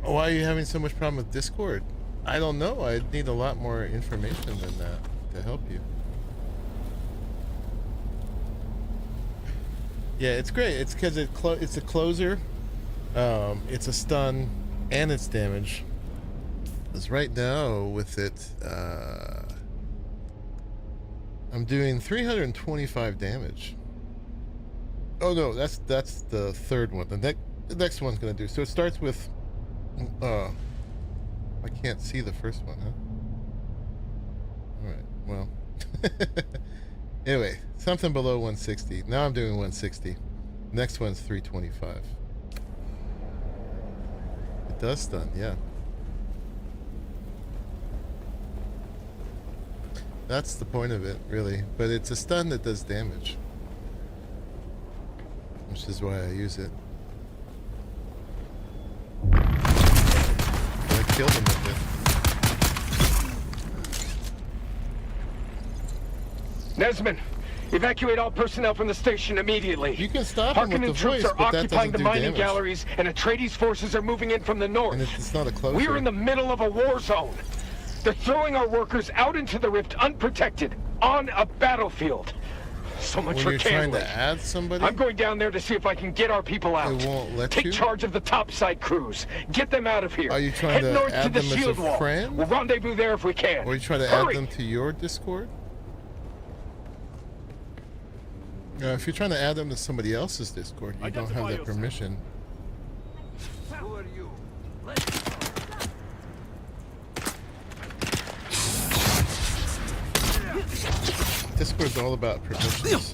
Why are you having so much problem with Discord? I don't know. I need a lot more information than that to help you. Yeah, it's great. It's because it's a closer, it's a stun, and it's damage. Because right now with it, I'm doing 325 damage. Oh no, that's the third one. The next one's gonna do. So it starts with. I can't see the first one, huh? Alright, well. Anyway, something below 160. Now I'm doing 160. Next one's 325. It does stun, yeah. That's the point of it, really. But it's a stun that does damage. Which is why I use it. Kill them with it. Nesman, evacuate all personnel from the station immediately. You can stop them with the troops voice, are but that occupying the doesn't do mining damage. galleries, and Atreides forces are moving in from the north. And it's not a closer. We're in the middle of a war zone. They're throwing our workers out into the rift unprotected, on a battlefield. So much When for you're trying candling. to add somebody? I'm going down there to see if I can get our people out. It won't let Take you? charge of the topside crews. Get them out of here. Are you trying Head to north add to the them as a shield wall. friend? We'll rendezvous there if we can. Or you try to Hurry! add them to your Discord? If you're trying to add them to somebody else's Discord, you don't have that permission. Who are you? Discord's all about permissions.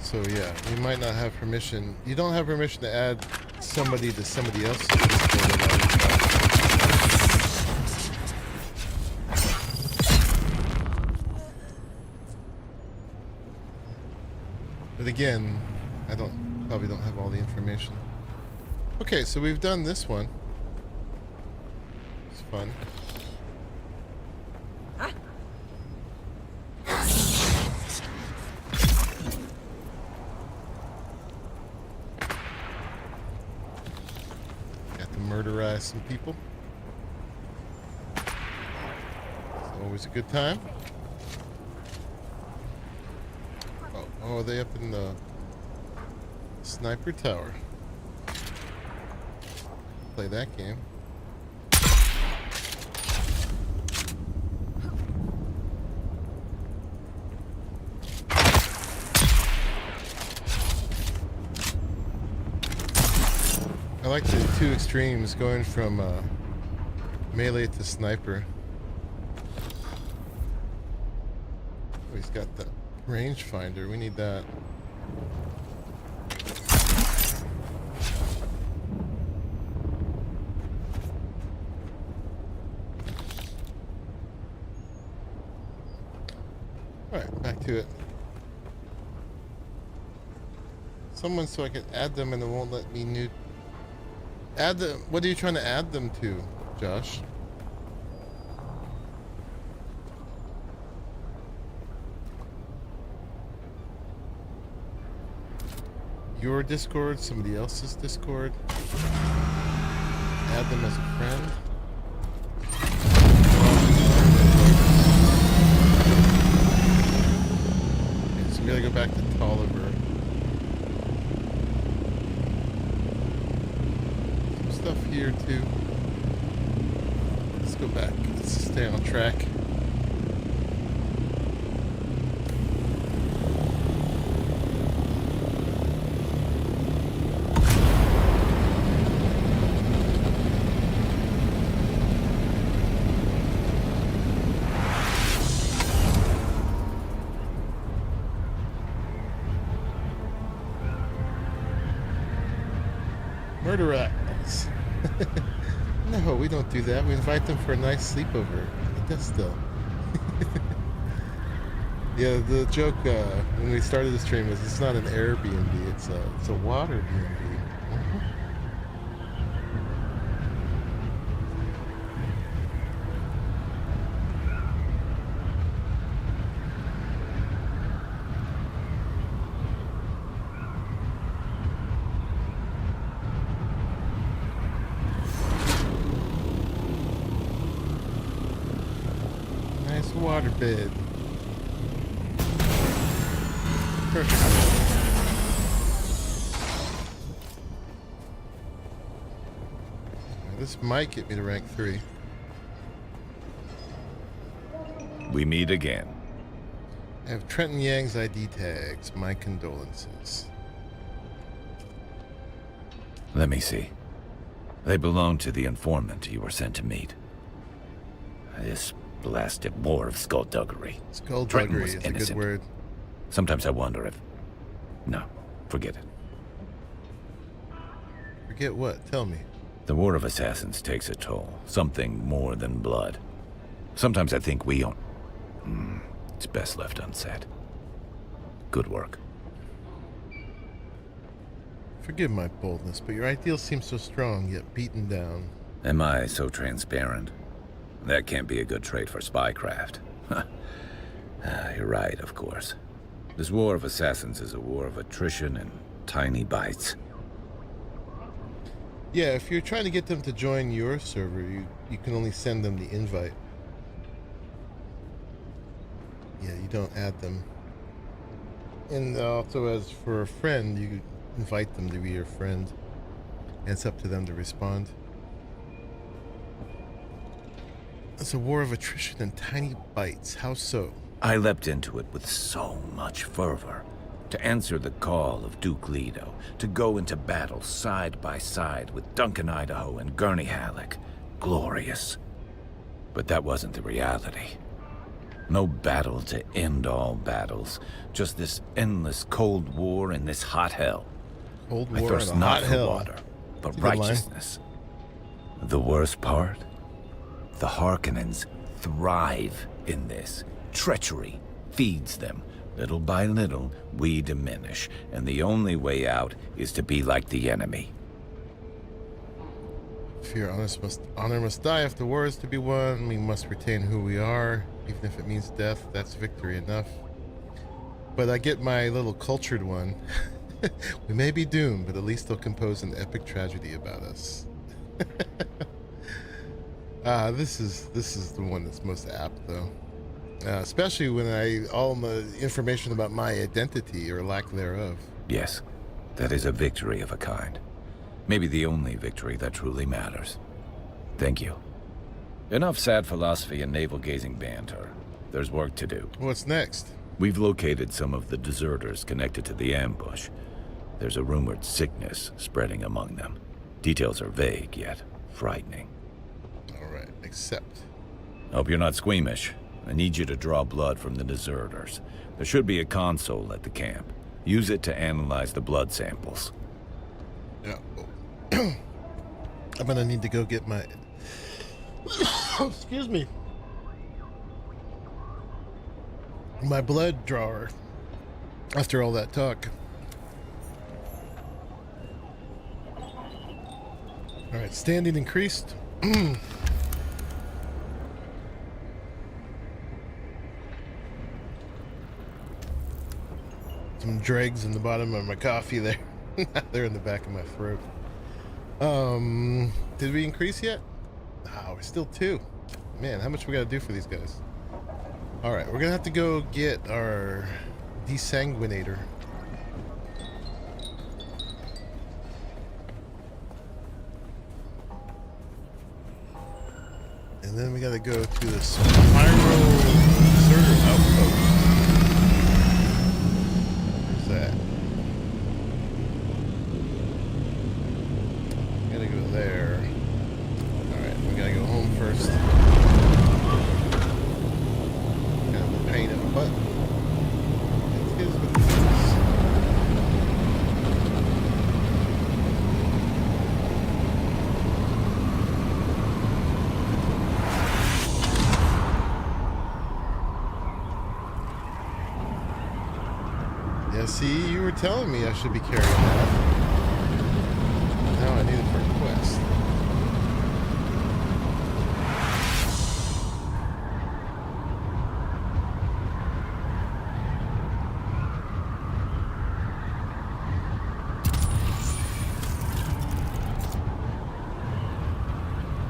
So yeah, Yeah, we might not have permission. You don't have permission to add somebody to somebody else's Discord. But again, I probably don't have all the information. Okay, so we've done this one. It's fun. Got to murderize some people. It's always a good time. Oh, are they up in the sniper tower? Play that game. I like the two extremes, going from melee to sniper. Oh, he's got the rangefinder. We need that. Alright, back to it. Someone, so I can add them and it won't let me add them. What are you trying to add them to, Josh? Your Discord, somebody else's Discord. Add them as a friend. Okay, so we gotta go back to Tolliver. Some stuff here too. Let's go back. Let's stay on track. Murderize. No, we don't do that. We invite them for a nice sleepover. That's still. Yeah, the joke when we started the stream was it's not an Airbnb, it's a water B&B. Waterbed. Perfect. This might get me to rank 3. We meet again. I have Trenton Yang's ID tags. My condolences. Let me see. They belong to the informant you were sent to meet. This blasted war of skullduggery. Skullduggery is a good word. Sometimes I wonder if... No, forget it. Forget what? Tell me. The war of assassins takes a toll. Something more than blood. Sometimes I think we own... It's best left unsaid. Good work. Forgive my boldness, but your ideal seems so strong, yet beaten down. Am I so transparent? That can't be a good trait for spycraft. You're right, of course. This war of assassins is a war of attrition and tiny bites. Yeah, if you're trying to get them to join your server, you can only send them the invite. Yeah, you don't add them. And also, as for a friend, you invite them to be your friend. And it's up to them to respond. It's a war of attrition and tiny bites. How so? I leapt into it with so much fervor. To answer the call of Duke Leto. To go into battle side by side with Duncan Idaho and Gurney Halleck. Glorious. But that wasn't the reality. No battle to end all battles. Just this endless cold war in this hot hell. Cold I war thirst and a not hot for hell. water, but That's a good line. righteousness. The worst part? The Harkonnens thrive in this. Treachery feeds them. Little by little, we diminish, and the only way out is to be like the enemy. Fear honor must die. If the war is to be won, we must retain who we are. Even if it means death, that's victory enough. But I get my little cultured one. We may be doomed, but at least they'll compose an epic tragedy about us. This is the one that's most apt, though. Especially when all the information about my identity or lack thereof. Yes, that is a victory of a kind. Maybe the only victory that truly matters. Thank you. Enough sad philosophy and navel-gazing banter. There's work to do. What's next? We've located some of the deserters connected to the ambush. There's a rumored sickness spreading among them. Details are vague, yet frightening. Alright, accept. Hope you're not squeamish. I need you to draw blood from the deserters. There should be a console at the camp. Use it to analyze the blood samples. Yeah. I'm gonna need to go get my... Excuse me. My blood drawer. After all that talk. Alright, standing increased. Some dregs in the bottom of my coffee there. They're in the back of my throat. Did we increase yet? Oh, we're still 2. Man, how much we gotta do for these guys? Alright, we're gonna have to go get our desanguinator. And then we gotta go to the spiral deserter outpost. Where's that? Gotta go there. Alright, we gotta go home first. Kind of a pain in the butt. It is what it is. Yeah, see, you were telling me I should be carrying that. Now I need it for a quest.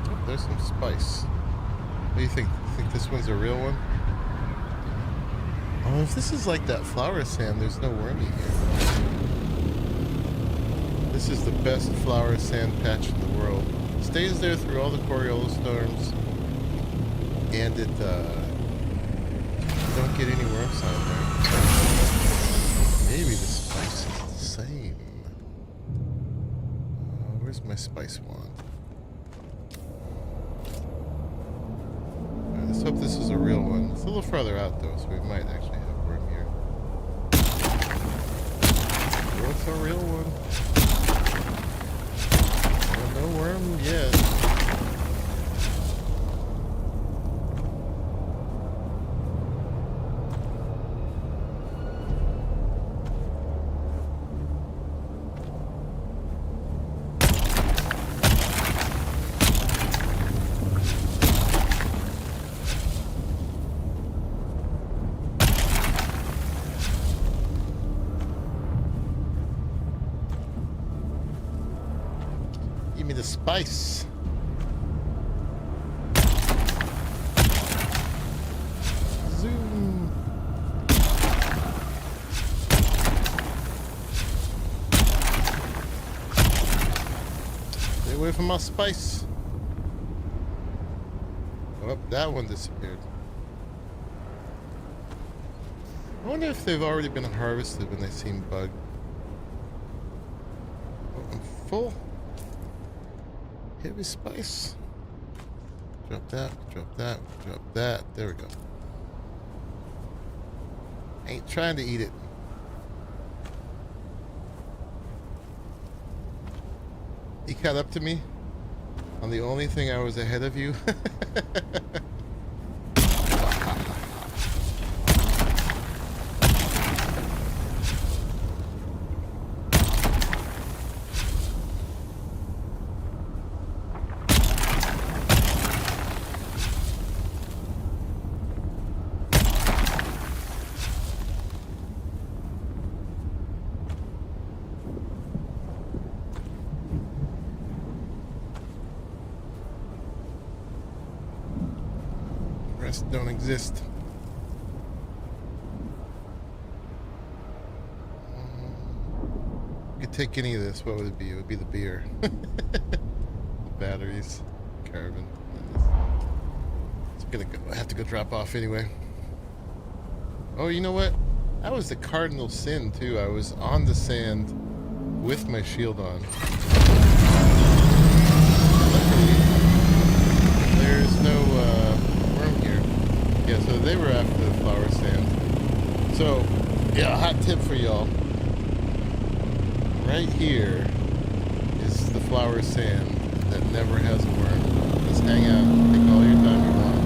Oh, there's some spice. What do you think? Think this one's a real one? Oh, if this is like that flower sand, there's no wormy here. This is the best flower sand patch in the world. Stays there through all the Coriolis storms, and it don't get any worms on there. Maybe the spice is the same. Where's my spice wand? Alright, let's hope this is a real one. It's a little farther out though, so we might actually have worm here. What's a real one? Well, no worm yet. Give me the spice. Zoom. Stay away from my spice. Oh, that one disappeared. I wonder if they've already been harvested when they seem bugged. Oh, I'm full. Hit with spice. Drop that, drop that, drop that. There we go. Ain't trying to eat it. He caught up to me on the only thing I was ahead of you. Don't exist. You could take any of this. What would it be? It would be the beer. The batteries, carbon. It's gonna go. I have to go drop off anyway. Oh, you know what? That was the cardinal sin too. I was on the sand with my shield on. Luckily, there's no worm here. Yeah, so they were after the flower sand. So, yeah, a hot tip for y'all. Right here is the flower sand that never has a worm. Just hang out, take all your time you want.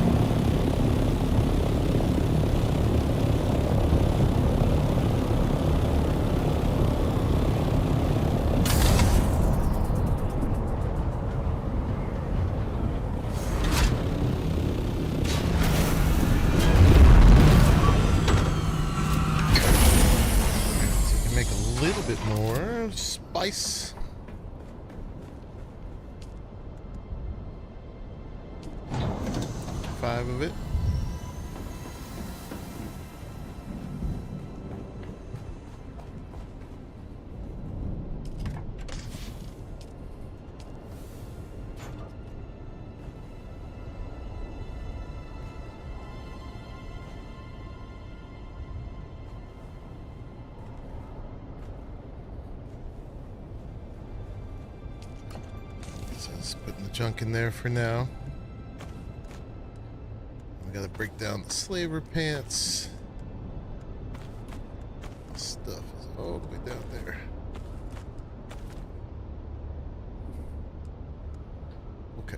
Spice. 5 of it. Putting the junk in there for now. We gotta break down the slaver pants. This stuff is all the way down there. Okay.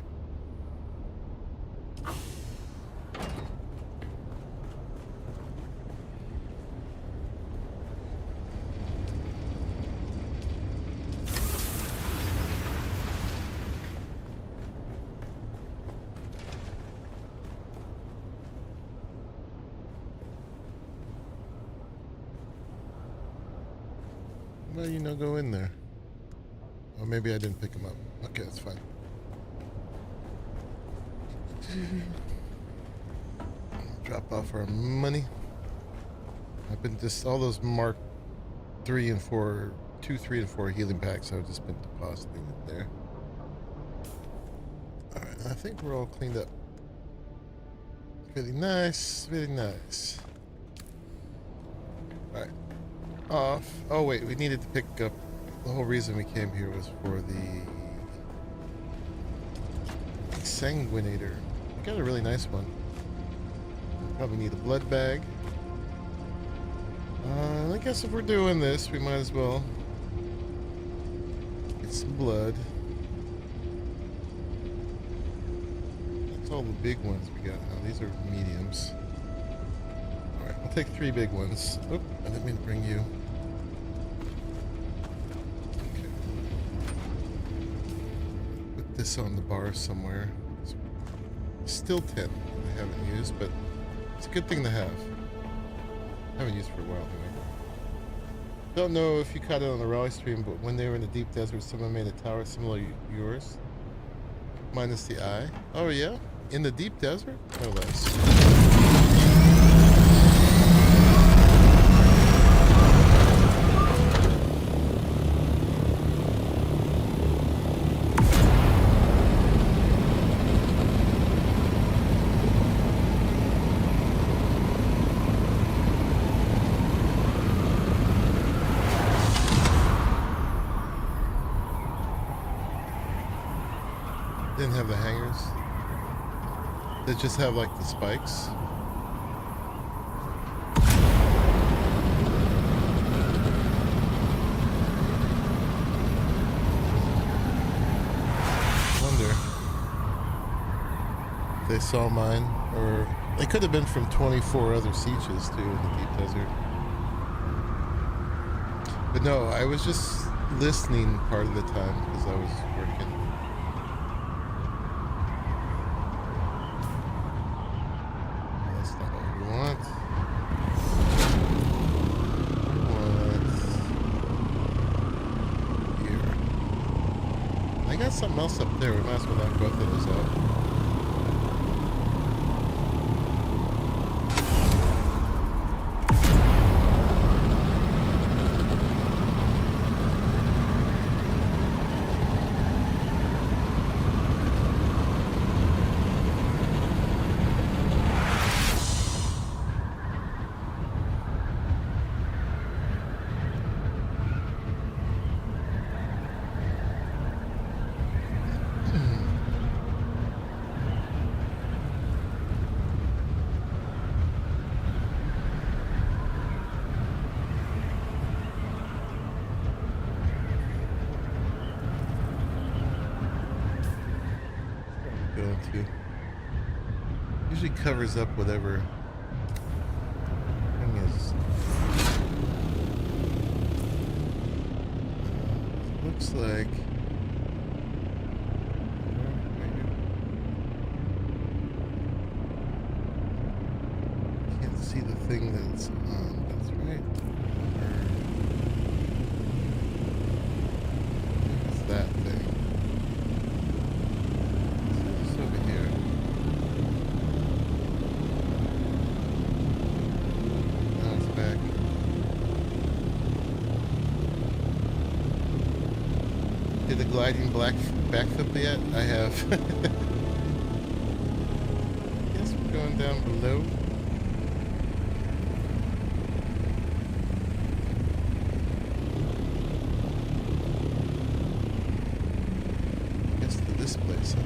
Well, you know, go in there. Or maybe I didn't pick them up. Okay, that's fine. Drop off our money. I've been just all those Mark 3 and 4, 2, 3, and 4 healing packs. I've just been depositing it there. All right, I think we're all cleaned up. Really nice, really nice. All right. Off. Oh wait, we needed to pick up. The whole reason we came here was for the Sanguinator. We got a really nice one. Probably need a blood bag. I guess if we're doing this, we might as well get some blood. That's all the big ones we got now. These are mediums. Alright, we'll take 3 big ones. Oop, I didn't mean to bring you. Okay. Put this on the bar somewhere. Still 10 I haven't used, but it's a good thing to have. I haven't used for a while anyway. Don't know if you caught it on the Raleigh stream, but when they were in the deep desert, someone made a tower similar to yours. Minus the eye. Oh yeah? In the deep desert? No less. Didn't have the hangers. They just have like the spikes. they saw mine, or they could have been from 24 other sieges too in the deep desert. But no, I was just listening part of the time because I was working. That's not what we want. We want here. I got something else up there. We might as well knock both of those out. Usually covers up whatever thing is. Looks like can't see the thing that's on. That's right. It's that thing. It's over here. Back. Did the gliding backflip yet? I have. Guess we're going down below. Guess to this place, huh?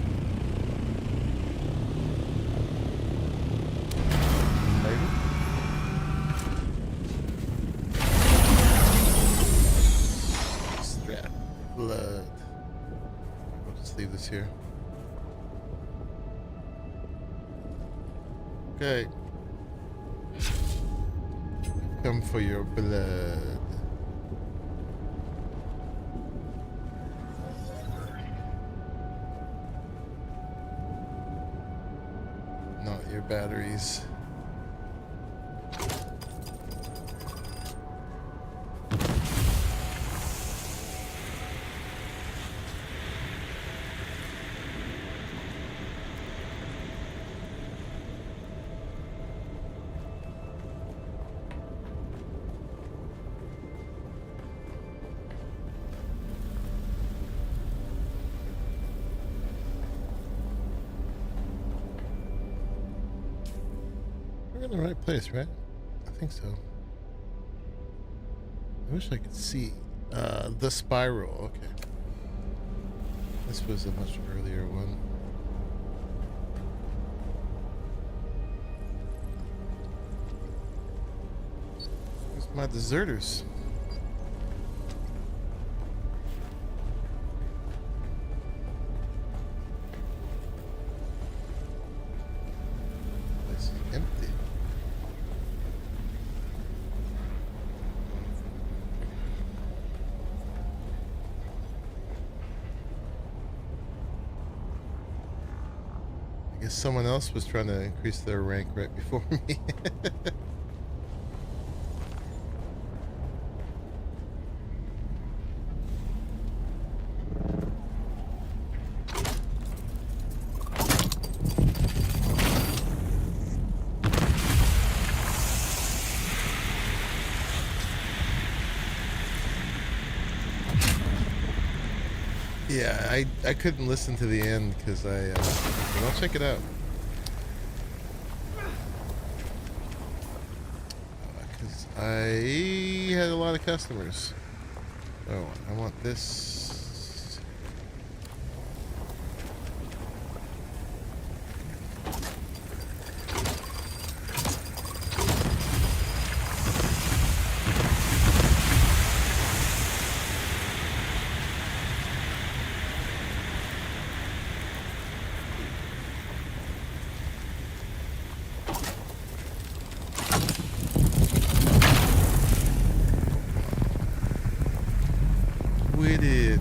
Blood. I'll just leave this here. Okay. Come for your blood. Not your batteries. We're in the right place, right? I think so. I wish I could see the spiral. Okay. This was a much earlier one. Where's my deserters? Empty. I guess someone else was trying to increase their rank right before me. Yeah, I couldn't listen to the end because but I'll check it out. Because I had a lot of customers. Oh, I want this. Shit.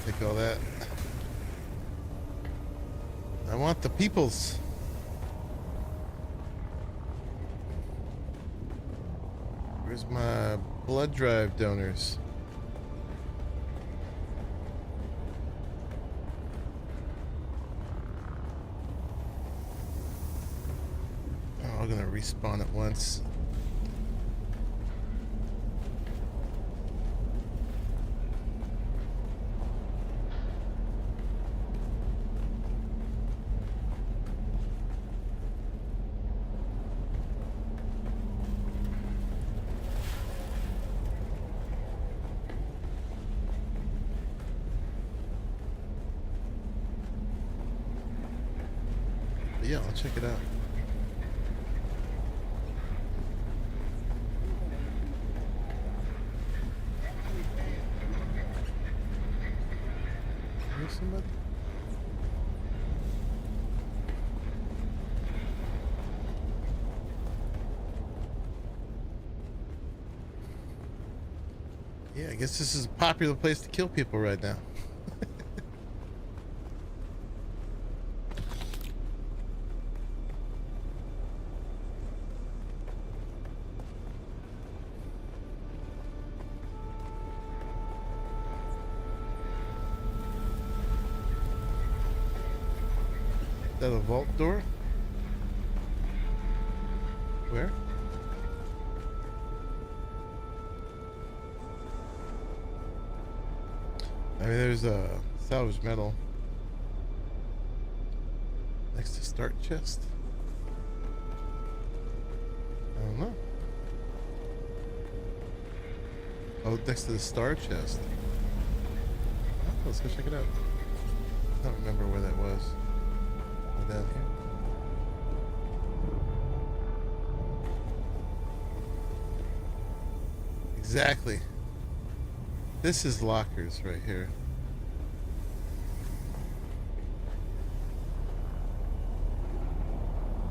Take all that. I want the peoples. Where's my blood drive donors? Oh, I'm gonna respawn at once. Yeah, I'll check it out. Here's somebody. Yeah, I guess this is a popular place to kill people right now. Is that a vault door? Where? I mean, there's a salvage metal next to start chest. I don't know. Oh, next to the star chest. Oh, let's go check it out. I don't remember where that was. Down here. Exactly. This is lockers right here.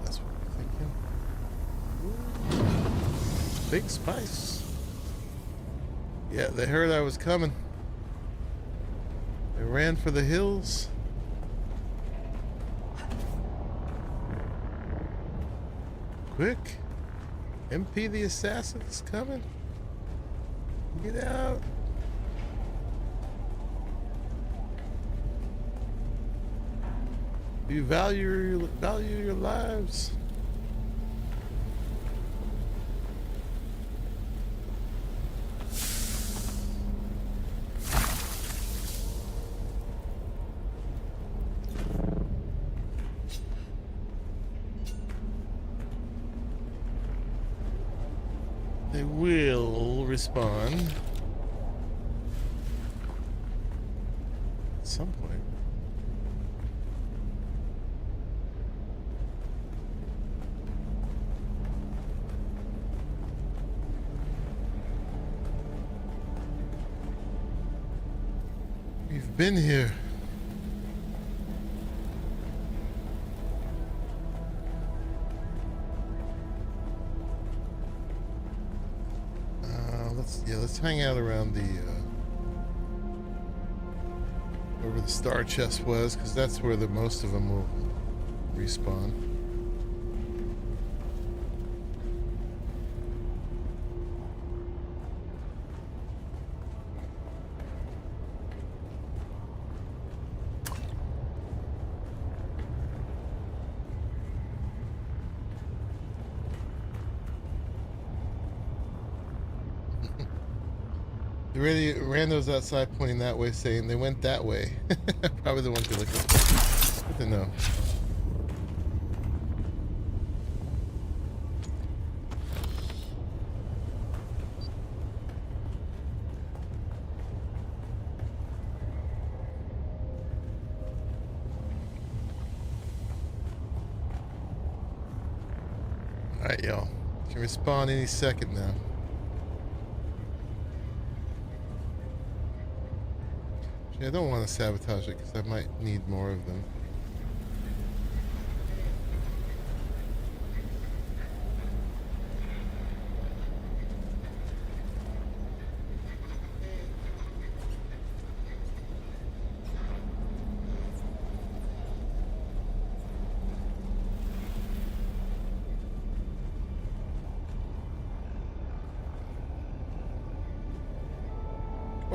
That's what I'm thinking. Ooh. Big spice. Yeah, they heard I was coming. They ran for the hills. Quick! MP the assassin's coming. Get out. You value your lives. They will respond at some point. We've been here. Let's hang out around the wherever the star chest was, because that's where the most of them will respawn. The randos outside pointing that way, saying they went that way. Probably the ones you're looking for. Good to know. Alright, y'all. Can respawn any second now. I don't want to sabotage it because I might need more of them.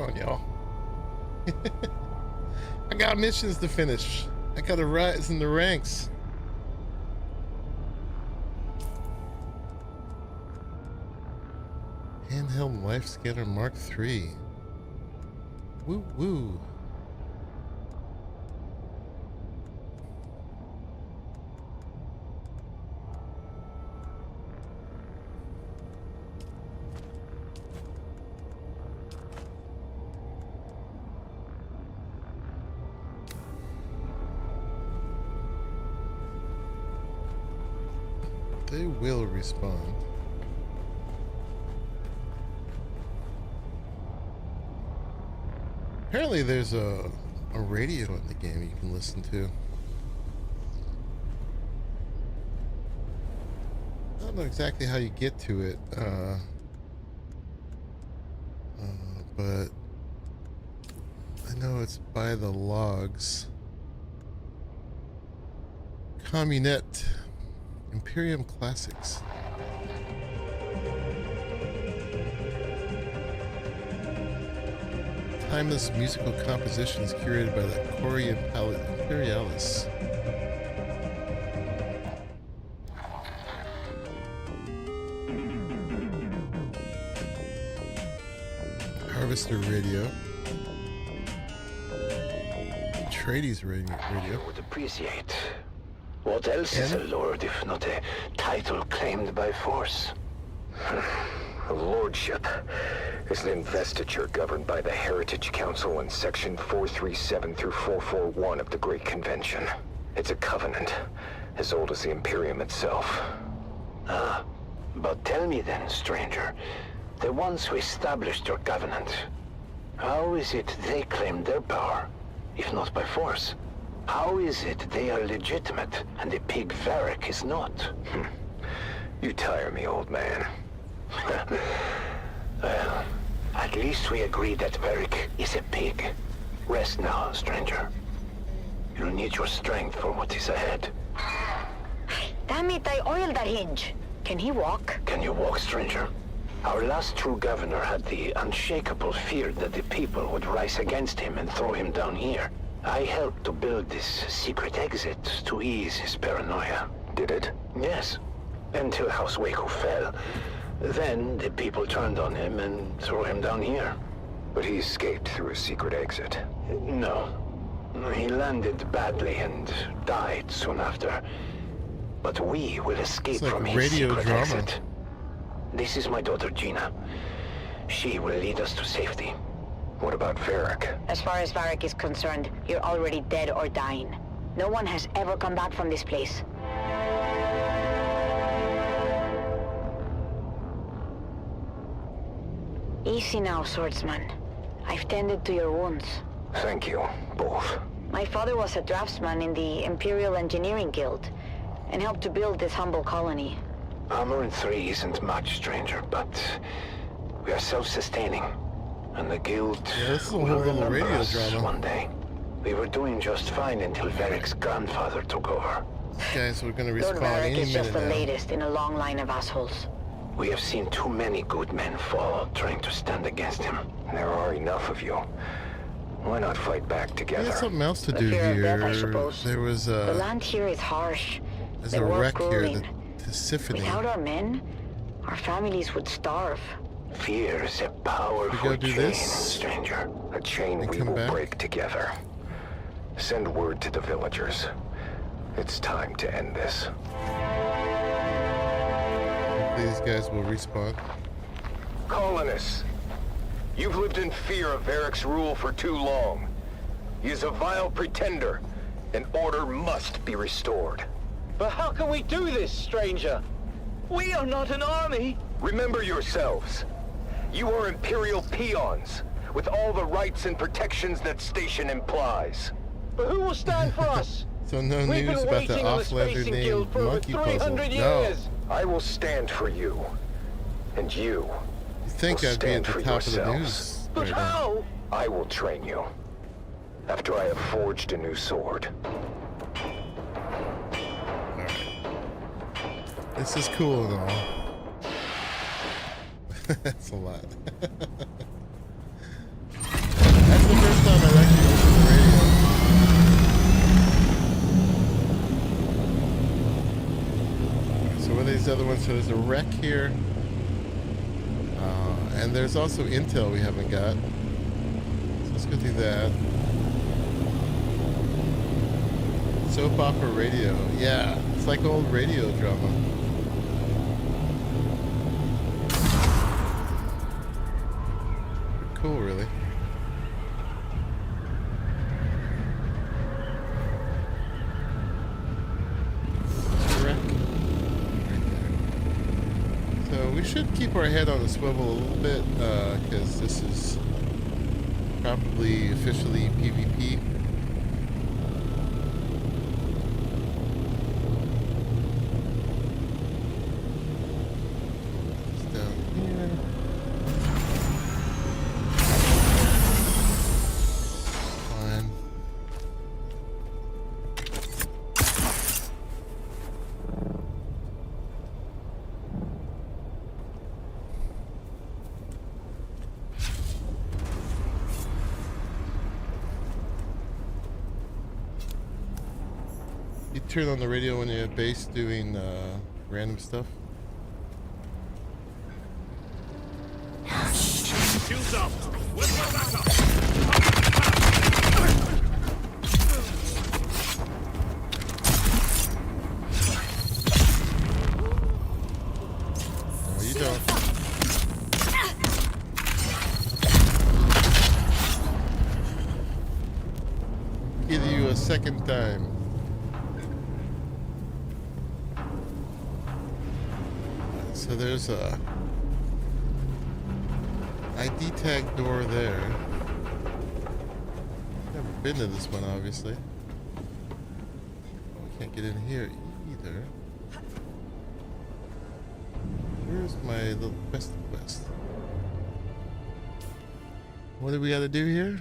on, y'all. I got missions to finish. I gotta rise in the ranks. Handheld Life Scanner Mark III. Woo woo. They will respond. Apparently there's a radio in the game you can listen to. I don't know exactly how you get to it, but I know it's by the logs. Communet. Imperium Classics. Timeless musical compositions curated by the Coria Imperialis. Harvester Radio. Trades Radio. I would appreciate. What else is a lord if not a title claimed by force? A lordship is an investiture governed by the Heritage Council in Section 437 through 441 of the Great Convention. It's a covenant, as old as the Imperium itself. But tell me then, stranger, the ones who established your covenant, how is it they claimed their power, if not by force? How is it they are legitimate and the pig Varric is not? You tire me, old man. Well, at least we agree that Varric is a pig. Rest now, stranger. You'll need your strength for what is ahead. Damn it, I oiled that hinge. Can he walk? Can you walk, stranger? Our last true governor had the unshakable fear that the people would rise against him and throw him down here. I helped to build this secret exit to ease his paranoia. Did it? Yes. Until House Waco fell. Then the people turned on him and threw him down here. But he escaped through a secret exit? No. He landed badly and died soon after. But we will escape from his secret exit. This is my daughter Gina. She will lead us to safety. What about Varric? As far as Varric is concerned, you're already dead or dying. No one has ever come back from this place. Easy now, swordsman. I've tended to your wounds. Thank you, both. My father was a draftsman in the Imperial Engineering Guild and helped to build this humble colony. Armor in 3 isn't much, stranger, but we are self-sustaining. And the guild will remember us one day. We were doing just fine until Varric's grandfather took over. Guys, we're gonna respond Lord Varric any is just minute the now. latest in a long line of assholes. We have seen too many good men fall trying to stand against him. There are enough of you. Why not fight back together? There's something else to do fear of here. death, I suppose. There was The land here is harsh. there's The a work wreck here, grueling. the Tisiphone. Without our men, our families would starve. Fear is a powerful We go do chain, this, stranger. A chain and we come will back. break together. Send word to the villagers. It's time to end this. These guys will respawn. Colonists, you've lived in fear of Varric's rule for too long. He is a vile pretender, and order must be restored. But how can we do this, stranger? We are not an army. Remember yourselves. You are Imperial peons, with all the rights and protections that station implies. But who will stand for us? So no We've news been about the waiting on the off-leather Spacing named Guild for over monkey puzzle. 300 No. years. I will stand for you, and you You think will I'd be at stand the for top of the yourselves. news But right now. how? I will train you, after I have forged a new sword. This is cool and all. That's a lot. these other ones. So there's a wreck here. And there's also intel we haven't got. So let's go do that. Soap opera radio. Yeah, it's like old radio drama. Cool, really. We should keep our head on a swivel a little bit, because this is probably officially PvP. It's down here. Fine. You turn on the radio when you're at base doing random stuff. Shields up. Where's my backup? No, you don't. Give you a second time. So there's a ID tag door there. Never been to this one, obviously. We can't get in here either. Where's my little quest? What do we gotta do here?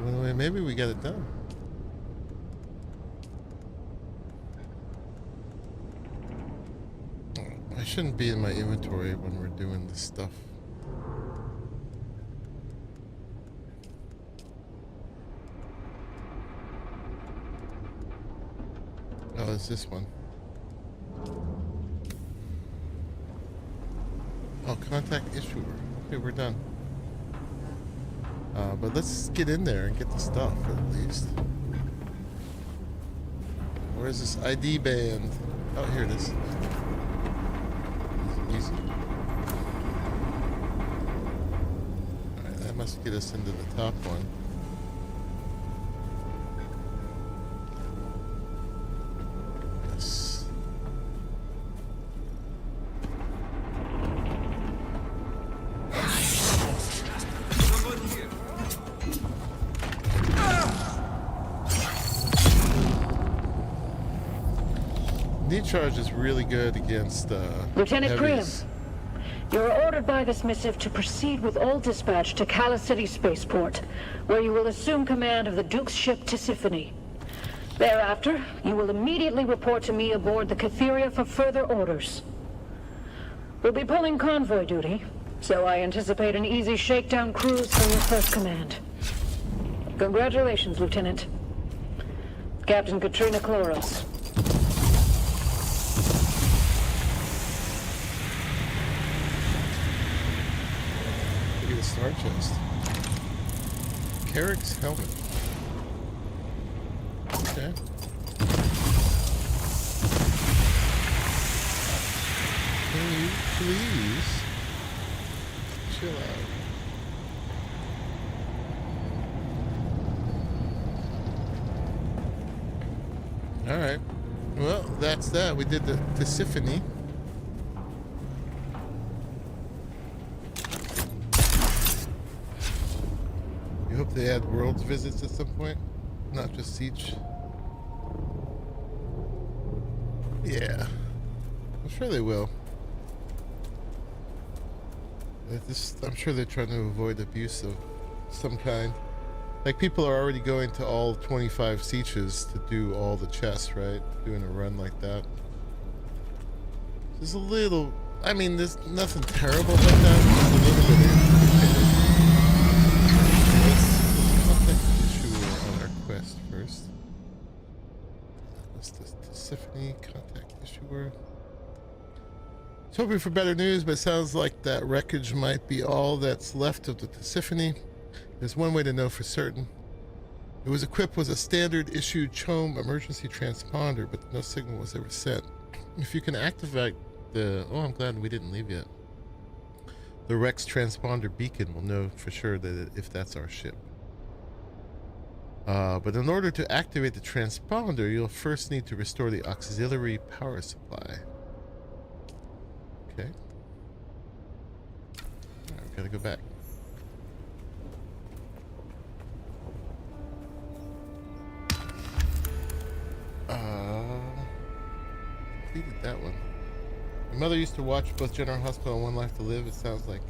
Well, maybe we got it done. I shouldn't be in my inventory when we're doing this stuff. Oh, it's this one. Oh, contact issuer. Okay, we're done. But let's get in there and get the stuff at least. Where's this ID band? Oh, here it is. Easy. Alright, that must get us into the top one. Yes. Need charge is really good against Lieutenant Priam, heavies. you are ordered by this missive to proceed with all dispatch to Cala City Spaceport, where you will assume command of the Duke's ship Tisiphone. Thereafter, you will immediately report to me aboard the Catheria for further orders. We'll be pulling convoy duty, so I anticipate an easy shakedown cruise for your first command. Congratulations, Lieutenant. Captain Katrina Kloros. Look at the star chest. Carrick's helmet. Okay. Can you please chill out? Alright. Well, that's that. We did the Tisiphone. You hope they add worlds visits at some point? Not just Siege? Yeah. I'm sure they will. I'm sure they're trying to avoid abuse of some kind. Like, people are already going to all 25 sieges to do all the chests, right? Doing a run like that. There's a little... I mean, there's nothing terrible about that. Just a little bit irritating. Let's contact the issuer on our quest first. What's this? Tisiphone. Tisiphone, contact issuer. I was hoping for better news, but it sounds like that wreckage might be all that's left of the Tisiphone. There's one way to know for certain. It was equipped with a standard issued CHOAM emergency transponder, but no signal was ever sent. If you can activate the... Oh, I'm glad we didn't leave yet. The Rex transponder beacon will know for sure that if that's our ship. But in order to activate the transponder, you'll first need to restore the auxiliary power supply. Okay. Alright, we gotta go back. Completed that one. My mother used to watch both General Hospital and One Life to Live. It sounds like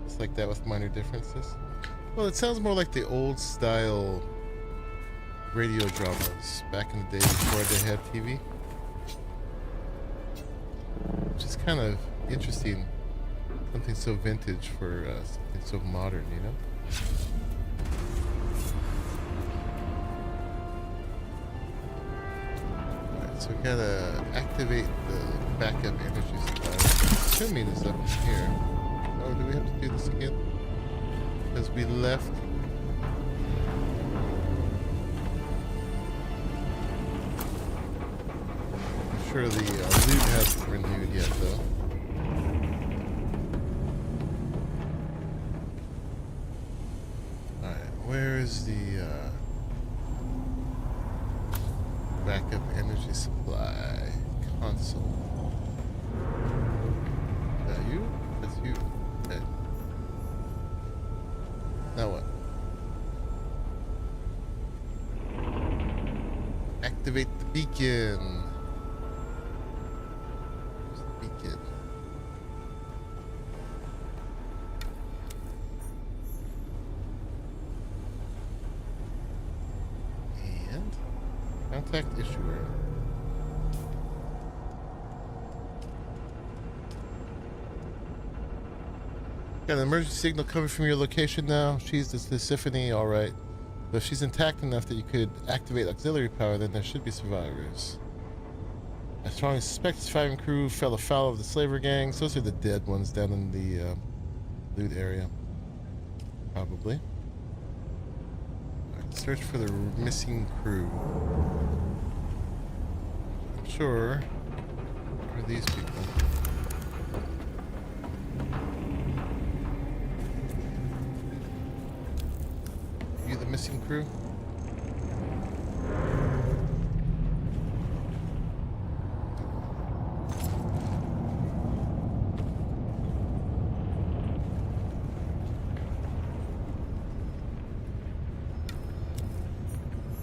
it's like that with minor differences. Well, it sounds more like the old style radio dramas back in the day before they had TV. Which is kind of interesting. Something so vintage for something so modern, you know? Alright, so we gotta activate the backup energy supply. Assuming it's up here. Oh, do we have to do this again? Because we left. I'm sure the loot hasn't renewed yet, though. Alright, where is the backup energy supply console? Is that you? That's you. Okay. Now what? Activate the beacon. Where's the beacon? And contact issuer. Got an emergency signal coming from your location now. She's the Tisiphone, alright. But if she's intact enough that you could activate auxiliary power, then there should be survivors. I strongly suspect the surviving crew fell afoul of the slaver gangs. Those are the dead ones down in the loot area. Probably. Right, search for the missing crew. I'm sure. Where are these people? You the missing crew?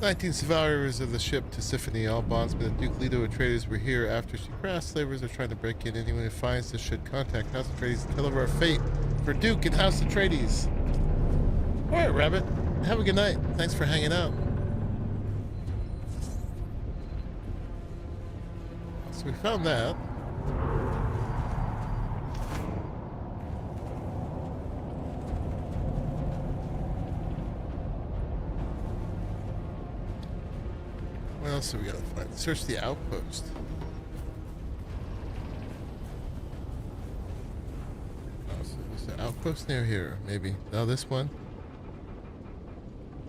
"19 survivors of the ship Tisiphone, all bondsmen of Duke Leto traders were here after she crashed. Slavers are trying to break in. Anyone who finds this should contact House Atreides and tell of our fate for Duke and House Atreides." Alright, Rabbit. Have a good night. Thanks for hanging out. So we found that. What else have we got to find? Search the outpost. Oh, so there's an outpost near here, maybe. Oh, this one.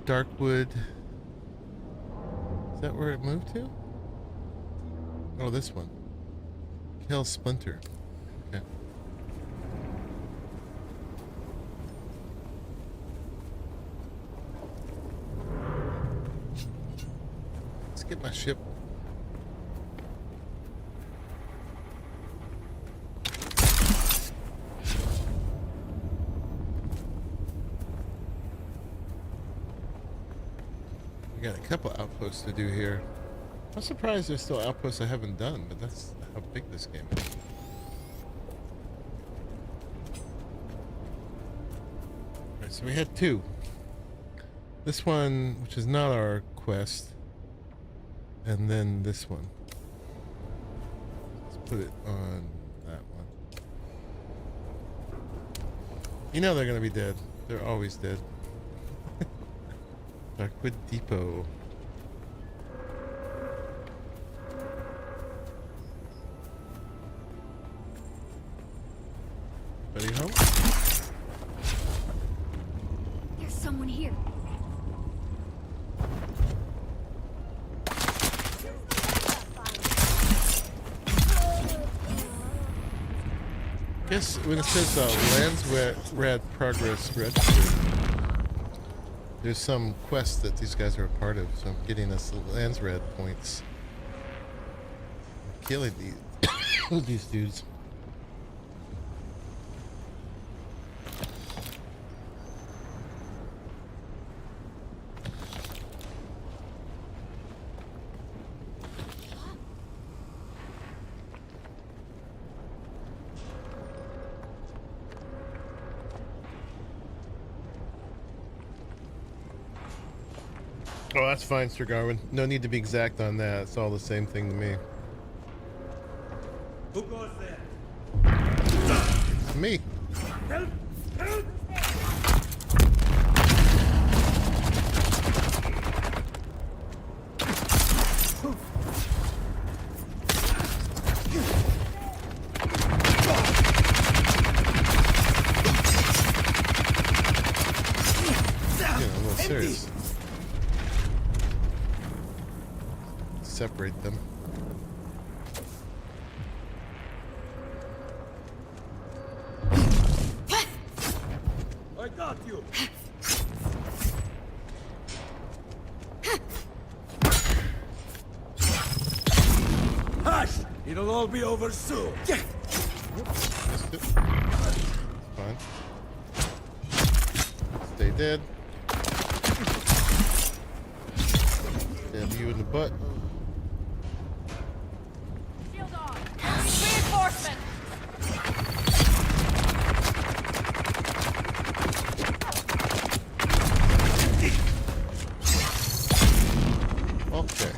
Darkwood. Is that where it moved to? Oh, this one. Kill Splinter. Okay. Let's get my ship. We got a couple outposts to do here. I'm surprised there's still outposts I haven't done, but that's how big this game is. Alright, so we had two. This one, which is not our quest, and then this one. Let's put it on that one. You know they're gonna be dead. They're always dead. Darkwood Depot. Anybody home? There's someone here. Guess when it says lands rad progress registered, there's some quest that these guys are a part of, so I'm getting us lands rad points. I'm killing these dudes. Oh, that's fine, Sir Garwin. No need to be exact on that. It's all the same thing to me. Who goes there? It's me. Help! Help! Yeah, a little serious. Separate them. I got you. Hush! It'll all be over soon. Yeah. Fine. Stay dead. Stab you in the butt. Reinforcement! Okay.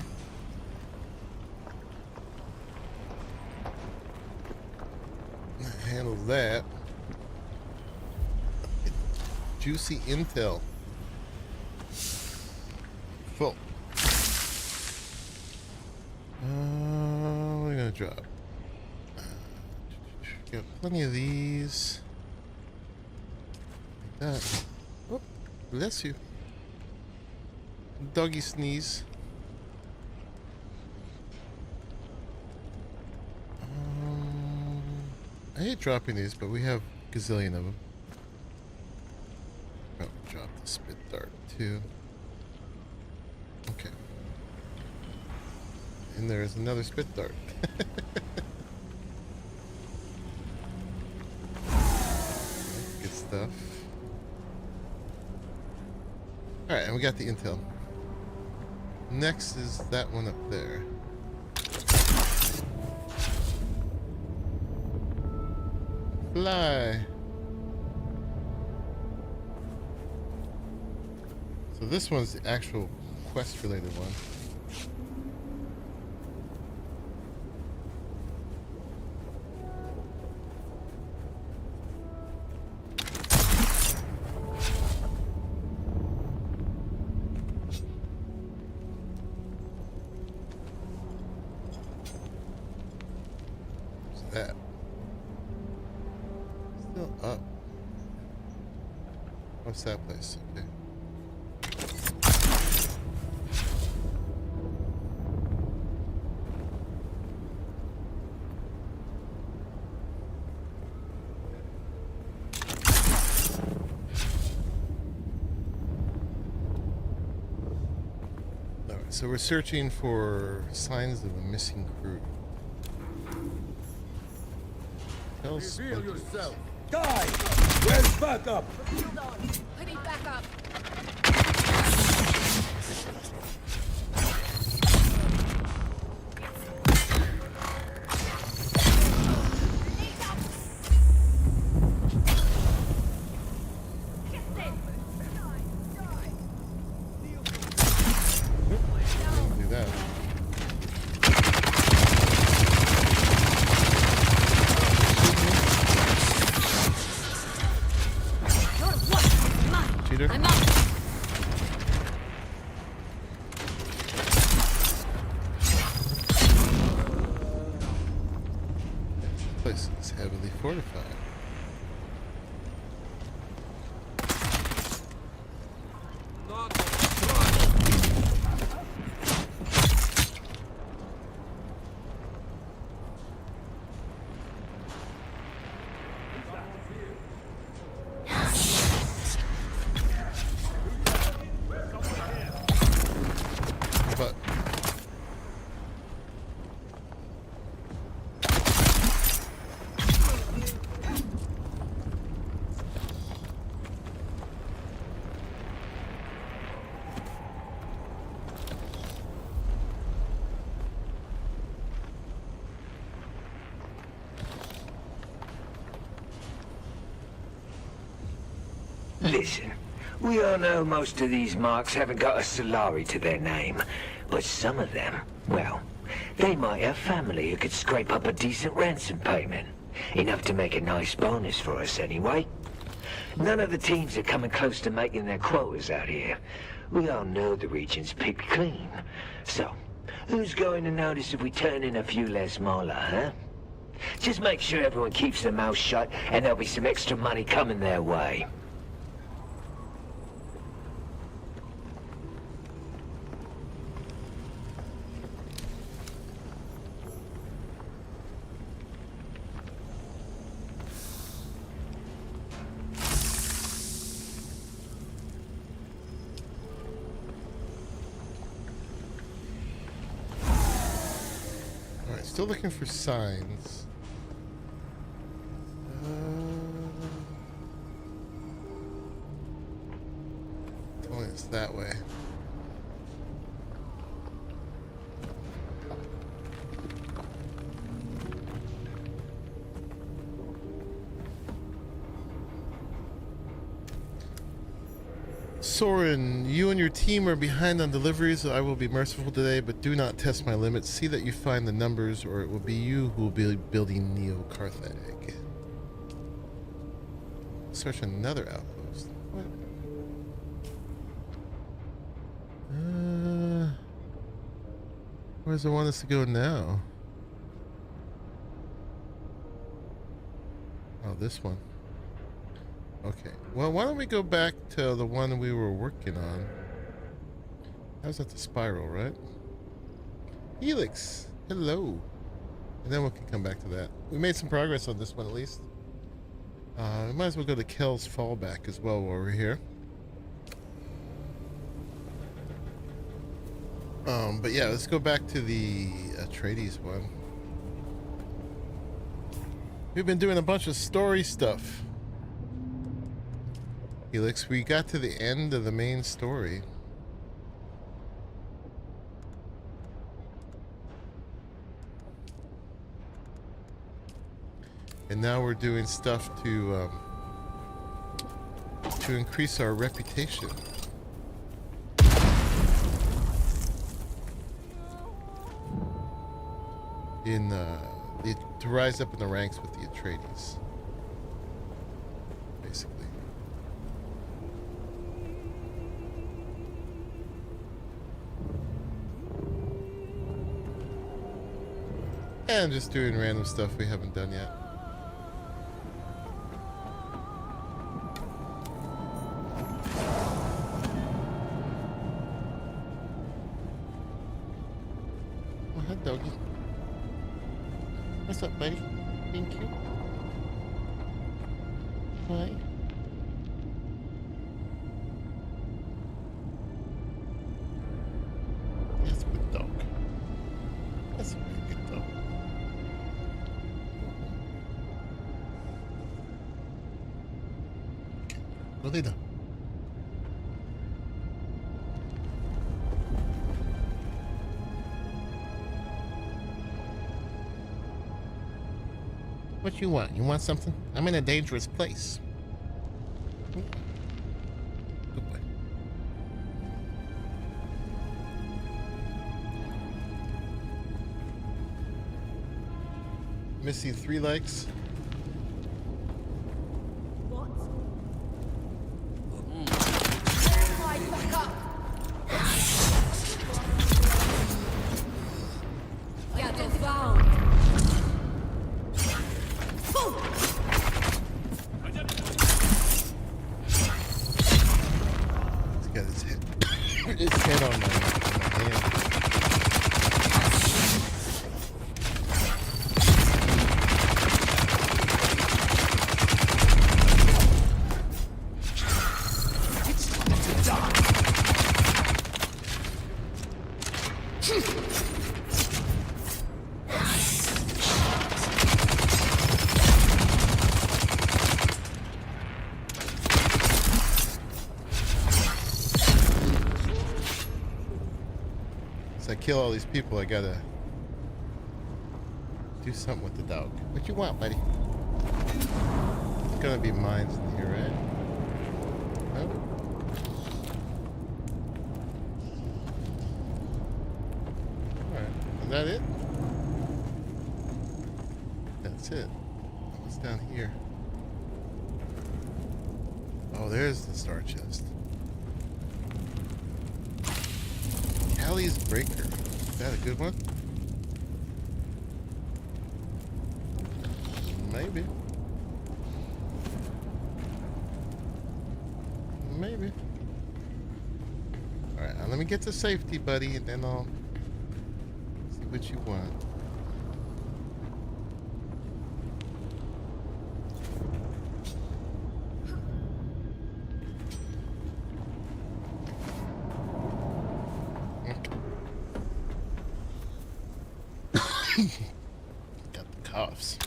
Handle that. Juicy intel. Full. What are we gonna drop? Got plenty of these. Like that. Oh, bless you. Doggy sneeze. I hate dropping these, but we have a gazillion of them. Oh, drop the spit dart too. Okay. And there's another spit dart. Good stuff. Alright, and we got the intel. Next is that one up there. Fly. So this one's the actual quest related one. What's that? Still up. What's that place? Okay. Alright, so we're searching for signs of a missing crew. Reveal yourself. Guys, where's backup? Hold on. I need backup. Do that. Cheater. I'm up. This place is heavily fortified. Listen, we all know most of these marks haven't got a Solari to their name, but some of them, well, they might have family who could scrape up a decent ransom payment. Enough to make a nice bonus for us anyway. None of the teams are coming close to making their quotas out here. We all know the region's picked clean. So, who's going to notice if we turn in a few less mola, huh? Just make sure everyone keeps their mouth shut and there'll be some extra money coming their way. Still looking for signs. Oh, it's that way. Soren, you and your team are behind on deliveries. I will be merciful today, but do not test my limits. See that you find the numbers, or it will be you who will be building Neo Carthage. Search another outpost. What? Where does it want us to go now? Oh, this one. Okay, well, why don't we go back to the one we were working on? How's that the spiral, right? Helix, hello. And then we can come back to that. We made some progress on this one at least. We might as well go to Kel's fallback as well while we're here. But yeah, let's go back to the Atreides one. We've been doing a bunch of story stuff. Helix, we got to the end of the main story. And now we're doing stuff to increase our reputation. To rise up in the ranks with the Atreides. Basically. And just doing random stuff we haven't done yet. Oh, hi, doggy. What's up, buddy? Thank you. Hi. That's a good dog. That's a very good dog. What they do? What you want? You want something? I'm in a dangerous place. Good boy. Missy, 3 likes. Kill all these people, I gotta do something with the dog. What you want, buddy? It's gonna be mines in here, right? Nope. Alright, is that it? That's it. What's down here? Oh, there's the star chest. Callie's Breaker. Is that a good one? Maybe. Maybe. Alright, let me get to safety, buddy, and then I'll see what you want. Got the coughs.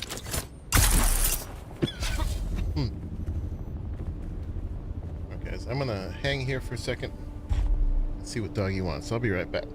Okay, so I'm gonna hang here for a second and see what doggy wants. I'll be right back.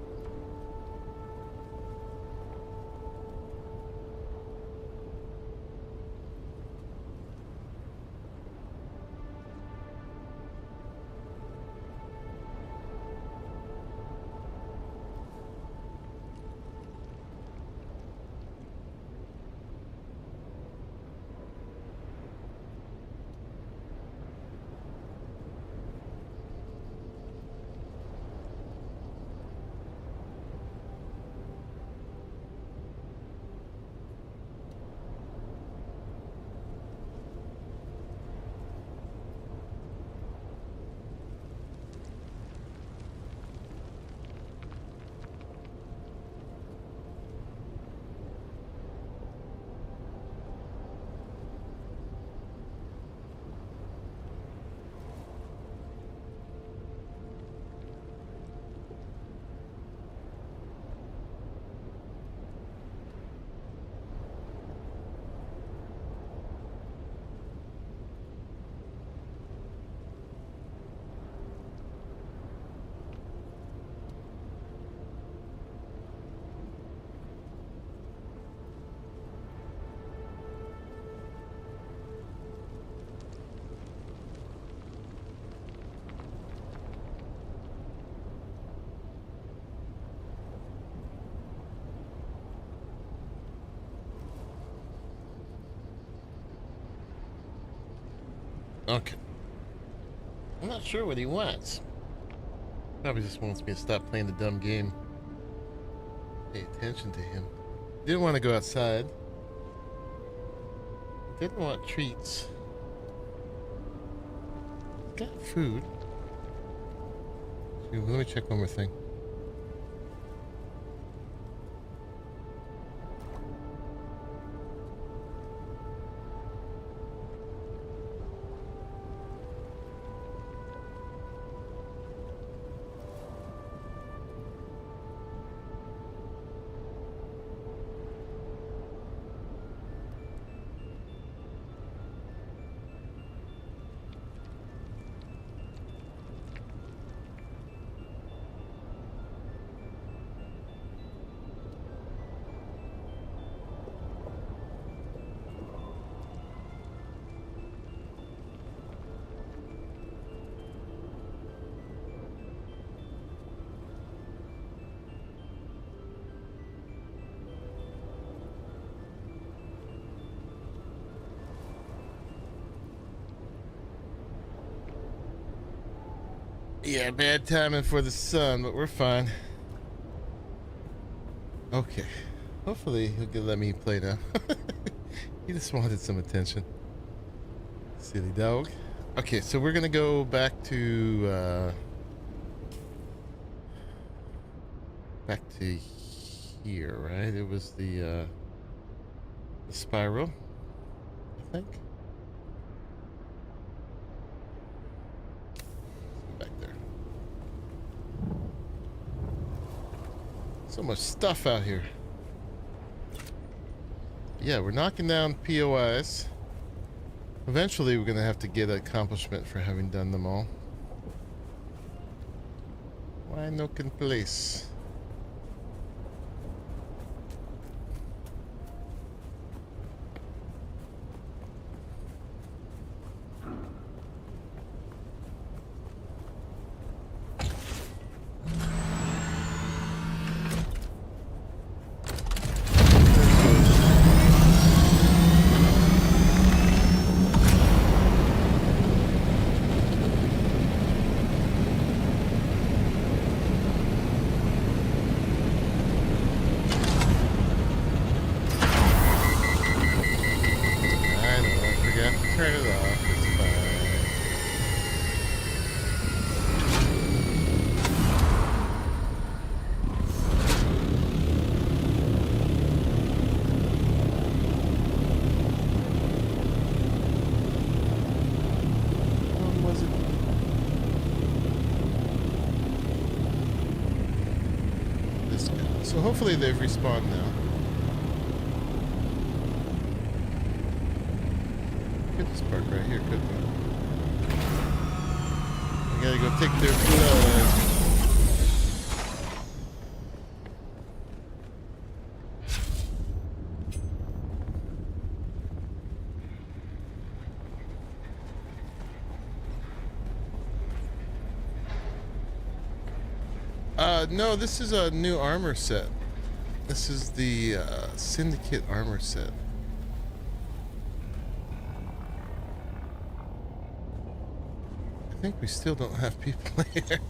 Okay. I'm not sure what he wants. Probably just wants me to stop playing the dumb game. Pay attention to him. Didn't want to go outside. Didn't want treats. Got food. Let me check one more thing. Yeah, bad timing for the sun, but we're fine. Okay. Hopefully he'll let me play now. He just wanted some attention. Silly dog. Okay, so we're gonna go back to here, right? It was the spiral, I think. Back there. So much stuff out here. Yeah, we're knocking down POIs. Eventually, we're going to have to get an accomplishment for having done them all. Why no can place? turn it off. It's fine. Was it? This guy. So hopefully they've respawned now. Could just park right here, couldn't we? We gotta go take their blood. No, this is a new armor set. This is the Syndicate armor set. I think we still don't have people here.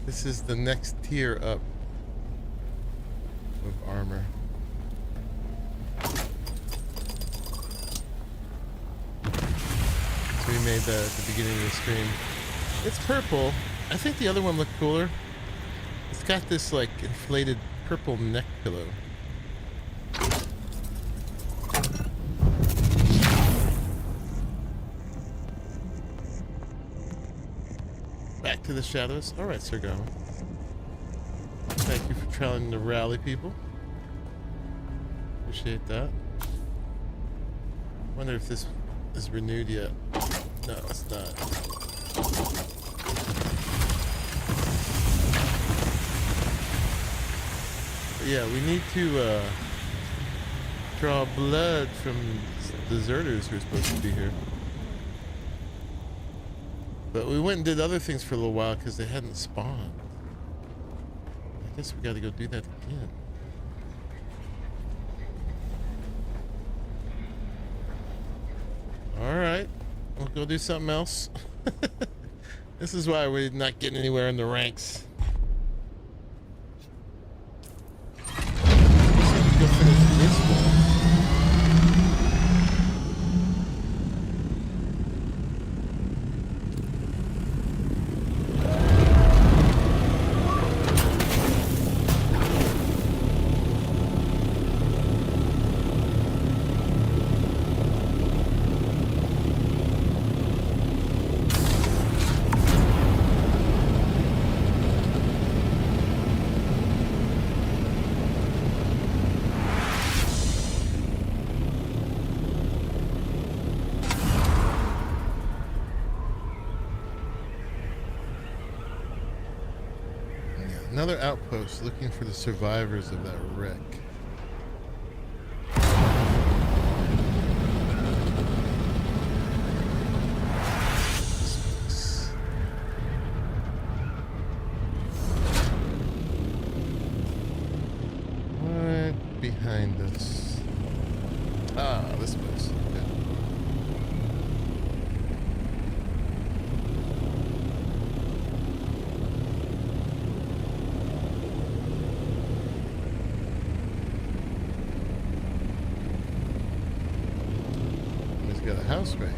This is the next tier up of armor. So we made that at the beginning of the stream. It's purple. I think the other one looked cooler. It's got this like inflated purple neck pillow. Back to the shadows. Alright, Sir Garmin. Thank you for trying to rally people. Appreciate that. Wonder if this is renewed yet. No, it's not. But yeah, we need to draw blood from deserters who are supposed to be here. But we went and did other things for a little while because they hadn't spawned. I guess we got to go do that again. Alright, we'll go do something else. This is why we're not getting anywhere in the ranks. Let's go finish this one. Another outpost looking for the survivors of that wreck. What behind us? Ah, this place. Okay. Got a house right here.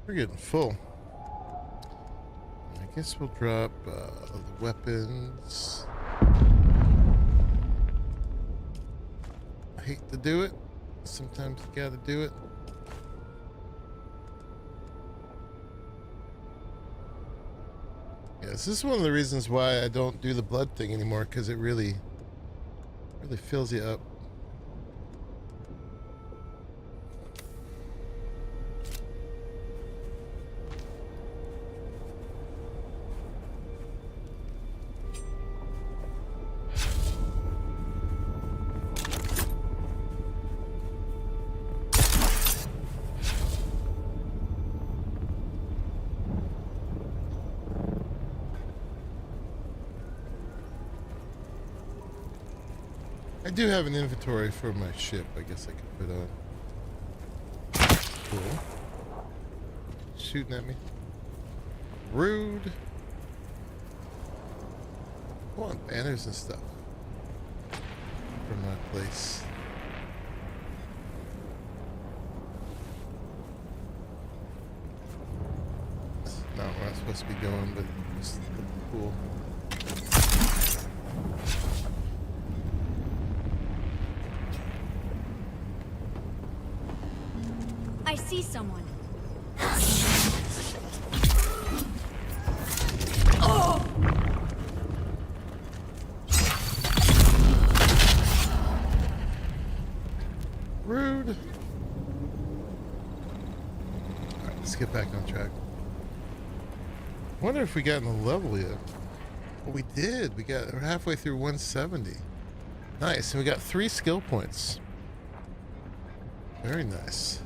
We're getting full. I guess we'll drop the weapons. I hate to do it. Sometimes you gotta do it. Yes, this is one of the reasons why I don't do the blood thing anymore, because it really fills you up. I do have an inventory for my ship. I guess I could put on. Cool. Shooting at me. Rude. I want banners and stuff from my place. It's not where I'm supposed to be going, but it's cool. I see someone. Oh! Rude. Alright, let's get back on track. Wonder if we got in the level yet. Well, we did. We're halfway through 170. Nice. And we got 3 skill points. Very nice.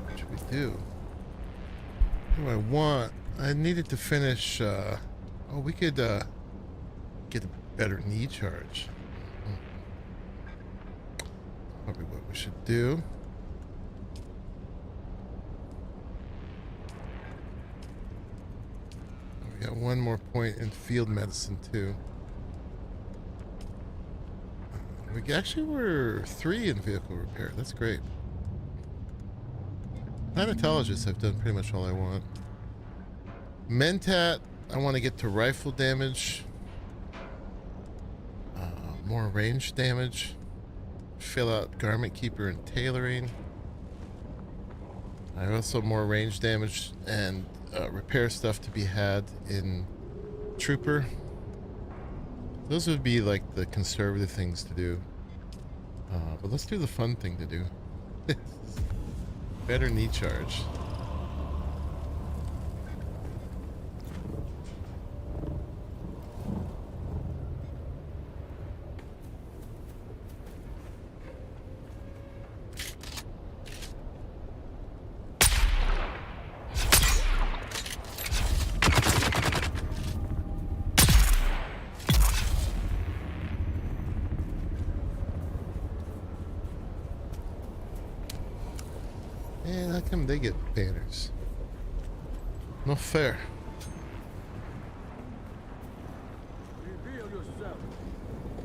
What should we do? What do I want? I needed to finish, oh, we could, get a better knee charge. Probably what we should do. We got 1 more point in field medicine, too. We're 3 in vehicle repair. That's great. Planetologists have done pretty much all I want. Mentat, I want to get to rifle damage. More range damage. Fill out Garment Keeper and Tailoring. I also more range damage and repair stuff to be had in Trooper. Those would be like the conservative things to do. But let's do the fun thing to do. Better knee charge. Man, how come they get banners? No fair.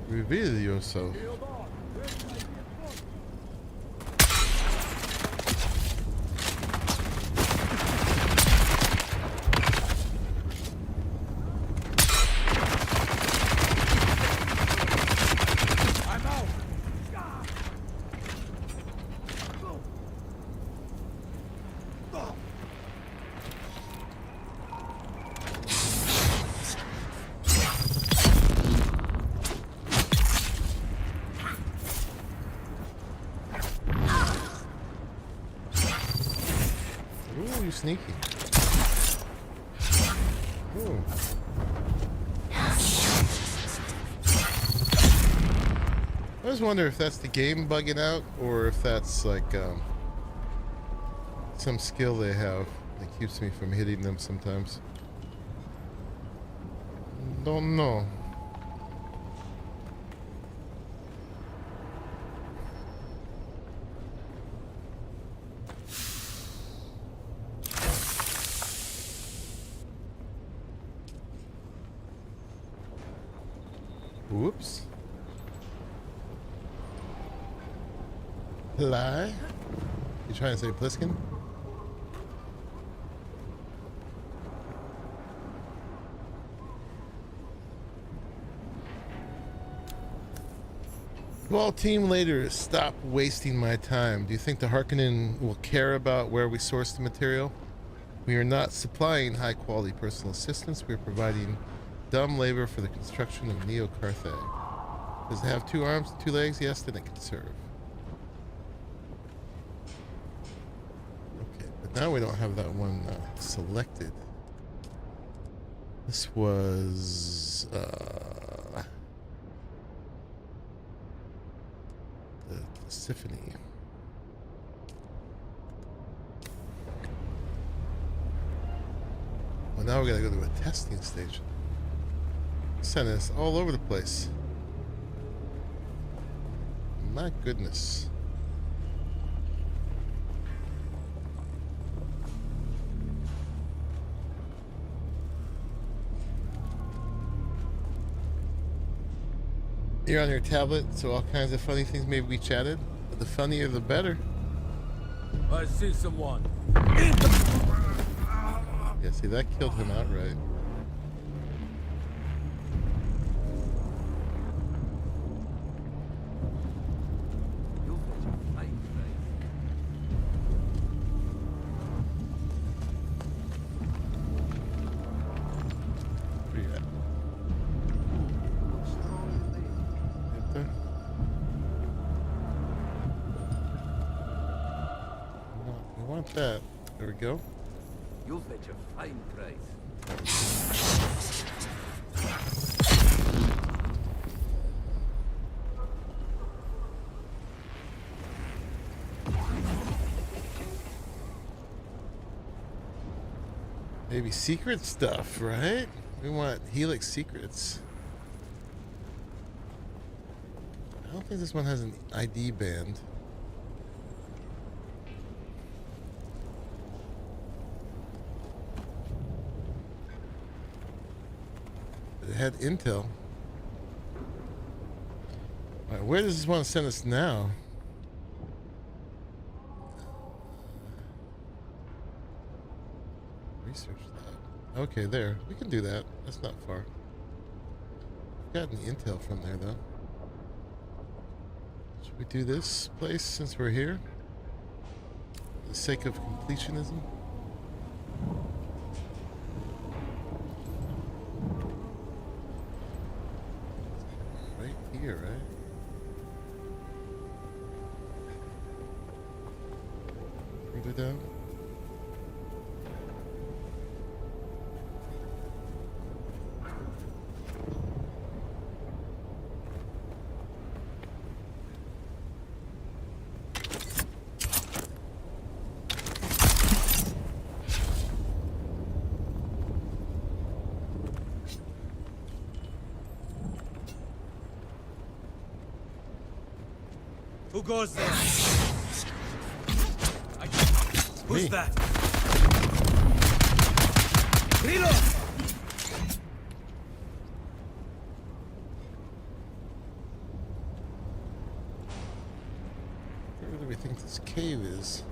Reveal yourself. Sneaky. Ooh. I always wonder if that's the game bugging out or if that's like some skill they have that keeps me from hitting them sometimes. Don't know. Whoops. Lie? You trying to say Bliskin? Well, team leaders, stop wasting my time. Do you think the Harkonnen will care about where we source the material? We are not supplying high-quality personal assistance. We are providing dumb labor for the construction of Neo Carthage. Does it have 2 arms and 2 legs? Yes, then it can serve. Okay, but now we don't have that one selected. This was the Symphony. Well, now we gotta go to a testing station. Sending us all over the place. My goodness. You're on your tablet, so all kinds of funny things may be chatted, but the funnier the better. I see someone. Yeah, see, that killed him outright. Where you at? Right there? We want that. There we go. You'll fetch a fine price. Maybe secret stuff, right? We want Helix secrets. I don't think this one has an ID band. It had intel. Alright, where does this want to send us now? Research that. Okay, there. We can do that. That's not far. Got any intel from there, though. Should we do this place since we're here? For the sake of completionism? Here, right? Further down. Who goes there? Who's that? Reload! Where do we think this cave is?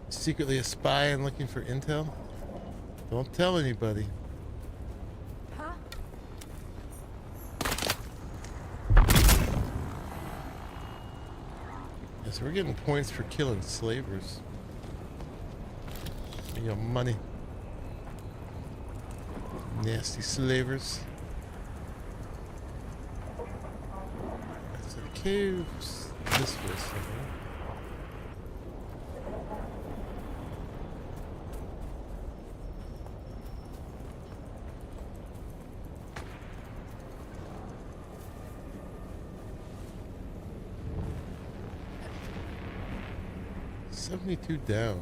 Secretly a spy and looking for intel? Don't tell anybody. So we're getting points for killing slavers. Give me your money. Nasty slavers. So the cave's this way somewhere. $72 down.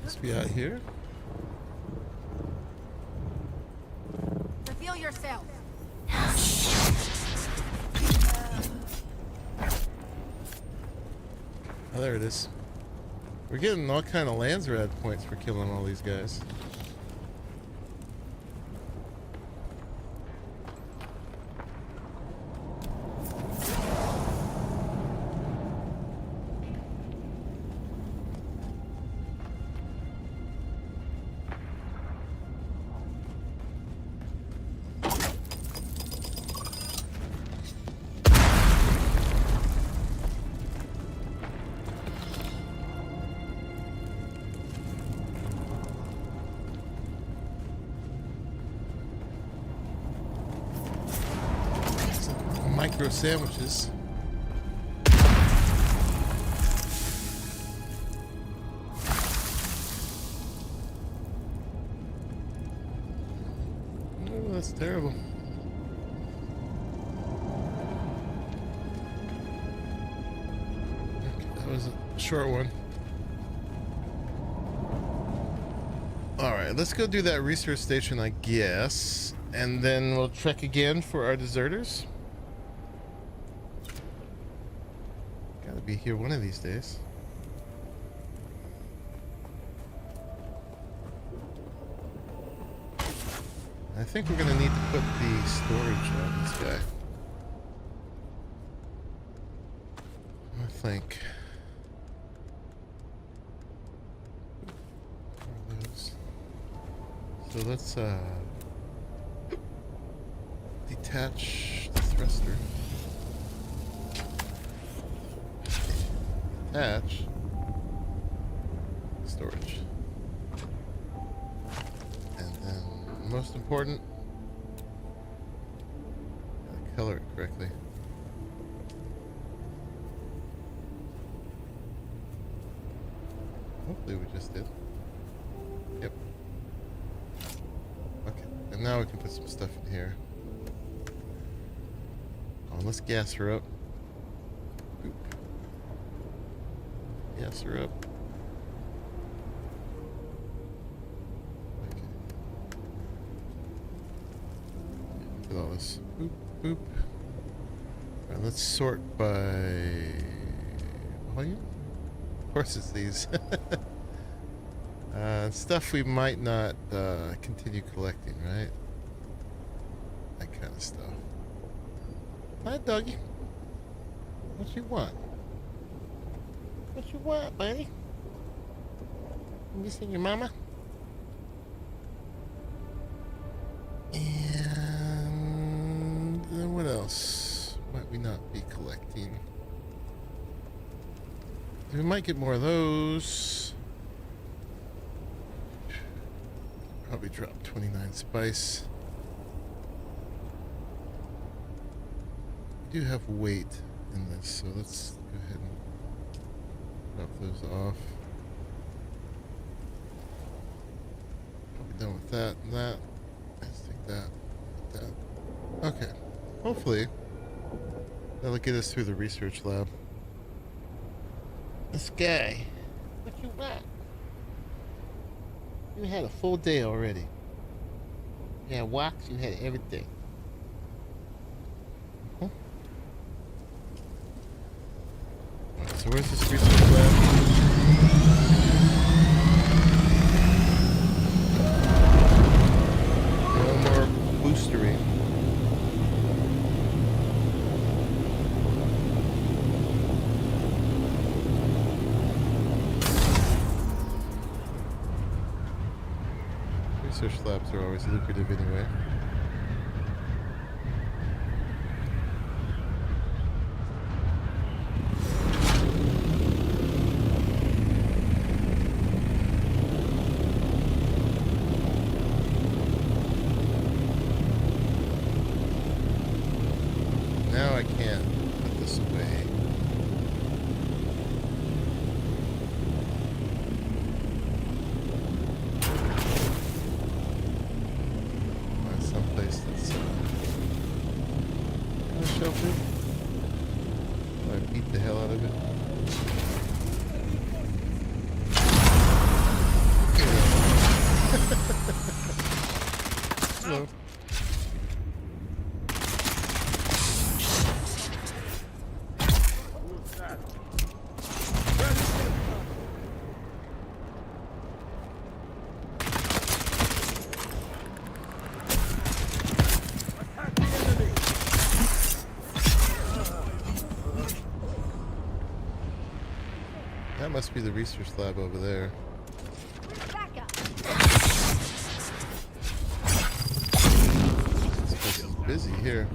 Must be out here. Reveal yourself. Oh, there it is. We're getting all kind of Landsrad points for killing all these guys. Micro sandwiches. Oh, that's terrible. short one. Alright, let's go do that research station, I guess. And then we'll trek again for our deserters. Gotta be here one of these days. I think we're gonna need to put the storage on this guy. I think. So let's detach the thruster. Attach storage. And then most important, gotta color it correctly. Hopefully we just did. Yep. Okay, and now we can put some stuff in here. Oh, let's gas her up. Boop. Gas her up. Okay. Look at all this. Boop, boop. Alright, let's sort by volume. Of course it's these. Stuff we might not continue collecting, right? That kind of stuff. Hi, doggy. What you want? What you want, buddy? You missing your mama? And then what else might we not be collecting? We might get more of those. Probably drop 29 spice. We do have weight in this, so let's go ahead and drop those off. Probably done with that and that. Let's take that, that. Okay. Hopefully that'll get us through the research lab. This guy. What you want? You had a full day already. You had walks, you had everything. Right, so where's this research lab? No more boostering. Research labs are always lucrative anyway. Now I can't put this away. Someplace that's kind of sheltered. I beat the hell out of it. Hello. That must be the research lab over there. This place is busy here.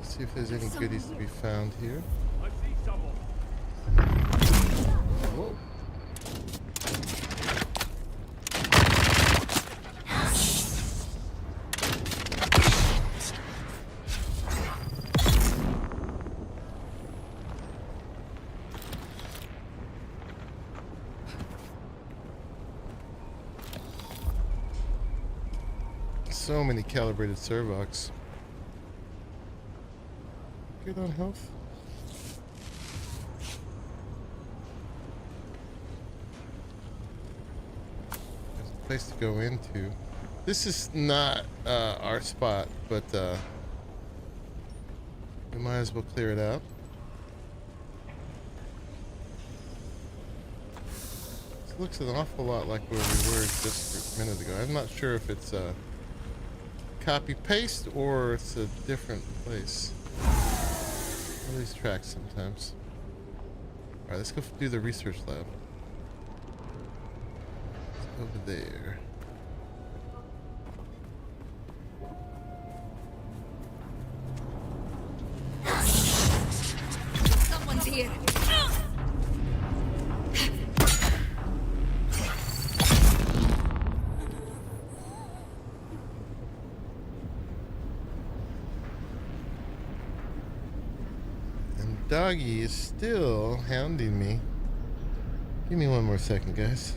See if there's any goodies to be found here. I see someone. Whoa. so many calibrated servox. Good on health. There's a place to go into. This is not our spot, but we might as well clear it out. This looks an awful lot like where we were just a minute ago. I'm not sure if it's a copy paste or it's a different place. All these tracks sometimes. Alright, let's go do the research lab. It's over there. Someone's here. Doggy is still hounding me. Give me one more second, guys.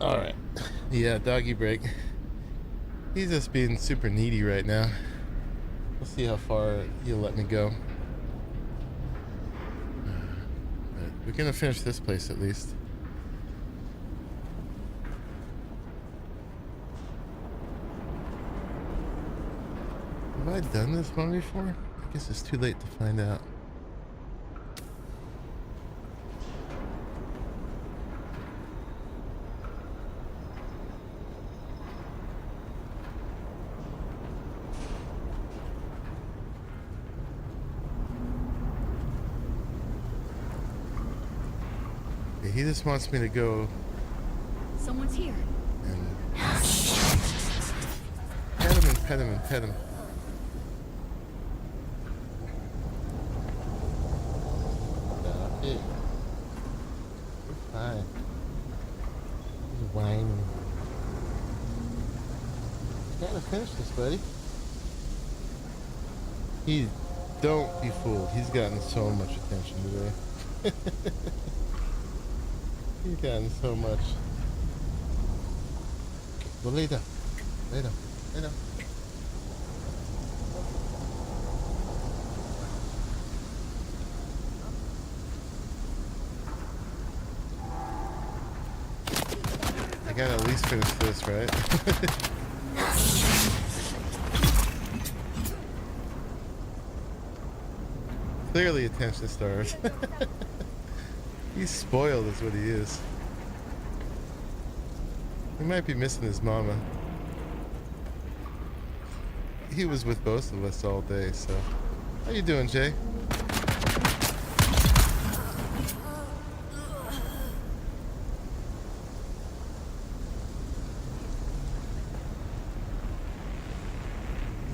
Alright. Yeah, doggy break. He's just being super needy right now. We'll see how far he'll let me go. But we're gonna finish this place at least. Have I done this one before? I guess it's too late to find out. He just wants me to go. Someone's here. And pet him and pet him and pet him. Stop it. You're fine. He's whining. You gotta finish this, buddy. Don't be fooled. He's gotten so much attention today. He's gotten so much. Go lay down. Lay down. Lay down. I gotta at least finish this, right? Clearly attention stars. He's spoiled is what he is. He might be missing his mama. He was with both of us all day, so. How you doing, Jay?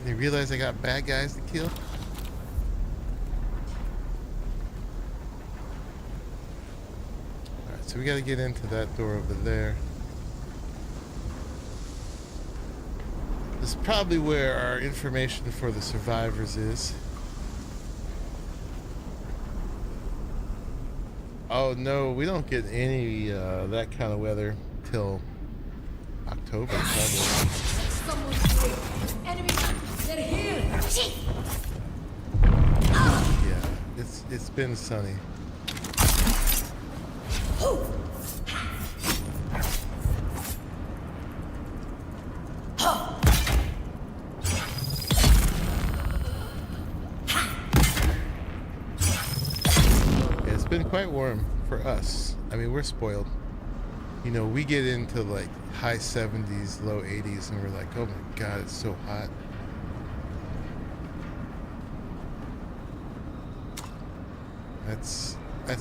Did you realize I got bad guys to kill? So we gotta get into that door over there. This is probably where our information for the survivors is. Oh no, we don't get any that kind of weather till October. Enemy, they're here. Yeah, it's been sunny. It's been quite warm for us. I mean, we're spoiled. You know, we get into like high 70s, low 80s, and we're like, oh my god, it's so hot. That's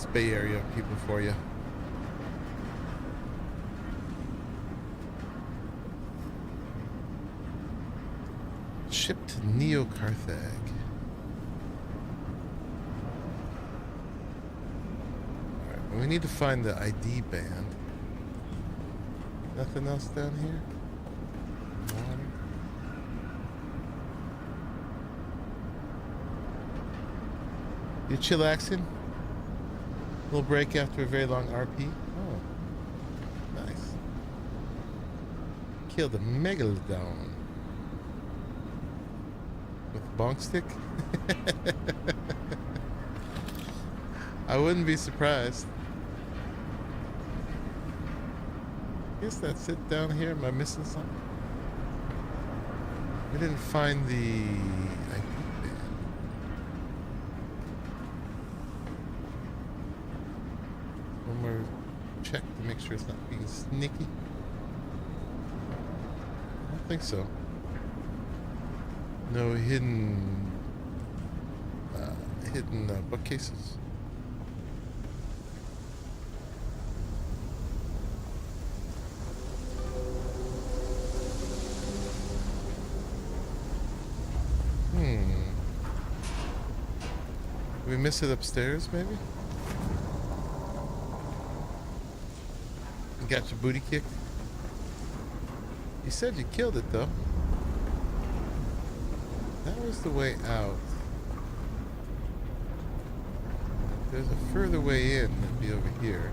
Bay Area people for you. Ship to Neo Carthage. Alright, we need to find the ID band. Nothing else down here? Water. You chillaxing? Little break after a very long RP? Oh. Nice. Killed a megalodon. With a bonk stick? I wouldn't be surprised. Guess that's it down here. Am I missing something? We didn't find the ID band. One more check to make sure it's not being sneaky. I don't think so. No hidden bookcases. Did we miss it upstairs, maybe? You got your booty kicked? You said you killed it, though. That was the way out. There's a further way in that'd be over here.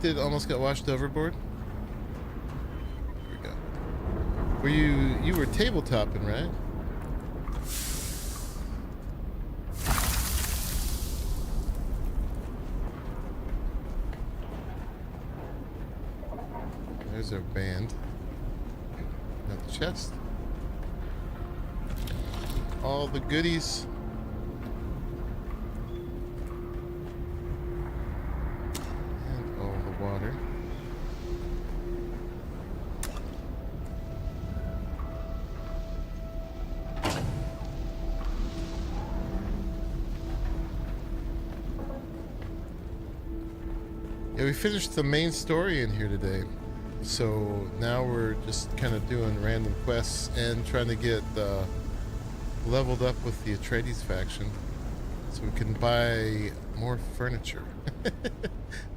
Did almost got washed overboard. There we go. Were you were tabletopping, right? There's our band. Got the chest. All the goodies. Water. Yeah, we finished the main story in here today. So now we're just kind of doing random quests and trying to get leveled up with the Atreides faction so we can buy more furniture.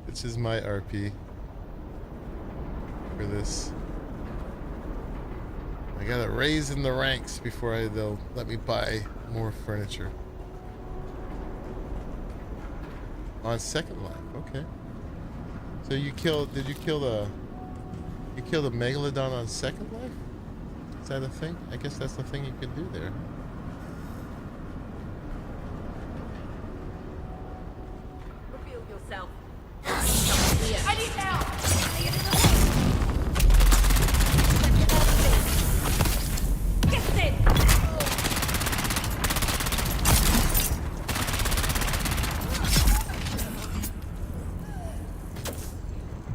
Which is my RP for this. I gotta raise in the ranks before they'll let me buy more furniture. On Second Life, okay. So did you kill the Megalodon on Second Life? Is that a thing? I guess that's the thing you can do there. yourself. I need help! Get in!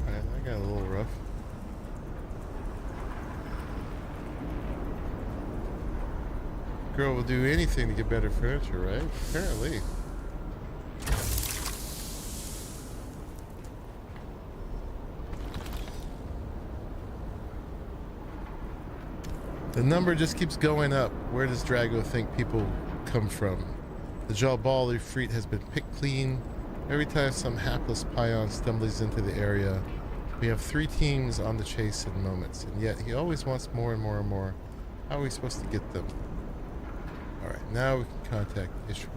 Alright, I got a little rough. Girl will do anything to get better furniture, right? Apparently. The number just keeps going up. Where does Drago think people come from? The Jalbali fleet has been picked clean. Every time some hapless pion stumbles into the area, we have 3 teams on the chase in moments, and yet he always wants more and more and more. How are we supposed to get them? Alright, now we can contact Ishwar.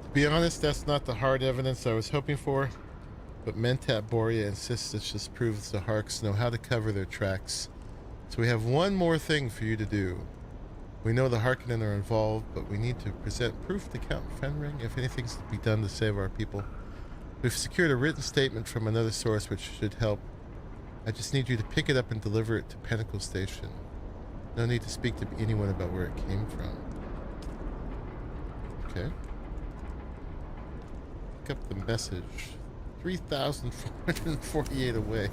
To be honest, that's not the hard evidence I was hoping for. But Mentat Boria insists this just proves the Harks know how to cover their tracks. So we have one more thing for you to do. We know the Harkonnen are involved, but we need to present proof to Count Fenring if anything's to be done to save our people. We've secured a written statement from another source which should help. I just need you to pick it up and deliver it to Pinnacle Station. No need to speak to anyone about where it came from. Okay. Pick up the message. 3,448 away.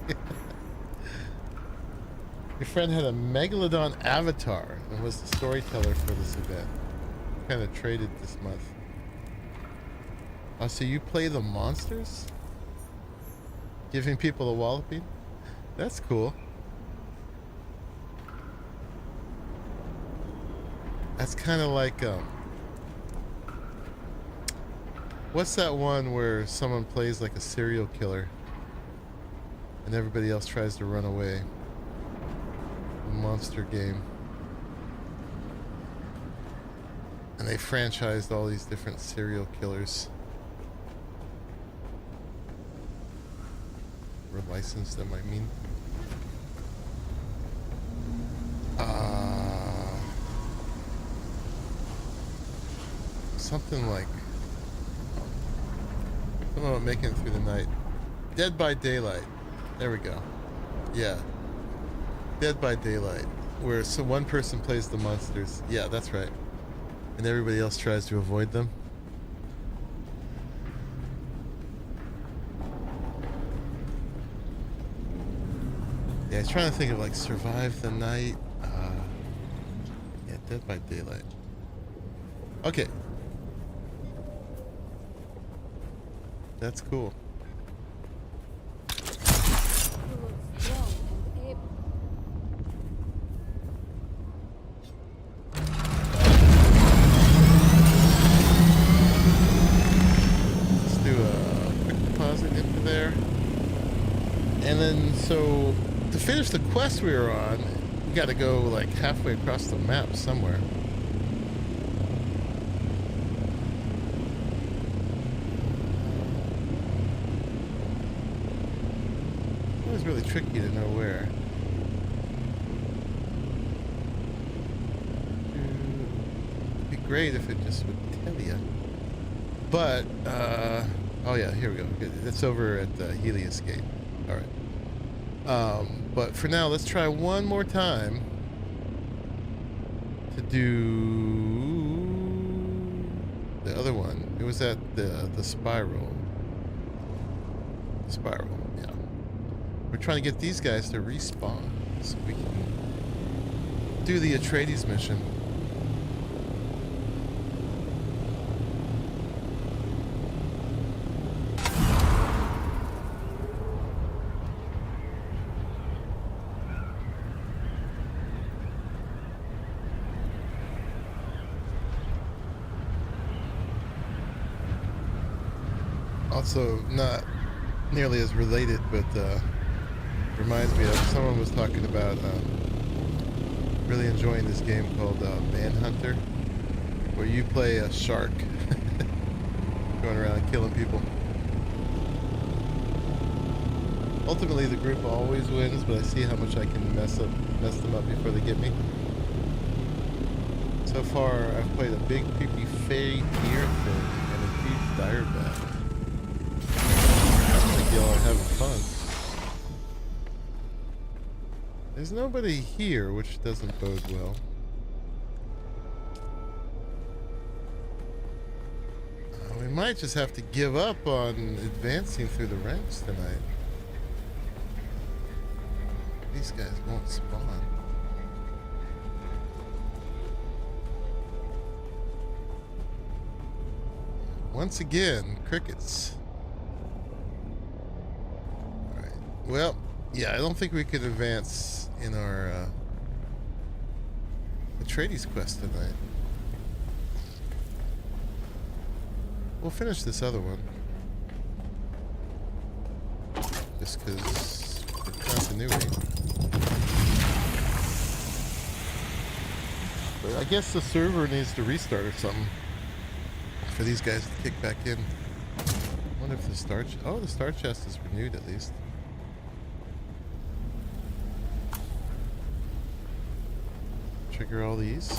Your friend had a Megalodon avatar and was the storyteller for this event. Kind of traded this month. Oh, so you play the monsters? Giving people a walloping? That's cool. That's kind of like, what's that one where someone plays like a serial killer and everybody else tries to run away? A monster game. And they franchised all these different serial killers. Or licensed them, I mean. Something like... Something about making it through the night. Dead by Daylight. There we go. Yeah. Dead by Daylight. Where so one person plays the monsters. Yeah, that's right. And everybody else tries to avoid them. Yeah, I was trying to think of like Survive the Night. Yeah, Dead by Daylight. Okay. That's cool. Let's do a quick deposit into there. And then, so, to finish the quest we were on, we gotta go like halfway across the map somewhere. It was really tricky to know where. It'd be great if it just would tell you. But, oh yeah, here we go. It's over at the Helios Gate. Alright. But for now, let's try one more time to do the other one. It was at the spiral. The spiral, yeah. We're trying to get these guys to respawn so we can do the Atreides mission. Also, not nearly as related, but reminds me of, someone was talking about really enjoying this game called Manhunter, where you play a shark going around killing people. Ultimately, the group always wins, but I see how much I can mess them up before they get me. So So far, I've played a big creepy fade deer thing and a huge dire bat. I think y'all are having fun. There's nobody here, which doesn't bode well. We might just have to give up on advancing through the ranks tonight. These guys won't spawn. Once again, crickets. Alright. Well, yeah, I don't think we could advance in our Atreides quest tonight. We'll finish this other one. Just because for continuity. But I guess the server needs to restart or something for these guys to kick back in. I wonder if the star the star chest is renewed at least. Trigger all these.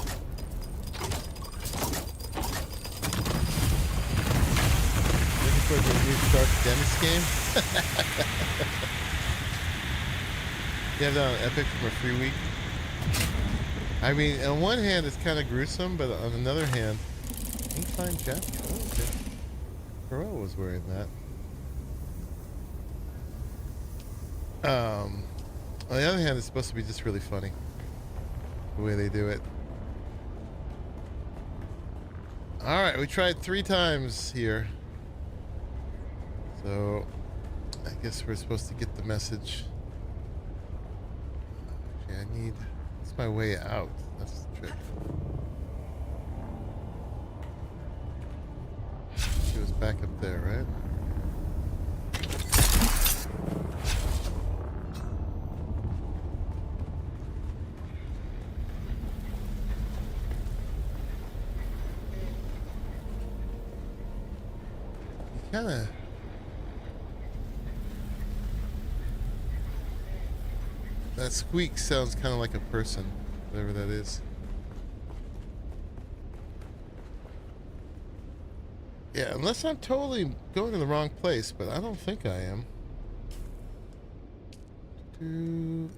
For the new Shark Dennis game. You have that on Epic for a free week. I mean, on one hand, it's kind of gruesome, but on another hand, incline jacket. Oh, okay. Perot was wearing that. On the other hand, it's supposed to be just really funny the way they do it. All right, we tried 3 times here. So, I guess we're supposed to get the message. Okay, I need... It's my way out. That's the trick. She was back up there, right? You kinda... That squeak sounds kind of like a person, whatever that is. Yeah, unless I'm totally going to the wrong place, but I don't think I am.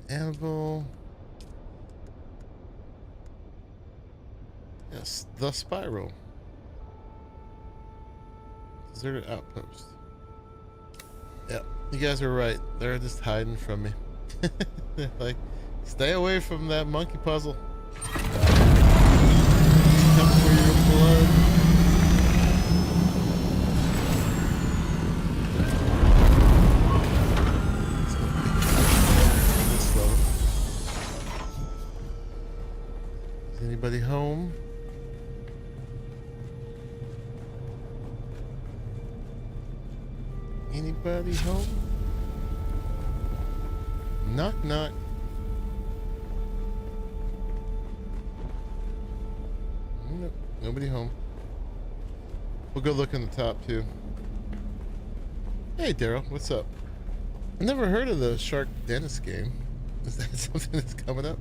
Anvil. Yes, the spiral. Deserted outpost. Yeah, you guys are right. They're just hiding from me. Like, stay away from that monkey puzzle. Come for your blood. This level. Is anybody home? Anybody home? Knock, knock. Nope, nobody home. We'll go look in the top, too. Hey, Daryl, what's up? I've never heard of the Shark Dennis game. Is that something that's coming up?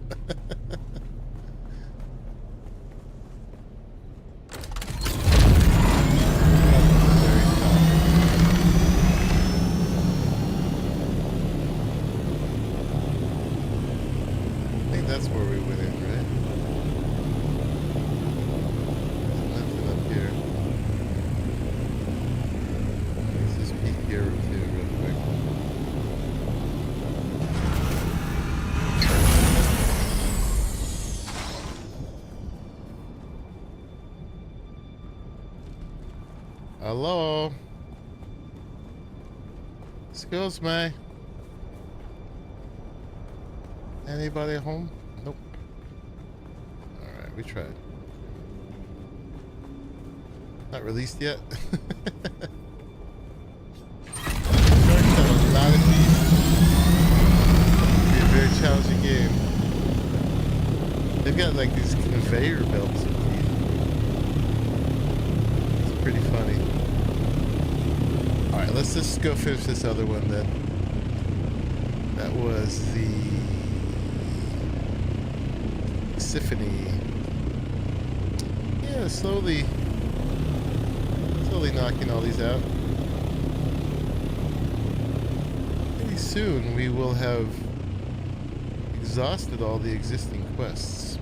That's where we went in, right? There's nothing up here. Let's just peek here real quick. Hello? Excuse me. Anybody home? Nope. Alright, we tried. Not released yet. Sharks have a lot of teeth. It'll be a very challenging game. They've got like these conveyor belts of teeth. It's pretty funny. Alright, let's just go finish this other one then. That was the Symphony. of slowly knocking all these out. Pretty soon we will have exhausted all the existing quests.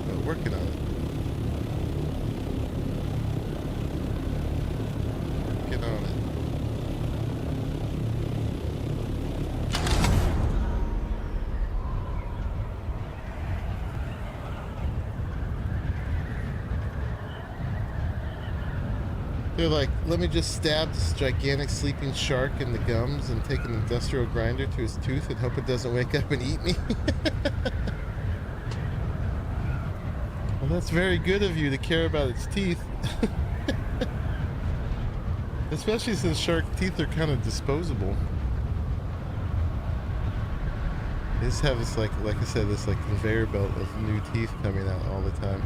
But working on it. Working on it. They're like, let me just stab this gigantic sleeping shark in the gums and take an industrial grinder to his tooth and hope it doesn't wake up and eat me. Well, that's very good of you to care about its teeth. Especially since shark teeth are kind of disposable. They just have this, like I said, this like conveyor belt of new teeth coming out all the time.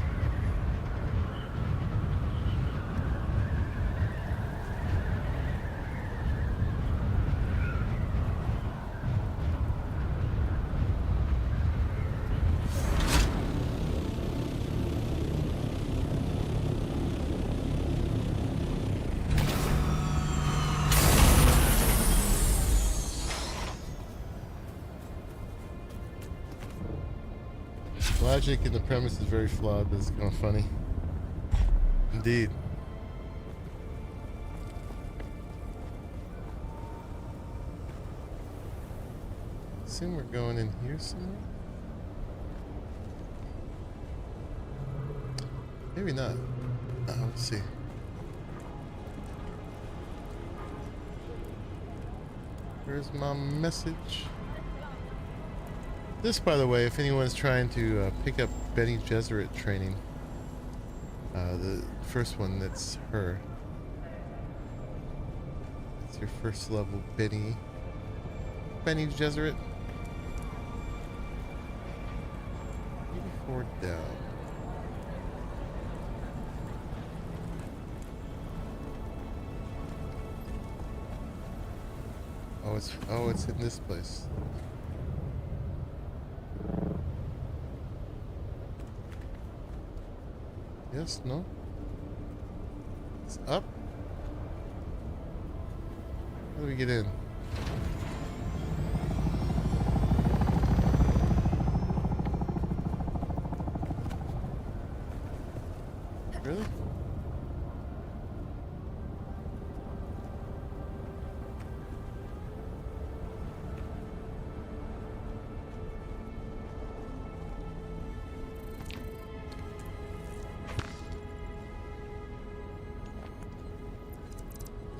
Logic in the premise is very flawed, but it's kind of funny. Indeed. Assume we're going in here somewhere? Maybe not. Let's see. Where's my message? This, by the way, if anyone's trying to pick up Bene Gesserit training, the first one, that's her. It's your first level Bene Gesserit. 84 down. Oh, it's in this place. Yes, no? It's up? How do we get in? Really?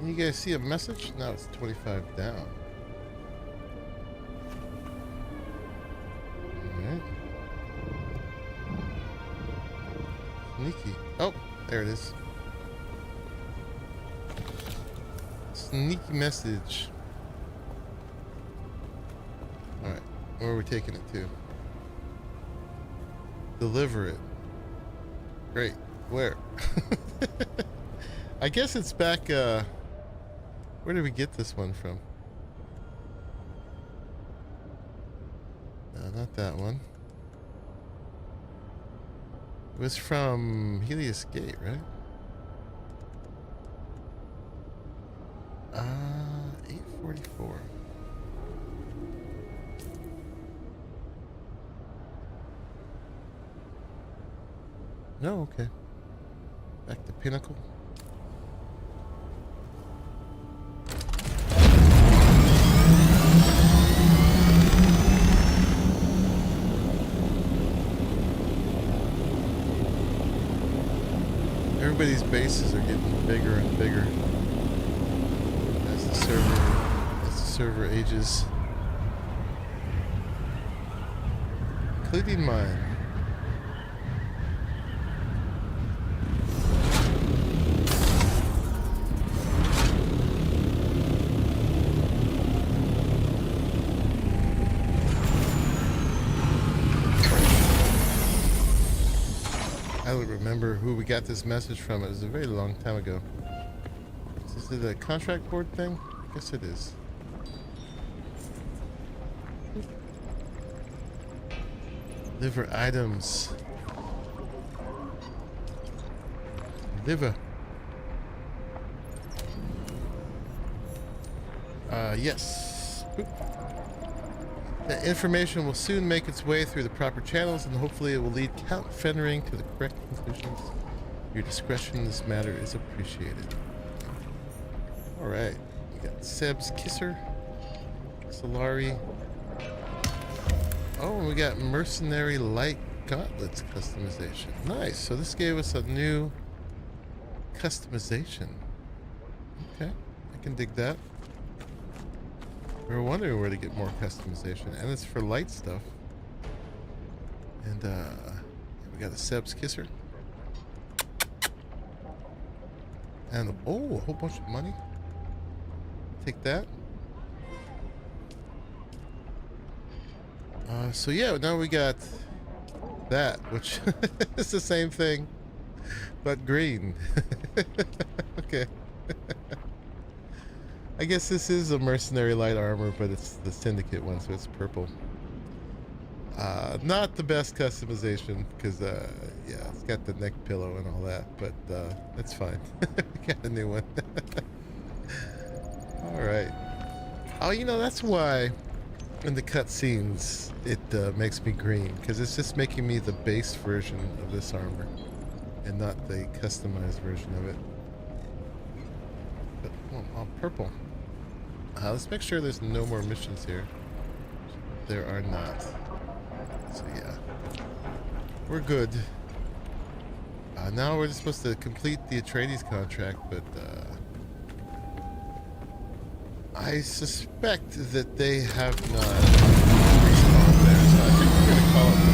You guys see a message? Now it's 25 down. Alright. Sneaky. Oh, there it is. Sneaky message. Alright, where are we taking it to? Deliver it. Great. Where? I guess it's back, where did we get this one from? No, not that one. It was from Helios Gate, right? 844. No, okay. Back to Pinnacle. Everybody's bases are getting bigger and bigger as the server ages, including mine. I don't remember who we got this message from. It was a very long time ago. Is it a contract board thing? I guess it is. Deliver items. Liver. Yes. Oop. The information will soon make its way through the proper channels, and hopefully it will lead Count Fenring to the correct conclusions. Your discretion in this matter is appreciated. Alright. We got Seb's Kisser. Solari. Oh, and we got Mercenary Light Gauntlets customization. Nice. So this gave us a new customization. Okay. I can dig that. We were wondering where to get more customization, and it's for light stuff. And we got a Seb's Kisser. And oh, a whole bunch of money. Take that. So yeah, now we got that, which is the same thing, but green. Okay. I guess this is a mercenary light armor, but it's the syndicate one, so it's purple. Not the best customization, because yeah, it's got the neck pillow and all that, but that's fine. We got a new one. Alright. Oh, you know, that's why in the cutscenes it makes me green, because it's just making me the base version of this armor and not the customized version of it. But, oh, purple. Let's make sure there's no more missions here. There are not. So yeah, we're good. Now we're just supposed to complete the Atreides contract, but I suspect that they have not respawned there, so I think we're gonna call it for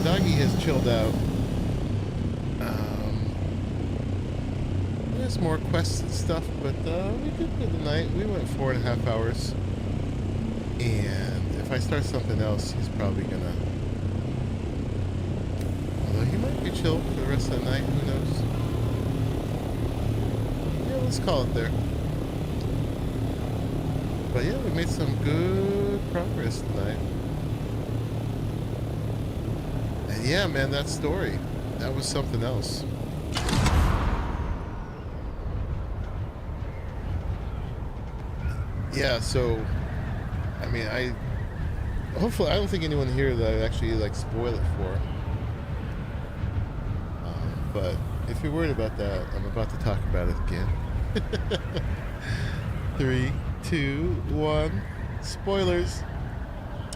tonight. Doggy has chilled out. There's more quests and stuff, but we did good tonight. We went 4.5 hours, and if I start something else, he's probably gonna. Although he might be chill for the rest of the night. Who knows? Yeah, let's call it there. But yeah, we made some good progress tonight. And yeah, man, that story, that was something else. Yeah, so, I mean, hopefully, I don't think anyone here that I actually, like, spoil it for. But if you're worried about that, I'm about to talk about it again. 3, 2, 1, spoilers.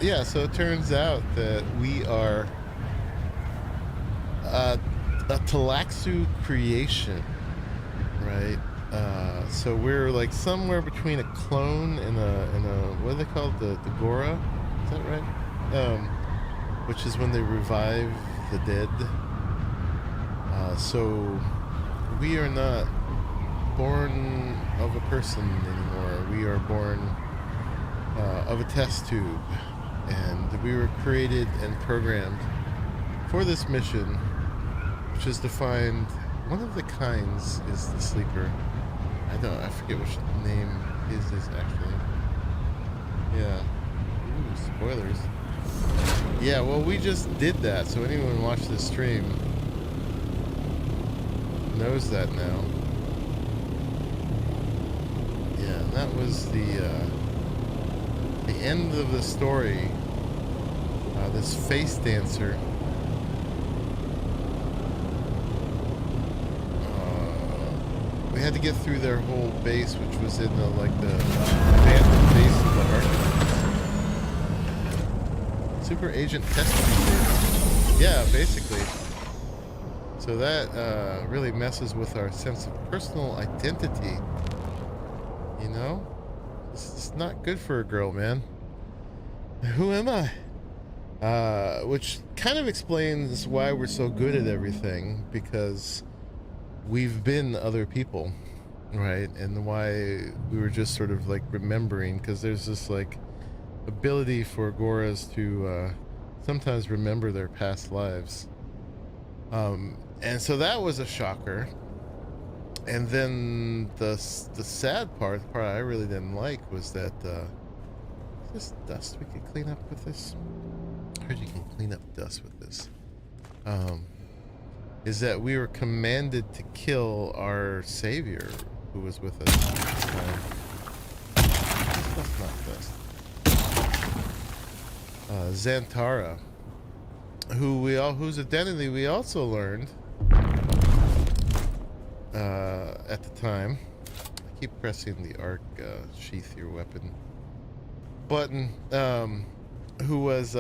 Yeah, so it turns out that we are a Talaxu creation, right? So we're like somewhere between a clone and a what are they called? The Gora? Is that right? Which is when they revive the dead. So we are not born of a person anymore. We are born of a test tube, and we were created and programmed for this mission, which is to find one of the kinds is the sleeper. I forget which name is this actually. Yeah. Ooh, spoilers. Yeah, well, we just did that, so anyone who watched this stream knows that now. Yeah, and that was the end of the story. This face dancer. We had to get through their whole base, which was in the abandoned base of the Arrakis. Super Agent Test. Yeah, basically. So that really messes with our sense of personal identity. You know? This is not good for a girl, man. Who am I? Which kind of explains why we're so good at everything, because we've been other people, right? And why we were just sort of like remembering, because there's this like ability for Goras to sometimes remember their past lives. And so that was a shocker. And then the sad part, the part I really didn't like, was that is this dust we could clean up with this? I heard you can clean up dust with this. is that we were commanded to kill our savior who was with us at the time. That's not best. Xantara, whose identity we also learned at the time. I keep pressing the arc sheath your weapon button. Who was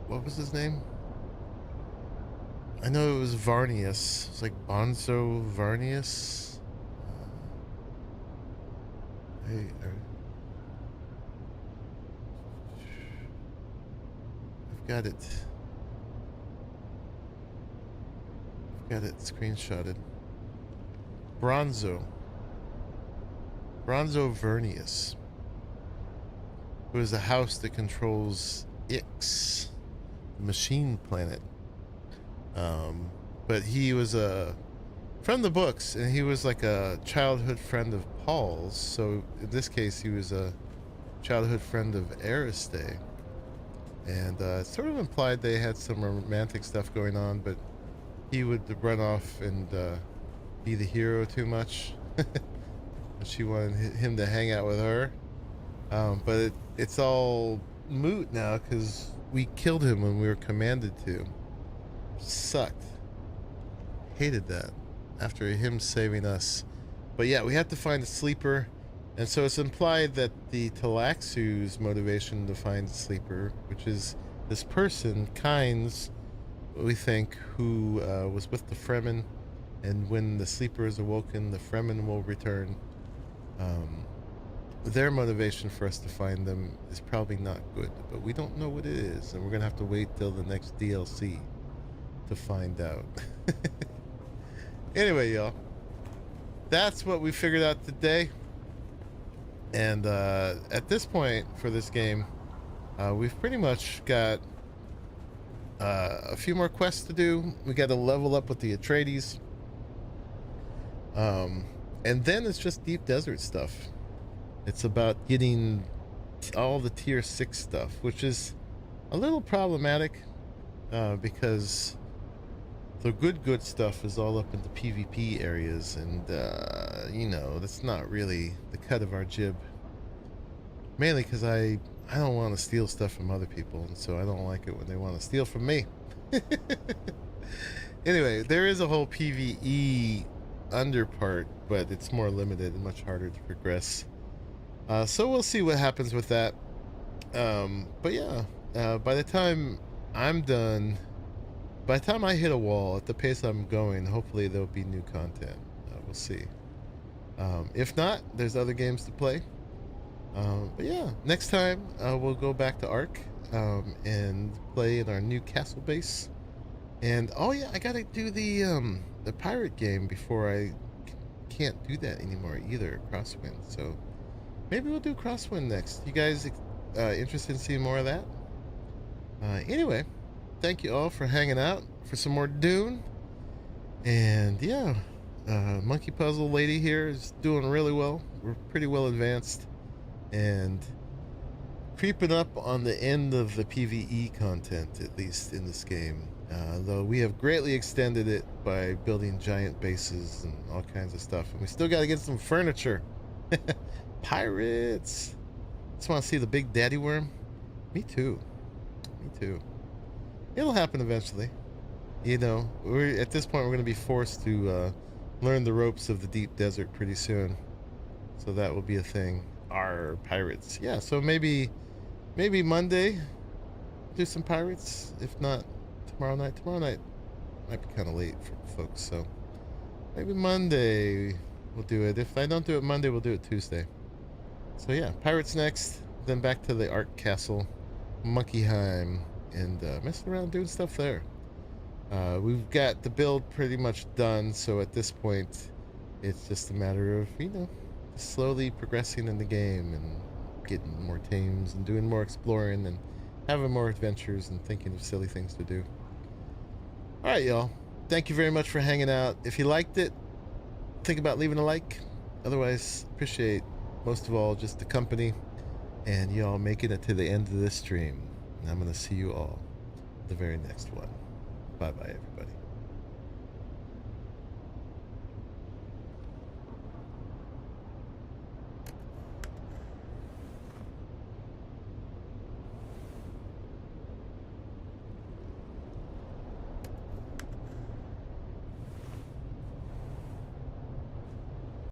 what was his name? I know it was Varnius. It's like Bonzo Varnius. I've got it. I've got it screenshotted. Bronzo Vernius, who is the house that controls Ix, the machine planet. But he was from the books, and he was like a childhood friend of Paul's. So in this case, he was a childhood friend of Ariste, and it sort of implied they had some romantic stuff going on. But he would run off and be the hero too much. She wanted him to hang out with her, but it's all moot now because we killed him when we were commanded to. Sucked. Hated that after him saving us. But yeah, we had to find a sleeper, and so it's implied that the Talaxu's motivation to find a sleeper, which is this person, Kynes, we think, who was with the Fremen, and when the sleeper is awoken, the Fremen will return. Their motivation for us to find them is probably not good, but we don't know what it is, and we're gonna have to wait till the next DLC to find out. Anyway, y'all, that's what we figured out today. And at this point for this game, we've pretty much got a few more quests to do. We got to level up with the Atreides, and then it's just deep desert stuff. It's about getting all the tier 6 stuff, which is a little problematic because the good stuff is all up in the PvP areas, and you know, that's not really the cut of our jib. Mainly because I don't want to steal stuff from other people, and so I don't like it when they want to steal from me. Anyway, there is a whole PvE under part, but it's more limited and much harder to progress. So we'll see what happens with that. But yeah, by the time I'm done, by the time I hit a wall at the pace I'm going, hopefully there'll be new content. We'll see. If not, there's other games to play. But yeah, next time we'll go back to Ark and play in our new castle base. And oh yeah, I gotta do the pirate game before I can't do that anymore either, Crosswind. So maybe we'll do Crosswind next. You guys interested in seeing more of that? Anyway, thank you all for hanging out for some more Dune. And yeah, Monkey Puzzle Lady here is doing really well. We're pretty well advanced and creeping up on the end of the PvE content, at least in this game. Though we have greatly extended it by building giant bases and all kinds of stuff. And we still got to get some furniture. Pirates! Just want to see the big daddy worm. Me too. Me too. It'll happen eventually. You know, at this point we're going to be forced to learn the ropes of the deep desert pretty soon. So that will be a thing. Our pirates. Yeah, so maybe Monday do some pirates. If not, tomorrow night. Tomorrow night might be kind of late for folks, so maybe Monday we'll do it. If I don't do it Monday, we'll do it Tuesday. So yeah, pirates next, then back to the Ark Castle, Monkeyheim, and messing around doing stuff there. We've got the build pretty much done, so at this point it's just a matter of, you know, slowly progressing in the game and getting more teams and doing more exploring and having more adventures and thinking of silly things to do. Alright, y'all, thank you very much for hanging out. If you liked it, think about leaving a like. Otherwise, appreciate most of all just the company and y'all making it to the end of this stream. And I'm gonna see you all the very next one. Bye bye, everybody.